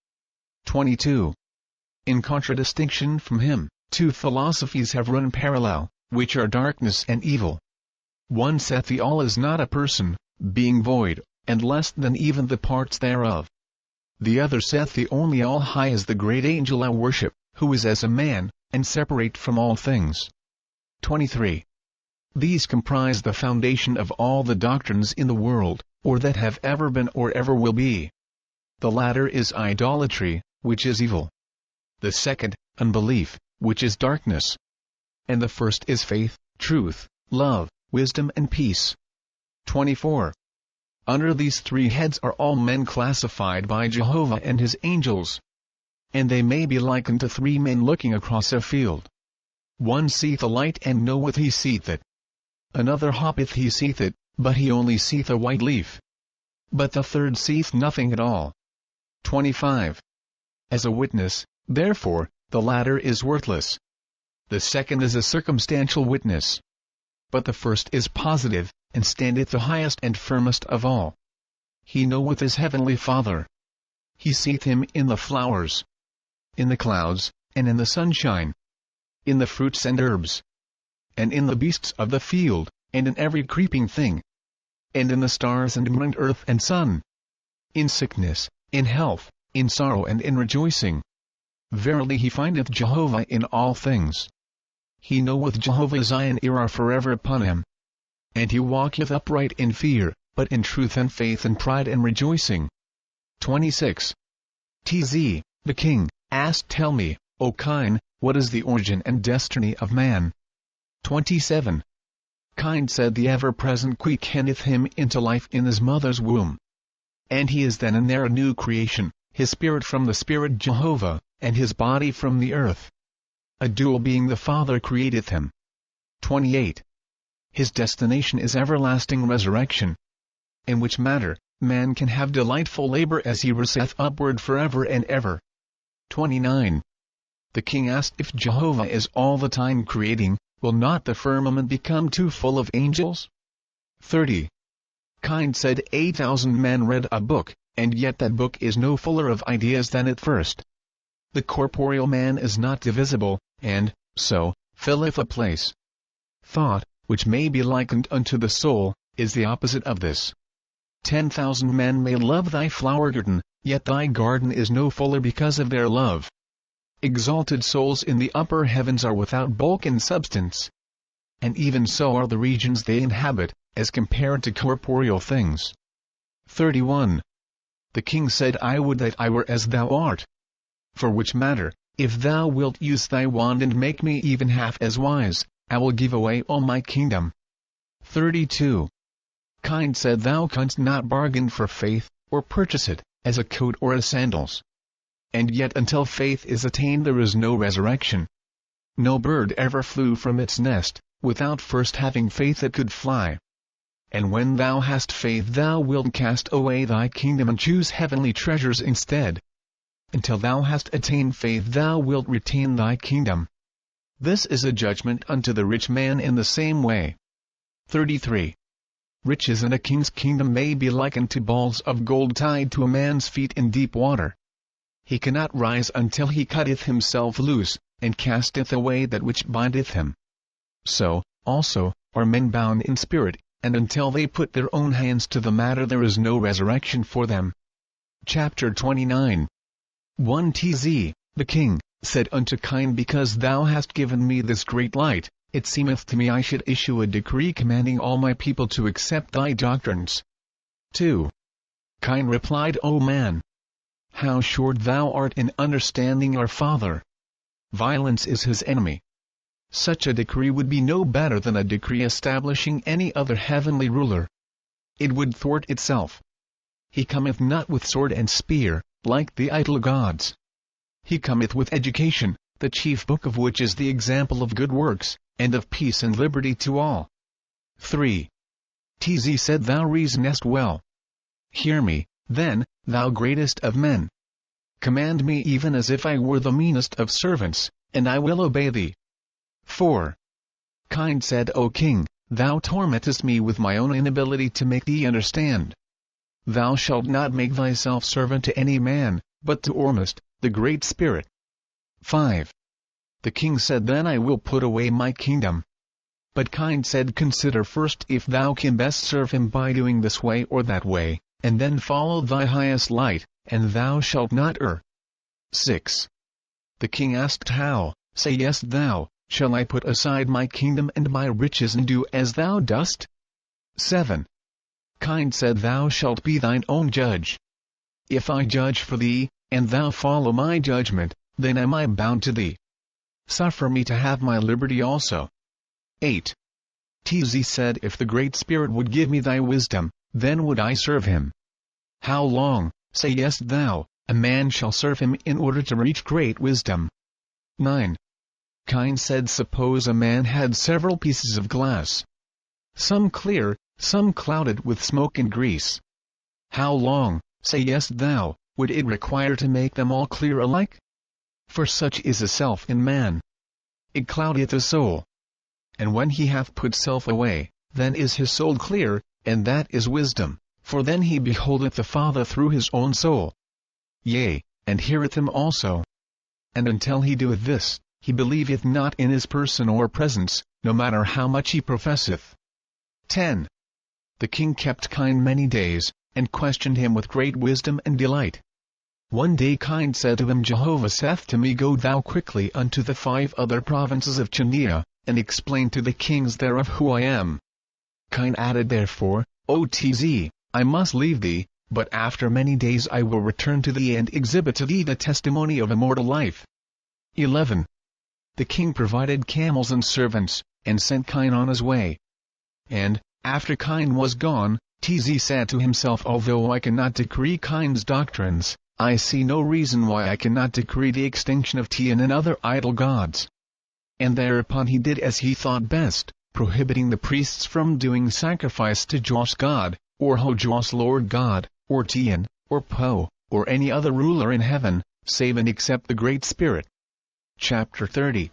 22. In contradistinction from him, two philosophies have run parallel, which are darkness and evil. One saith the all is not a person, being void, and less than even the parts thereof. The other saith the only all high is the great angel I worship, who is as a man, and separate from all things. 23. These comprise the foundation of all the doctrines in the world, or that have ever been or ever will be. The latter is idolatry, which is evil. The second, unbelief, which is darkness. And the first is faith, truth, love, wisdom and peace. 24. Under these three heads are all men classified by Jehovah and his angels. And they may be likened to three men looking across a field. One seeth a light and knoweth he seeth it. Another hoppeth he seeth it, but he only seeth a white leaf. But the third seeth nothing at all. 25. As a witness, therefore, the latter is worthless. The second is a circumstantial witness. But the first is positive, and standeth the highest and firmest of all. He knoweth his heavenly Father. He seeth him in the flowers, in the clouds, and in the sunshine, in the fruits and herbs, and in the beasts of the field, and in every creeping thing, and in the stars and moon and earth and sun, in sickness, in health, in sorrow and in rejoicing. Verily he findeth Jehovah in all things. He knoweth Jehovah's eye and ear are forever upon him. And he walketh upright in fear, but in truth and faith and pride and rejoicing. 26. Tz, the king, asked, tell me, O Chine, what is the origin and destiny of man? 27. Chine said, the ever-present quickeneth him into life in his mother's womb. and he is then and there a new creation, his spirit from the spirit Jehovah, and his body from the earth. A dual being the Father createth him. 28. His destination is everlasting resurrection. In which matter, man can have delightful labor as he riseth upward forever and ever. 29. The king asked if Jehovah is all the time creating, will not the firmament become too full of angels? 30. Chine said 8,000 men read a book, and yet that book is no fuller of ideas than at first. The corporeal man is not divisible, and, so, filleth a place. Thought, which may be likened unto the soul, is the opposite of this. 10,000 men may love thy flower garden, yet thy garden is no fuller because of their love. Exalted souls in the upper heavens are without bulk and substance. And even so are the regions they inhabit, as compared to corporeal things. 31. The king said, I would that I were as thou art. For which matter, if thou wilt use thy wand and make me even half as wise, I will give away all my kingdom. 32. Chine said, thou canst not bargain for faith, or purchase it, as a coat or as sandals. And yet until faith is attained there is no resurrection. No bird ever flew from its nest, without first having faith it could fly. And when thou hast faith thou wilt cast away thy kingdom and choose heavenly treasures instead. Until thou hast attained faith thou wilt retain thy kingdom. This is a judgment unto the rich man in the same way. 33. Riches in a king's kingdom may be likened to balls of gold tied to a man's feet in deep water. He cannot rise until he cutteth himself loose, and casteth away that which bindeth him. So, also, are men bound in spirit, and until they put their own hands to the matter there is no resurrection for them. Chapter 29. 1 Tz. The king said unto Chine, because thou hast given me this great light, it seemeth to me I should issue a decree commanding all my people to accept thy doctrines. 2. Chine replied, O man! How short thou art in understanding our father! Violence is his enemy. Such a decree would be no better than a decree establishing any other heavenly ruler. It would thwart itself. He cometh not with sword and spear, like the idol gods. He cometh with education, the chief book of which is the example of good works, and of peace and liberty to all. 3. Tz said, thou reasonest well. Hear me, then, thou greatest of men. Command me even as if I were the meanest of servants, and I will obey thee. 4. Chine said, O king, thou tormentest me with my own inability to make thee understand. Thou shalt not make thyself servant to any man, but to Oahspe, the great spirit. 5. The king said, then I will put away my kingdom. But Chine said, consider first if thou can best serve him by doing this way or that way, and then follow thy highest light, and thou shalt not err. 6. The king asked, how, sayest thou, shall I put aside my kingdom and my riches and do as thou dost? 7. Chine said, thou shalt be thine own judge. If I judge for thee, and thou follow my judgment, then am I bound to thee. Suffer me to have my liberty also. 8. Tz said, if the Great Spirit would give me thy wisdom, then would I serve him. How long, sayest thou, a man shall serve him in order to reach great wisdom? 9. Chine said, suppose a man had several pieces of glass, some clear, some clouded with smoke and grease. How long, sayest thou, would it require to make them all clear alike? For such is a self in man. It cloudeth the soul. And when he hath put self away, then is his soul clear, and that is wisdom, for then he beholdeth the Father through his own soul. Yea, and heareth him also. And until he doeth this, he believeth not in his person or presence, no matter how much he professeth. 10. The king kept Chine many days, and questioned him with great wisdom and delight. One day Chine said to him, Jehovah saith to me, go thou quickly unto the 5 other provinces of Chine, and explain to the kings thereof who I am. Chine added therefore, O Tz, I must leave thee, but after many days I will return to thee and exhibit to thee the testimony of immortal life. 11. The king provided camels and servants, and sent Chine on his way. And, after Chine was gone, TZ said to himself, although I cannot decree Chine's doctrines, I see no reason why I cannot decree the extinction of Tian and other idol gods. And thereupon he did as he thought best, prohibiting the priests from doing sacrifice to Jos God, or Ho Jos Lord God, or Tian, or Po, or any other ruler in heaven, save and except the Great Spirit. Chapter 30.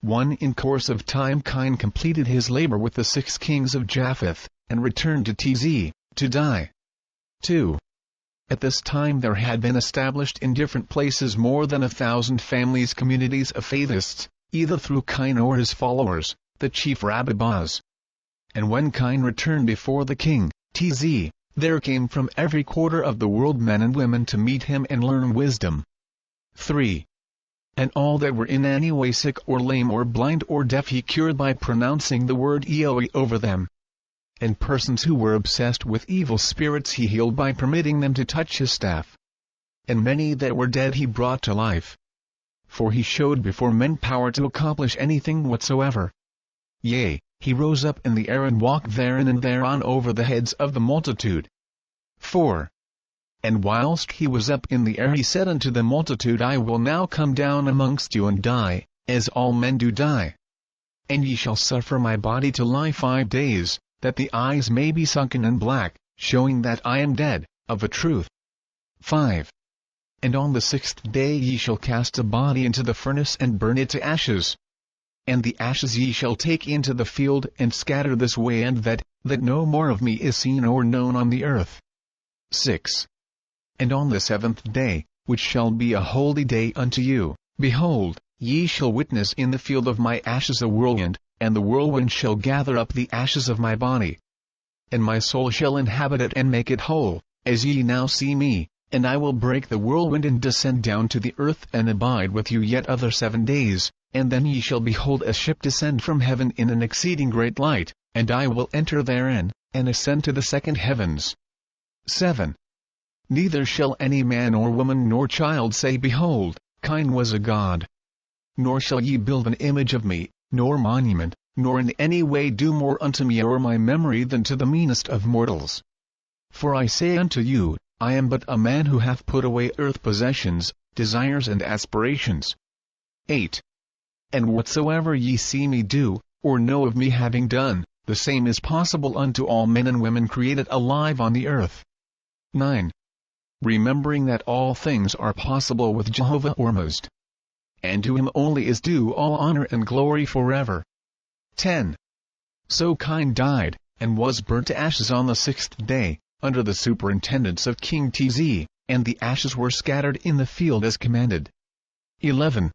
1. In course of time Chine completed his labor with the 6 kings of Japheth, and returned to TZ, to die. 2. At this time there had been established in different places more than 1,000 families communities of Faithists, either through Chine or his followers, the chief Rabbis. And when Chine returned before the king, TZ, there came from every quarter of the world men and women to meet him and learn wisdom. 3. And all that were in any way sick or lame or blind or deaf he cured by pronouncing the word Eoi over them. And persons who were obsessed with evil spirits he healed by permitting them to touch his staff. And many that were dead he brought to life. For he showed before men power to accomplish anything whatsoever. Yea, he rose up in the air and walked therein and thereon over the heads of the multitude. 4. And whilst he was up in the air he said unto the multitude, I will now come down amongst you and die, as all men do die. And ye shall suffer my body to lie 5 days, that the eyes may be sunken and black, showing that I am dead, of a truth. 5. And on the 6th day ye shall cast a body into the furnace and burn it to ashes. And the ashes ye shall take into the field and scatter this way and that no more of me is seen or known on the earth. 6. And on the 7th day, which shall be a holy day unto you, behold, ye shall witness in the field of my ashes a whirlwind, and the whirlwind shall gather up the ashes of my body. And my soul shall inhabit it and make it whole, as ye now see me, and I will break the whirlwind and descend down to the earth and abide with you yet other 7 days, and then ye shall behold a ship descend from heaven in an exceeding great light, and I will enter therein, and ascend to the 2nd heavens. 7. Neither shall any man or woman nor child say, Behold, Chine was a god. Nor shall ye build an image of me, nor monument, nor in any way do more unto me or my memory than to the meanest of mortals. For I say unto you, I am but a man who hath put away earth possessions, desires and aspirations. 8. And whatsoever ye see me do, or know of me having done, the same is possible unto all men and women created alive on the earth. 9. Remembering that all things are possible with Jehovah Ormuzd. And to him only is due all honor and glory forever. 10. So Chine died, and was burnt to ashes on the 6th day, under the superintendence of King TZ, and the ashes were scattered in the field as commanded. 11.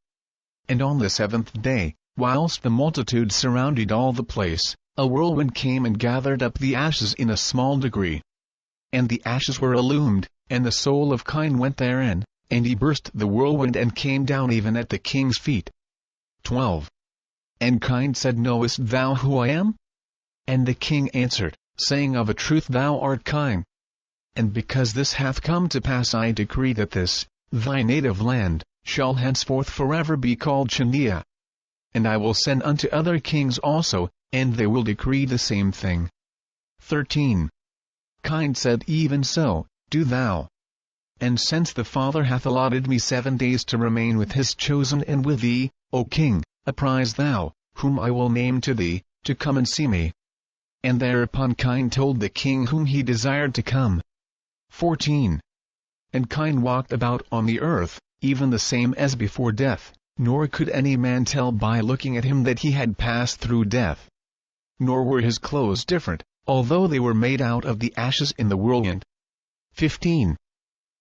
And on the 7th day, whilst the multitude surrounded all the place, a whirlwind came and gathered up the ashes in a small degree. And the ashes were illumined, and the soul of Chine went therein, and he burst the whirlwind and came down even at the king's feet. 12. And Chine said, Knowest thou who I am? And the king answered, saying, Of a truth thou art Chine. And because this hath come to pass I decree that this, thy native land, shall henceforth forever be called Chine. And I will send unto other kings also, and they will decree the same thing. 13. Chine said, Even so, do thou. And since the Father hath allotted me 7 days to remain with his chosen and with thee, O king, apprise thou, whom I will name to thee, to come and see me. And thereupon Chine told the king whom he desired to come. 14. And Chine walked about on the earth, even the same as before death, nor could any man tell by looking at him that he had passed through death. Nor were his clothes different, although they were made out of the ashes in the whirlwind. 15.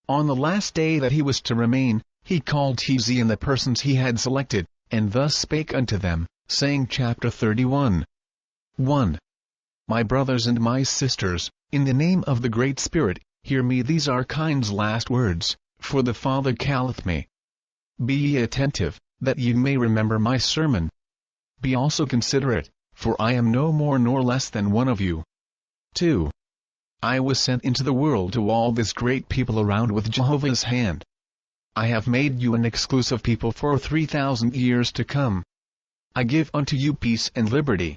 On the last day that he was to remain, he called TZ and the persons he had selected, and thus spake unto them, saying, Chapter 31. 1. My brothers and my sisters, in the name of the Great Spirit, hear me. These are Chine's last words, for the Father calleth me. Be ye attentive, that ye may remember my sermon. Be also considerate, for I am no more nor less than one of you. 2. I was sent into the world to all this great people around with Jehovah's hand. I have made you an exclusive people for 3,000 years to come. I give unto you peace and liberty.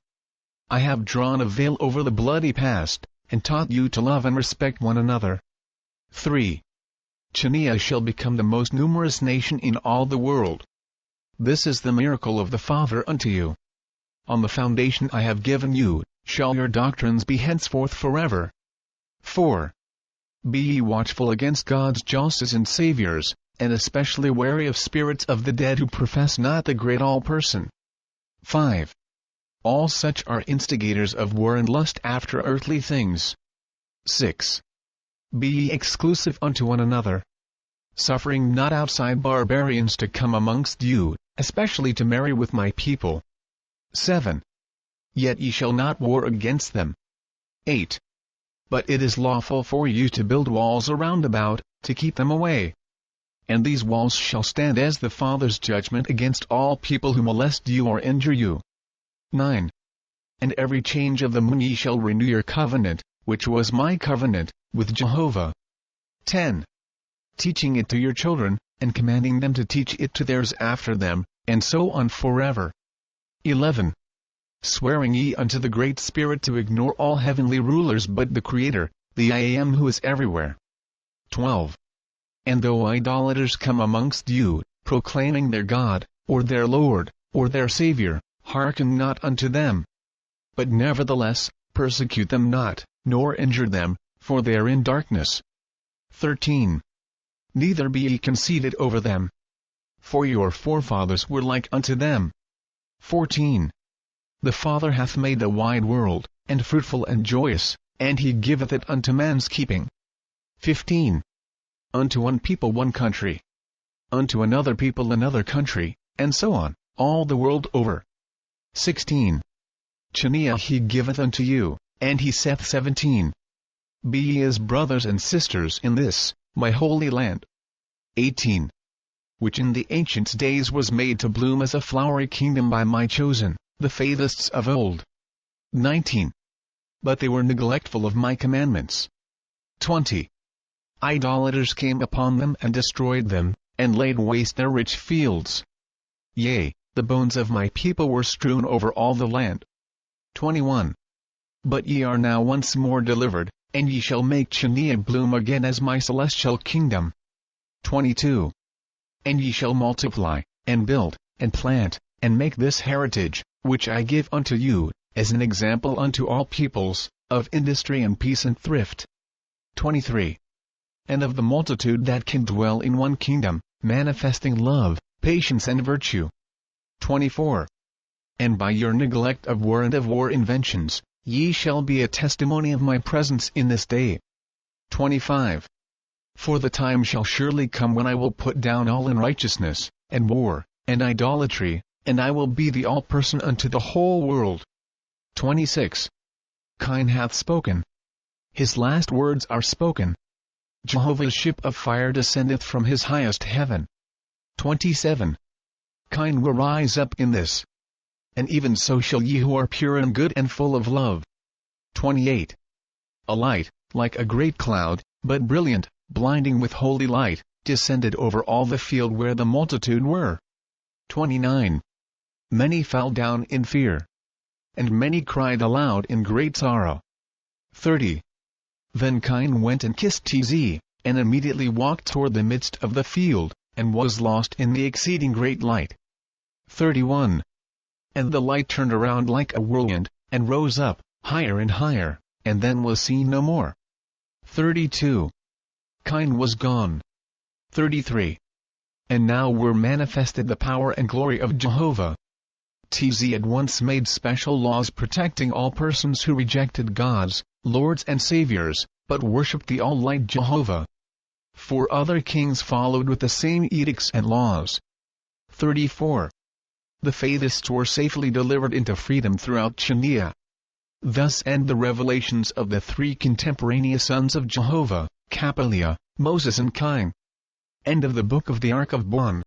I have drawn a veil over the bloody past, and taught you to love and respect one another. 3. Chine shall become the most numerous nation in all the world. This is the miracle of the Father unto you. On the foundation I have given you, shall your doctrines be henceforth forever. 4. Be ye watchful against God's justice and saviors, and especially wary of spirits of the dead who profess not the great All-Person. 5. All such are instigators of war and lust after earthly things. 6. Be ye exclusive unto one another, suffering not outside barbarians to come amongst you, especially to marry with my people. 7. Yet ye shall not war against them. 8. But it is lawful for you to build walls around about, to keep them away. And these walls shall stand as the Father's judgment against all people who molest you or injure you. 9. And every change of the moon ye shall renew your covenant, which was my covenant, with Jehovah. 10. Teaching it to your children, and commanding them to teach it to theirs after them, and so on forever. 11. Swearing ye unto the Great Spirit to ignore all heavenly rulers but the Creator, the I Am who is everywhere. 12. And though idolaters come amongst you, proclaiming their God, or their Lord, or their Savior, hearken not unto them. But nevertheless, persecute them not, nor injure them, for they are in darkness. 13. Neither be ye conceited over them, for your forefathers were like unto them. 14. The Father hath made the wide world, and fruitful and joyous, and he giveth it unto man's keeping. 15. Unto one people one country, unto another people another country, and so on, all the world over. 16. Chine he giveth unto you, and he saith 17. Be ye as brothers and sisters in this, my holy land. 18. Which in the ancient days was made to bloom as a flowery kingdom by my chosen, the Faithists of old. 19. But they were neglectful of my commandments. 20. Idolaters came upon them and destroyed them, and laid waste their rich fields. Yea, the bones of my people were strewn over all the land. 21. But ye are now once more delivered, and ye shall make Chine bloom again as my celestial kingdom. 22. And ye shall multiply, and build, and plant, and make this heritage, which I give unto you, as an example unto all peoples, of industry and peace and thrift. 23. And of the multitude that can dwell in one kingdom, manifesting love, patience and virtue. 24. And by your neglect of war and of war inventions, ye shall be a testimony of my presence in this day. 25. For the time shall surely come when I will put down all unrighteousness, and war, and idolatry, and I will be the all-person unto the whole world. 26. Chine hath spoken. His last words are spoken. Jehovah's ship of fire descendeth from his highest heaven. 27. Chine will rise up in this. And even so shall ye who are pure and good and full of love. 28. A light, like a great cloud, but brilliant, blinding with holy light, descended over all the field where the multitude were. 29. Many fell down in fear, and many cried aloud in great sorrow. 30. Then Chine went and kissed Tz, and immediately walked toward the midst of the field, and was lost in the exceeding great light. 31. And the light turned around like a whirlwind, and rose up, higher and higher, and then was seen no more. 32. Chine was gone. 33. And now were manifested the power and glory of Jehovah. Tz at once made special laws protecting all persons who rejected gods, lords and saviors, but worshipped the all-light Jehovah. 4 other kings followed with the same edicts and laws. 34. The Faithists were safely delivered into freedom throughout Chine. Thus end the revelations of the 3 contemporaneous sons of Jehovah, Capilya, Moses and Chine. End of the Book of the Ark of Bon.